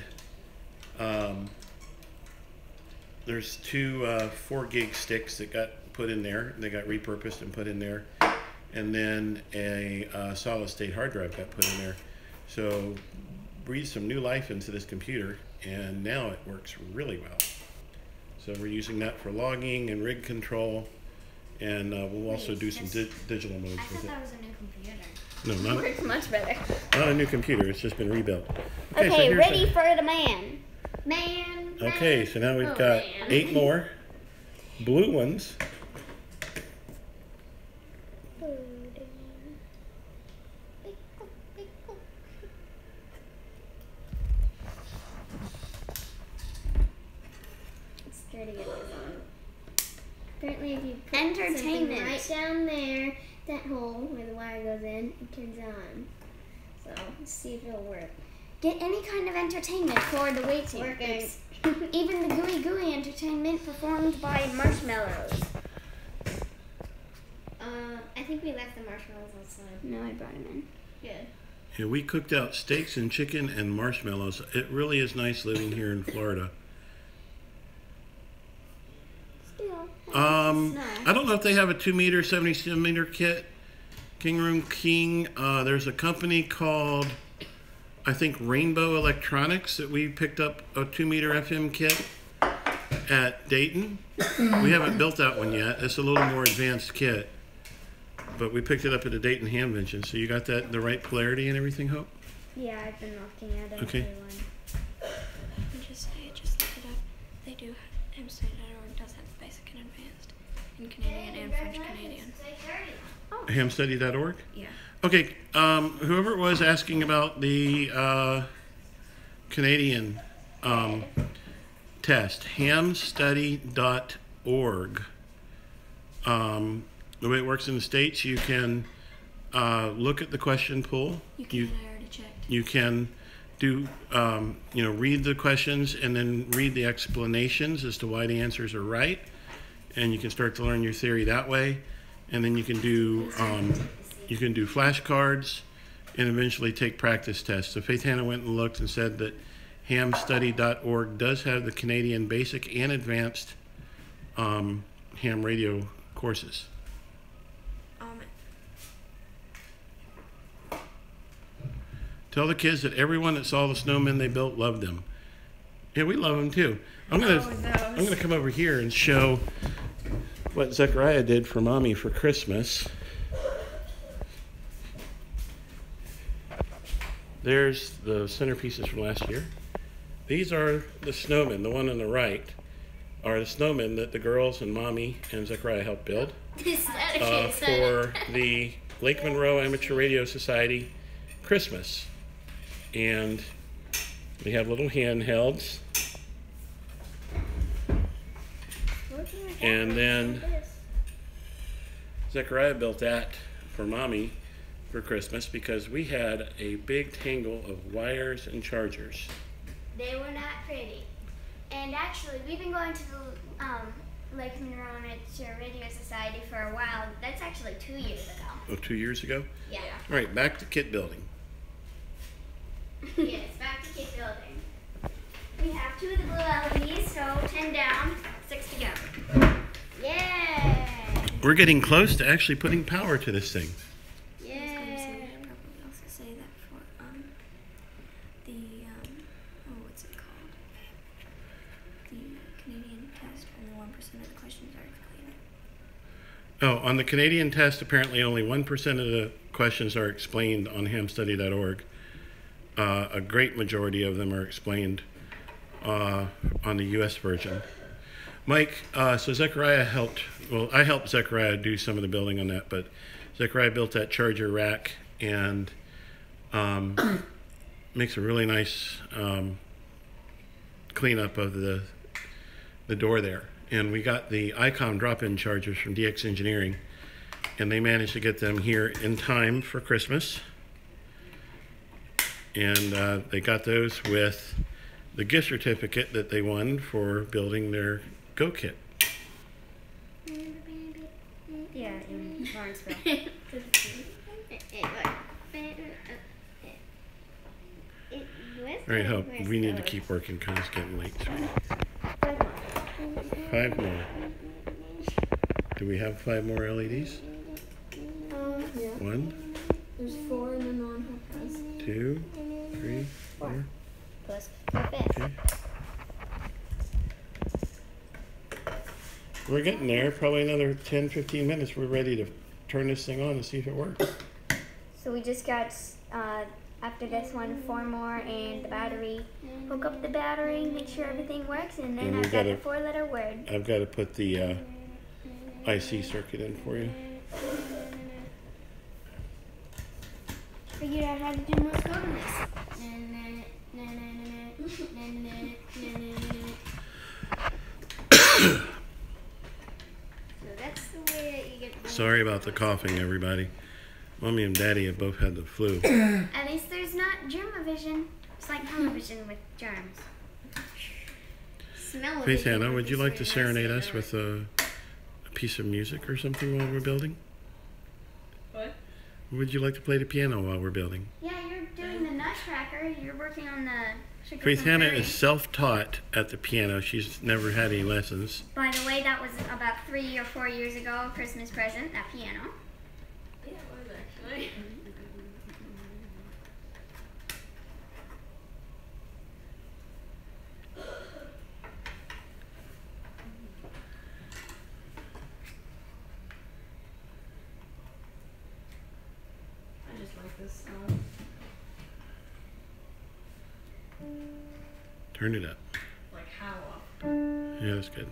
Speaker 1: there's 2 4 gig sticks that got put in there. They got repurposed and put in there, and then a solid state hard drive got put in there. So breathed some new life into this computer, and now it works really well. So we're using that for logging and rig control, and we'll also do some digital modes with it.
Speaker 2: That was a new computer.
Speaker 1: No, not
Speaker 2: Works much better.
Speaker 1: a new computer. It's just been rebuilt. so
Speaker 2: Okay,
Speaker 1: here's
Speaker 2: ready for the man.
Speaker 1: Okay, so now we've
Speaker 3: Oh,
Speaker 1: got
Speaker 3: man.
Speaker 1: 8 more blue ones.
Speaker 3: Scared to get this on. Apparently, if you put
Speaker 2: Entertainment.
Speaker 3: something right down there, that hole where the wire goes in, it turns on. So, let's see if it'll work.
Speaker 2: Get any kind of entertainment for the waiting.
Speaker 3: Working.
Speaker 2: Even the gooey gooey entertainment performed by marshmallows.
Speaker 3: I think we left the marshmallows outside.
Speaker 2: No, I brought them in.
Speaker 3: Good.
Speaker 1: Yeah, we cooked out steaks and chicken and marshmallows. It really is nice living here in Florida.
Speaker 2: Still.
Speaker 1: I don't know if they have a 2 meter, 70-centimeter kit. King Room King. There's a company called, I think, Rainbow Electronics that we picked up a 2 meter FM kit. at Dayton. We haven't built that one yet. It's a little more advanced kit. But we picked it up at the Dayton Hamvention. So you got that the right polarity and everything, Hope?
Speaker 3: Yeah, I've been looking at it.
Speaker 1: Okay.
Speaker 7: Just look it up. They do. HamStudy.Org does have basic and advanced in Canadian and French Canadian.
Speaker 1: Hamstudy.org?
Speaker 7: Yeah.
Speaker 1: Okay, whoever it was asking about the Canadian test, hamstudy.org. The way it works in the States, you can look at the question pool.
Speaker 7: I already checked.
Speaker 1: You can do, read the questions and then read the explanations as to why the answers are right. And you can start to learn your theory that way. And then you can do flashcards and eventually take practice tests. So Faith Hannah went and looked and said that hamstudy.org does have the Canadian basic and advanced ham radio courses. Tell the kids that everyone that saw the snowmen they built loved them. Yeah, we love them too. I'm gonna come over here and show what Zechariah did for Mommy for Christmas. There's the centerpieces from last year. These are the snowmen. The one on the right are the snowmen that the girls and Mommy and Zechariah helped build for the Lake Monroe Amateur Radio Society Christmas. And we have little handhelds. And then Zechariah built that for Mommy for Christmas because we had a big tangle of wires and chargers.
Speaker 2: They were not pretty. And actually, we've been going to the Lake Monroe Amateur Radio Society for a while. That's actually 2 years ago.
Speaker 1: Oh, 2 years ago?
Speaker 2: Yeah.
Speaker 1: All right, back to kit building.
Speaker 2: Yes, back to kit building. We have 2 of the blue LEDs, so 10 down, 6 to go. Yay!
Speaker 1: We're getting close to actually putting power to this thing.
Speaker 7: Yay! I'll probably also say that for what's it called? The Canadian test, only 1% of the questions are explained.
Speaker 1: Oh, on the Canadian test, apparently only 1% of the questions are explained on hamstudy.org. A great majority of them are explained on the U.S. version. Mike, so Zechariah helped, I helped Zechariah do some of the building on that, but Zechariah built that charger rack and makes a really nice cleanup of the door there. And we got the ICOM drop-in chargers from DX Engineering, and they managed to get them here in time for Christmas. And they got those with the gift certificate that they won for building their Go Kit.
Speaker 3: Yeah, in Lawrenceville.
Speaker 1: All right, Hope, we need to keep working because it's getting late. 5 more. Do we have 5 more LEDs?
Speaker 7: Yeah.
Speaker 1: 1,
Speaker 7: There's 4 and then the one Hope has.
Speaker 1: 2, 3, 4.
Speaker 3: Plus 5.
Speaker 1: Okay. We're getting there. Probably another 10, 15 minutes. We're ready to turn this thing on and see if it works.
Speaker 2: So we just got, after this one, 4 more and the battery. Hook up the battery, make sure everything works, and then
Speaker 1: And
Speaker 2: I've got the 4-letter word.
Speaker 1: I've got to put the IC circuit in for you.
Speaker 2: Figured out how to do Morse code on this. So that's the way that you get the
Speaker 1: Sorry about the coughing, everybody. Mommy and Daddy have both had the flu.
Speaker 2: At least there's not germ-o-vision. It's like television with germs. Smell
Speaker 1: Faith Hannah, would you like to serenade us with a piece of music or something while we're building?
Speaker 7: What?
Speaker 1: Would you like to play the piano while we're building?
Speaker 2: Yeah, you're doing the Nutcracker. You're working on the Sugar
Speaker 1: Faith
Speaker 2: Plum
Speaker 1: Hannah
Speaker 2: Fairy.
Speaker 1: is self-taught at the piano. She's never had any lessons.
Speaker 2: By the way, that was about 3 or 4 years ago, a Christmas present, that piano.
Speaker 7: Yeah, it was actually. this on.
Speaker 1: Turn it up.
Speaker 7: Like how often?
Speaker 1: Yeah, that's good.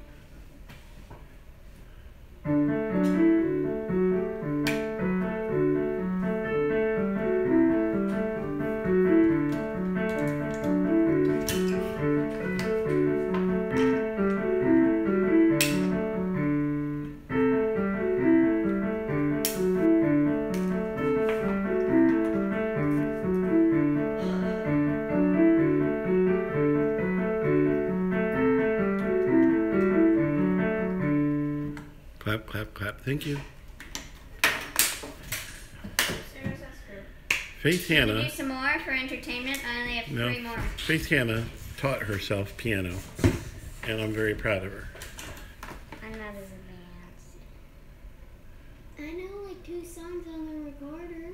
Speaker 1: Clap, clap, clap. Thank you.
Speaker 7: Serious, that's good.
Speaker 1: Faith
Speaker 3: Can we
Speaker 1: Hannah.
Speaker 3: do some more for entertainment? I only have
Speaker 1: No.
Speaker 3: 3 more.
Speaker 1: Faith Hannah taught herself piano, and I'm very proud of her.
Speaker 3: I'm not as advanced. I know like 2 songs on the recorder.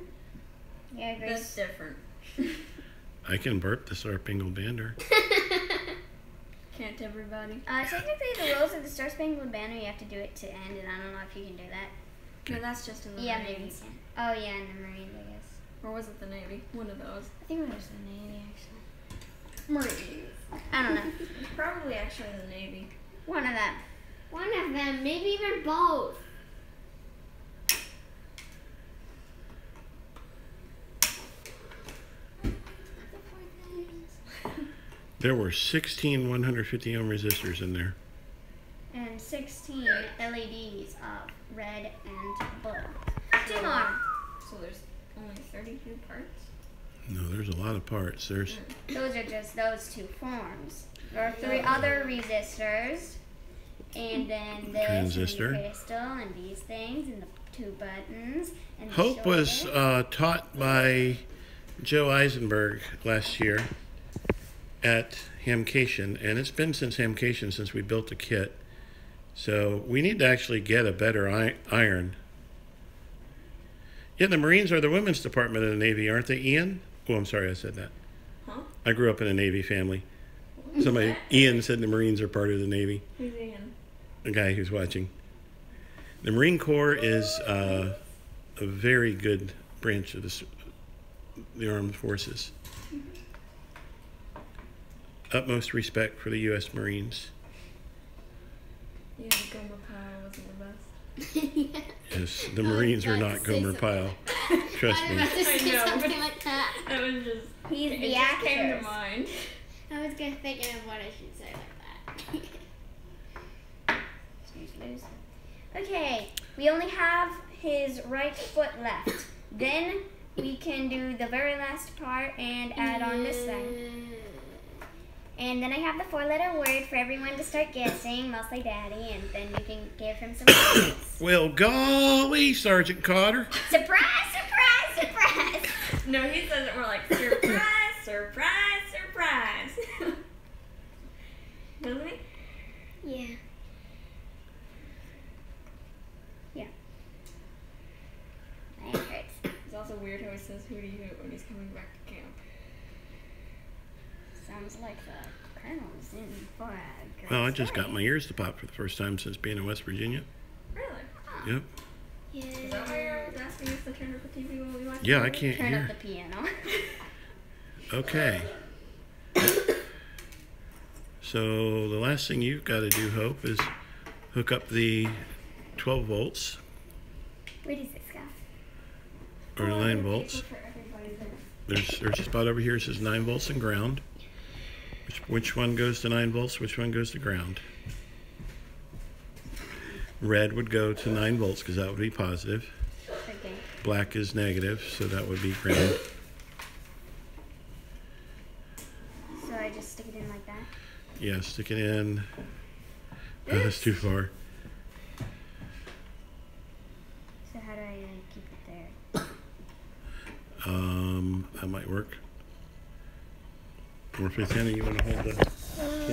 Speaker 3: Yeah,
Speaker 7: That's
Speaker 3: Grace.
Speaker 7: different.
Speaker 1: I can burp the Star Spangled Banner.
Speaker 7: Can't everybody?
Speaker 3: Technically, the rules of the Star Spangled Banner, you have to do it to end, and I don't know if you can do that.
Speaker 7: No, that's just in the
Speaker 3: Yeah, maybe you
Speaker 7: Marines.
Speaker 3: can. Oh, yeah, in the Marines, I guess.
Speaker 7: Or was it the Navy? One of those.
Speaker 3: I think it was the Navy, actually.
Speaker 7: Marines.
Speaker 3: I don't know.
Speaker 7: Probably actually the Navy.
Speaker 3: One of them. One of them, maybe even both.
Speaker 1: There were 16 150 ohm resistors in there.
Speaker 3: And 16 LEDs of red and blue. 2 more.
Speaker 7: So there's only 32 parts?
Speaker 1: No, there's a lot of parts. There's
Speaker 3: Those are just those 2 forms. There are 3 other resistors. And then this
Speaker 1: Transistor.
Speaker 3: and the crystal and these things and the 2 buttons. And the
Speaker 1: Hope was
Speaker 3: shoulder.
Speaker 1: taught by Joe Eisenberg last year at Hamcation, and it's been since Hamcation since we built the kit. So we need to actually get a better iron. Yeah, the Marines are the women's department of the Navy, aren't they, Ian? Oh, I'm sorry I said that.
Speaker 7: Huh?
Speaker 1: I grew up in a Navy family. Somebody, Ian said the Marines are part of the Navy.
Speaker 7: Who's Ian?
Speaker 1: The guy who's watching. The Marine Corps is a very good branch of the armed forces. Utmost respect for the U.S. Marines.
Speaker 7: Yeah, the Gomer Pyle wasn't the best.
Speaker 1: Yes, the Marines are not Gomer Pyle. Trust me.
Speaker 7: I know,
Speaker 3: Something like that.
Speaker 7: That was just.
Speaker 3: He's
Speaker 7: It
Speaker 3: the
Speaker 7: just
Speaker 3: actor.
Speaker 7: came to mind.
Speaker 3: I was gonna thinking of what I should say like that. Okay, we only have his right foot left. Then we can do the very last part and add on this thing. And then I have the 4-letter word for everyone to start guessing, mostly Daddy, and then you can give him some points.
Speaker 1: Well, golly, Sergeant Cotter.
Speaker 3: Surprise, surprise, surprise!
Speaker 7: No, he says it more like surprise, surprise, surprise. Doesn't he?
Speaker 3: Yeah. Yeah. That hurts.
Speaker 7: It's also weird how he says hooty hoot when he's coming back to camp.
Speaker 3: Sounds like the colonel's in for a great
Speaker 1: Well, I just
Speaker 3: story.
Speaker 1: got my ears to pop for the first time since being in West Virginia.
Speaker 7: Really?
Speaker 1: Yep.
Speaker 7: Is that why you're asking us to turn up the TV while we watch
Speaker 1: Yeah,
Speaker 7: the
Speaker 1: I
Speaker 7: movie?
Speaker 1: can't
Speaker 3: Turn up
Speaker 1: hear.
Speaker 3: the piano.
Speaker 1: Okay. So the last thing you've got to do, Hope, is hook up the 12 volts
Speaker 3: Where does this go?
Speaker 1: or 9 volts. There's a spot over here that says 9 volts and ground. Which one goes to 9 volts? Which one goes to ground? Red would go to 9 volts because that would be positive.
Speaker 3: Okay.
Speaker 1: Black is negative, so that would be ground.
Speaker 3: So I just stick it in like that?
Speaker 1: Yeah, stick it in. Oh, that's too far.
Speaker 3: So how do I keep it there?
Speaker 1: That might work. Or Faithana, you want to hold the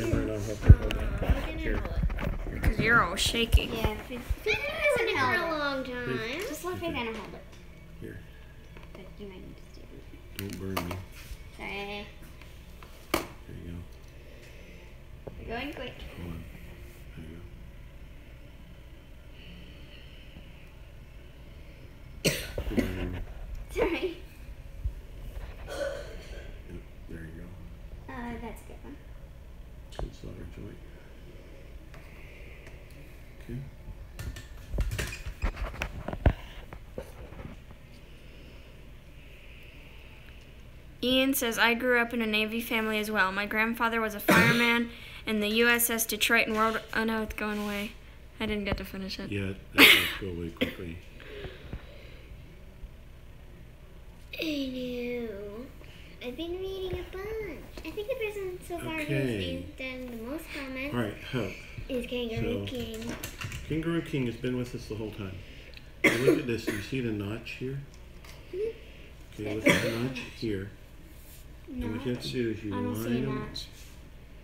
Speaker 1: camera and I'll help you hold that. Here.
Speaker 7: Because you're all shaky.
Speaker 3: Yeah, it hasn't held for a long time. Just let me kind of hold it.
Speaker 1: Here.
Speaker 3: But you might need to do it.
Speaker 1: Don't burn me.
Speaker 3: Sorry.
Speaker 1: There you go.
Speaker 3: We're going quick.
Speaker 1: Hold on. There you go.
Speaker 3: Sorry.
Speaker 1: Okay.
Speaker 7: Ian says, I grew up in a Navy family as well. My grandfather was a fireman in the USS Detroit and World... Oh no, it's going away. I didn't get to finish it.
Speaker 1: Yeah, that does go away quickly.
Speaker 3: I know. I've been reading a bunch. I think the person so far
Speaker 1: Okay.
Speaker 3: who's done the most comments
Speaker 1: All right, Hup.
Speaker 3: is Kangaroo
Speaker 1: So-
Speaker 3: King.
Speaker 1: Kangaroo King has been with us the whole time. Now look at this. You see the notch here? Okay, look at the notch here. And what you have to do is you
Speaker 3: I don't
Speaker 1: line
Speaker 3: see a
Speaker 1: them.
Speaker 3: notch.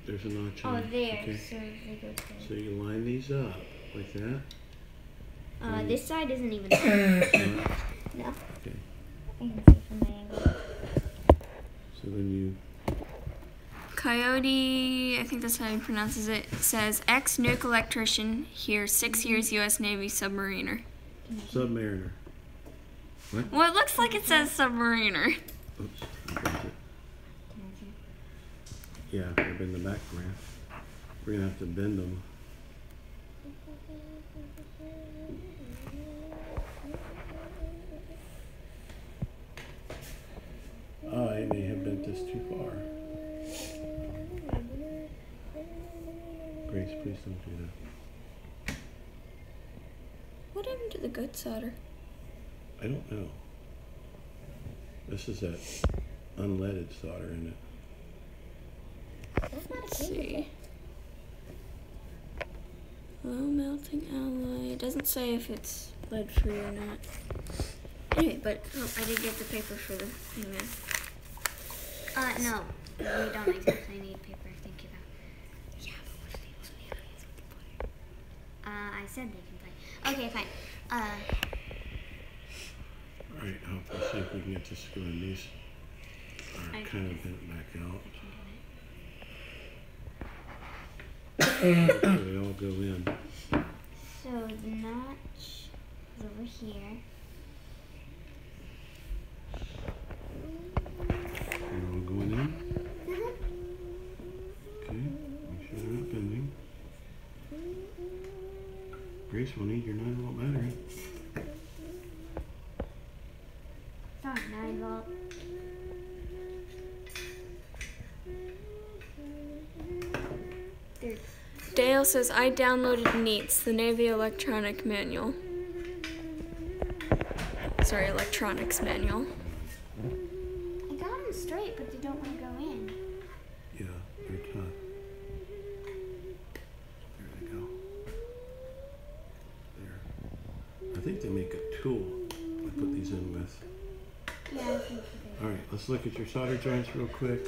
Speaker 1: There's a notch
Speaker 3: Oh,
Speaker 1: on it.
Speaker 3: there.
Speaker 1: Okay.
Speaker 3: So they go
Speaker 1: So you line these up like that.
Speaker 3: this side isn't even.
Speaker 1: Not-
Speaker 3: No.
Speaker 1: Okay.
Speaker 3: I can see from my angle.
Speaker 1: So then you.
Speaker 7: Coyote, I think that's how he pronounces it, says, ex-nuke electrician, here 6 years U.S. Navy submariner.
Speaker 1: Submariner. What?
Speaker 7: Well, it looks like it says submariner.
Speaker 1: Oops. I bent it. Yeah, they're in the back ramp. We're gonna have to bend them. I may have bent this too far. Grace, please don't do that.
Speaker 7: What happened to the good solder?
Speaker 1: I don't know. This is that unleaded solder in it.
Speaker 3: That's not a
Speaker 7: Let's
Speaker 3: cable.
Speaker 7: see. Low melting alloy. It doesn't say if it's lead free or not. Anyway, but I did get the paper for the thing there.
Speaker 2: No. We don't exactly need paper. Thank you, though.
Speaker 7: Yeah, but what if people in the audience want to play?
Speaker 2: I said they can play. Okay, fine.
Speaker 1: Alright, let's see if we can get this going. These are kind of bent back out. Okay, they all go in.
Speaker 2: So the notch is over here.
Speaker 1: They're all going in. Okay, make sure they're not bending. Grace will need your 9-volt battery.
Speaker 2: It's not 9-volt.
Speaker 7: Dale says, I downloaded NEATS, the Navy Electronic Manual. Sorry, Electronics Manual.
Speaker 2: I got them straight, but they don't want to go in.
Speaker 1: Yeah, they're tough. There they go. There. I think they make a tool to put these in with.
Speaker 2: Yeah, I think so.
Speaker 1: Alright, let's look at your solder joints real quick.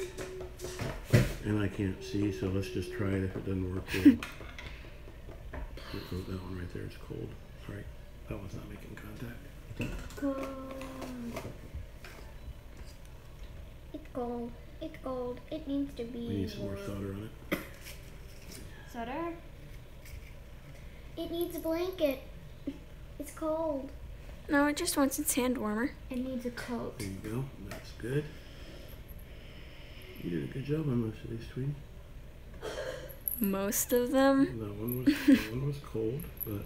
Speaker 1: And I can't see, so let's just try it. If it doesn't work, we'll... Oh, that one right there is cold. Alright, that one's not making contact.
Speaker 3: Gold. It's gold. It's gold. It needs to be.
Speaker 1: We need some more solder on it.
Speaker 2: Solder?
Speaker 3: It needs a blanket. It's cold.
Speaker 7: No, it just wants its hand warmer.
Speaker 3: It needs a coat.
Speaker 1: There you go. That's good. You did a good job on most of these, sweetie.
Speaker 7: Most of them.
Speaker 1: That one was cold, but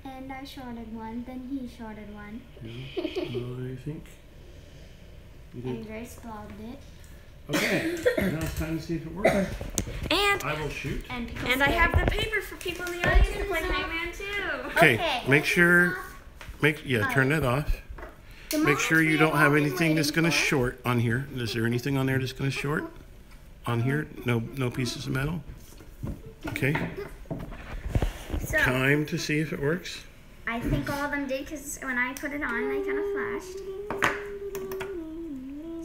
Speaker 2: And I shorted one, then he shorted one.
Speaker 1: yeah, I think you
Speaker 2: And
Speaker 1: did.
Speaker 2: Grace blogged it.
Speaker 1: Okay, now it's time to see if it works.
Speaker 7: And
Speaker 1: I will shoot.
Speaker 2: And
Speaker 7: I have the paper for people in the audience to play Hangman too.
Speaker 1: Okay,
Speaker 2: Okay,
Speaker 1: make sure, turn that off. Make sure you don't have anything that's going to short on here. Is there anything on there that's going to short? On here? No pieces of metal? Okay,
Speaker 2: So,
Speaker 1: time to see if it works.
Speaker 2: I think all of them did because when I put it on, they kind of flashed.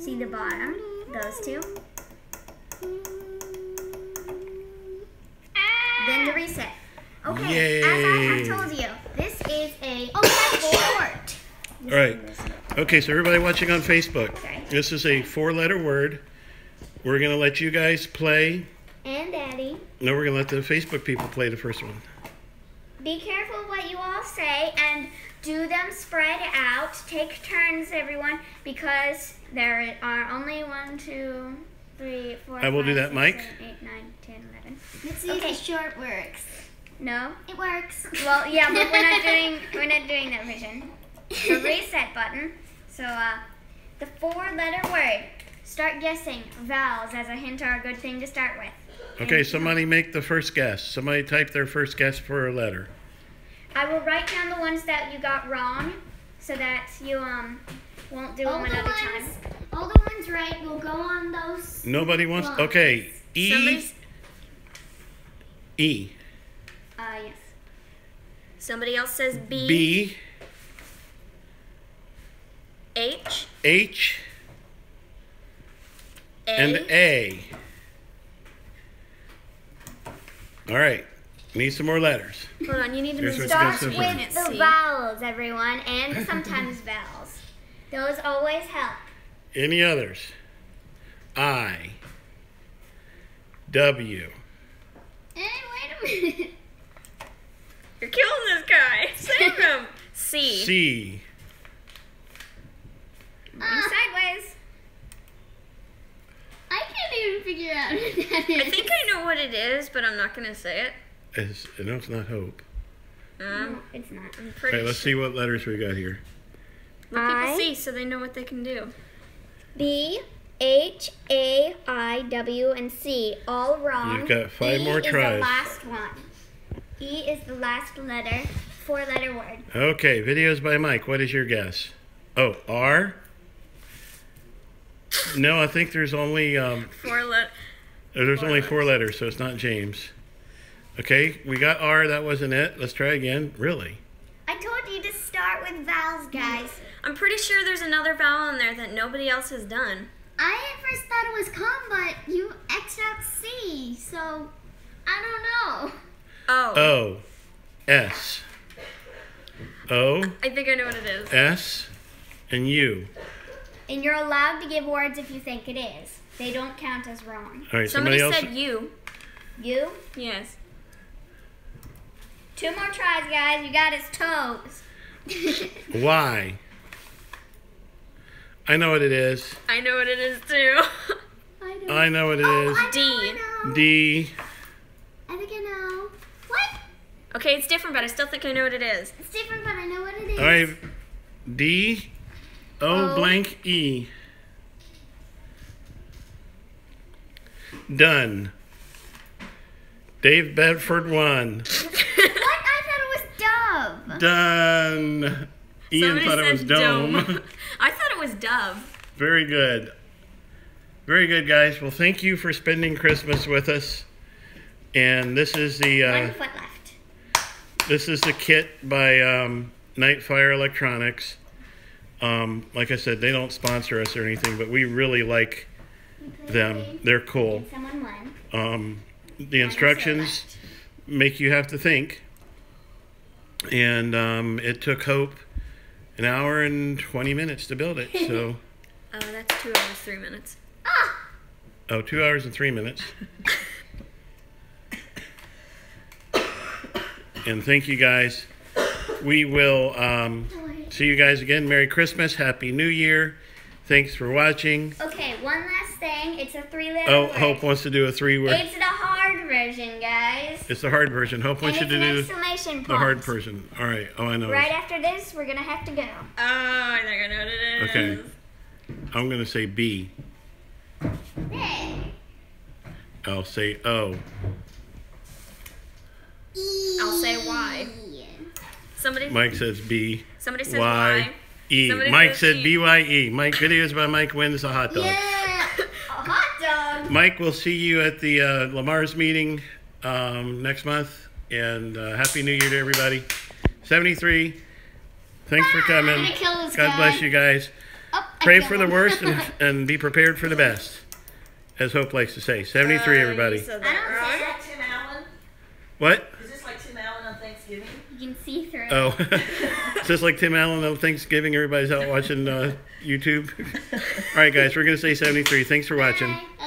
Speaker 2: See the bottom? Those two. Then the reset. Okay, as I have told you, this is a short.
Speaker 1: All right. Okay, so everybody watching on Facebook,
Speaker 2: Okay.
Speaker 1: this is a 4-letter word. We're going to let you guys play.
Speaker 3: And Daddy.
Speaker 1: No, we're going to let the Facebook people play the first one.
Speaker 2: Be careful what you all say and do them spread out. Take turns, everyone, because there are only 1, 2, 3, 4,
Speaker 1: I will
Speaker 2: 5,
Speaker 1: do that,
Speaker 2: 6,
Speaker 1: Mike.
Speaker 2: 7, 8, 9, 10, 11.
Speaker 3: Let's see if the short works.
Speaker 2: No?
Speaker 3: It works.
Speaker 2: Well, yeah, but we're not doing that version. The reset button. So, the 4-letter word. Start guessing. Vowels as a hint are a good thing to start with.
Speaker 1: Okay, somebody make the first guess. Somebody type their first guess for a letter.
Speaker 2: I will write down the ones that you got wrong, so that you won't do them another time.
Speaker 3: All the ones right will go on those.
Speaker 1: Nobody wants.
Speaker 3: Lines.
Speaker 1: Okay, E.
Speaker 7: Somebody's-
Speaker 1: E.
Speaker 2: Yes.
Speaker 7: Somebody else says B.
Speaker 1: B.
Speaker 7: H.
Speaker 1: H.
Speaker 7: A.
Speaker 1: And A. All right. Need some more letters.
Speaker 7: Hold on, you need to
Speaker 1: Here's
Speaker 7: move.
Speaker 1: what's
Speaker 2: Start
Speaker 1: Start
Speaker 2: with
Speaker 1: with
Speaker 2: the vowels, everyone, and sometimes vowels. Those always help.
Speaker 1: Any others? I. W.
Speaker 3: Hey, wait a minute.
Speaker 7: You're killing this guy. Save him. C.
Speaker 1: C.
Speaker 2: Sideways.
Speaker 3: I can't even figure out what that is.
Speaker 7: I think I know what it is, but I'm not gonna say it.
Speaker 1: No, it's not Hope.
Speaker 2: No, it's not.
Speaker 7: I'm pretty
Speaker 1: Okay, let's see what letters we got here.
Speaker 7: Let people
Speaker 2: I.
Speaker 7: see so they know what they can do.
Speaker 2: B, H, A, I, W, and C. All wrong.
Speaker 1: You've got 5 more
Speaker 2: E is the
Speaker 1: tries.
Speaker 2: last one. E is the last letter. 4-letter word.
Speaker 1: Okay, videos by Mike. What is your guess? Oh, R? No, I think there's only
Speaker 7: 4 let.
Speaker 1: there's only 4 letters, so it's not James. Okay, we got R. That wasn't it. Let's try again. Really?
Speaker 2: I told you to start with vowels, guys.
Speaker 7: I'm pretty sure there's another vowel in there that nobody else has done.
Speaker 3: I at first thought it was com, but you X'd out C, so I don't know.
Speaker 7: Oh.
Speaker 1: O. S. O.
Speaker 7: I think I know what it is.
Speaker 1: S. And U.
Speaker 2: And you're allowed to give words if you think it is. They don't count as wrong.
Speaker 1: All right,
Speaker 7: Somebody
Speaker 1: else.
Speaker 7: said you.
Speaker 2: You?
Speaker 7: Yes.
Speaker 2: 2 more tries, guys. You got his toes.
Speaker 1: Y. I know what it is.
Speaker 7: I know what it is too.
Speaker 1: I know what it is.
Speaker 7: D.
Speaker 3: I know.
Speaker 1: D.
Speaker 3: I think I know. What?
Speaker 7: Okay, it's different, but I still think I know what it is.
Speaker 3: It's different, but I know what it is.
Speaker 1: All right. D. O blank E. Done. Dave Bedford won.
Speaker 3: What? I thought it was Dove.
Speaker 1: Done. Ian
Speaker 7: Somebody
Speaker 1: thought it was
Speaker 7: said
Speaker 1: dome.
Speaker 7: I thought it was dove.
Speaker 1: Very good. Very good, guys. Well, thank you for spending Christmas with us. And this is the
Speaker 2: 1 foot left.
Speaker 1: this is the kit by Nightfire Electronics. Like I said, they don't sponsor us or anything, but we really like them. They're cool.
Speaker 2: Someone won.
Speaker 1: The instructions make you have to think. And it took Hope an hour and 20 minutes to build it. So,
Speaker 7: Oh, that's 2 hours, 3 minutes.
Speaker 1: 2 hours and 3 minutes. And thank you guys. We will see you guys again. Merry Christmas. Happy New Year. Thanks for watching.
Speaker 2: Okay, one last thing. It's a 3-letter
Speaker 1: Oh,
Speaker 2: word.
Speaker 1: Hope wants to do a 3-word.
Speaker 2: It's the hard version, guys.
Speaker 1: It's the hard version. Hope wants you
Speaker 2: And
Speaker 1: to
Speaker 2: it's an
Speaker 1: do
Speaker 2: exclamation point.
Speaker 1: the hard version. All right. Oh, I know.
Speaker 2: Right after this, we're going to have to go.
Speaker 7: Oh, I think I know what it is.
Speaker 1: Okay. I'm going to say B.
Speaker 2: Hey.
Speaker 1: I'll say O.
Speaker 7: I'll say Y. Somebody,
Speaker 1: Mike says B.
Speaker 7: somebody says
Speaker 1: Y.
Speaker 7: Y.
Speaker 1: E.
Speaker 7: Somebody
Speaker 1: Mike
Speaker 7: says
Speaker 1: said
Speaker 7: E.
Speaker 1: BYE. Mike videos by Mike wins a hot dog.
Speaker 3: Yeah.
Speaker 2: A hot dog.
Speaker 1: Mike, we'll see you at the Lamar's meeting next month. And Happy New Year to everybody. 73. Thanks for coming.
Speaker 3: I'm gonna kill this
Speaker 1: God
Speaker 3: guy.
Speaker 1: bless you guys.
Speaker 3: Oh, I
Speaker 1: Pray
Speaker 3: killed
Speaker 1: for the
Speaker 3: him.
Speaker 1: worst and be prepared for the best. As Hope likes to say. 73, everybody.
Speaker 7: You said
Speaker 2: I
Speaker 7: that
Speaker 2: don't
Speaker 7: wrong.
Speaker 2: say
Speaker 4: Like Tim Allen?
Speaker 1: What?
Speaker 4: Is this like Tim Allen on Thanksgiving?
Speaker 2: You can see through it.
Speaker 1: Oh, it's just like Tim Allen on Thanksgiving. Everybody's out watching YouTube. All right, guys, we're going to say 73. Thanks for watching.
Speaker 2: Bye.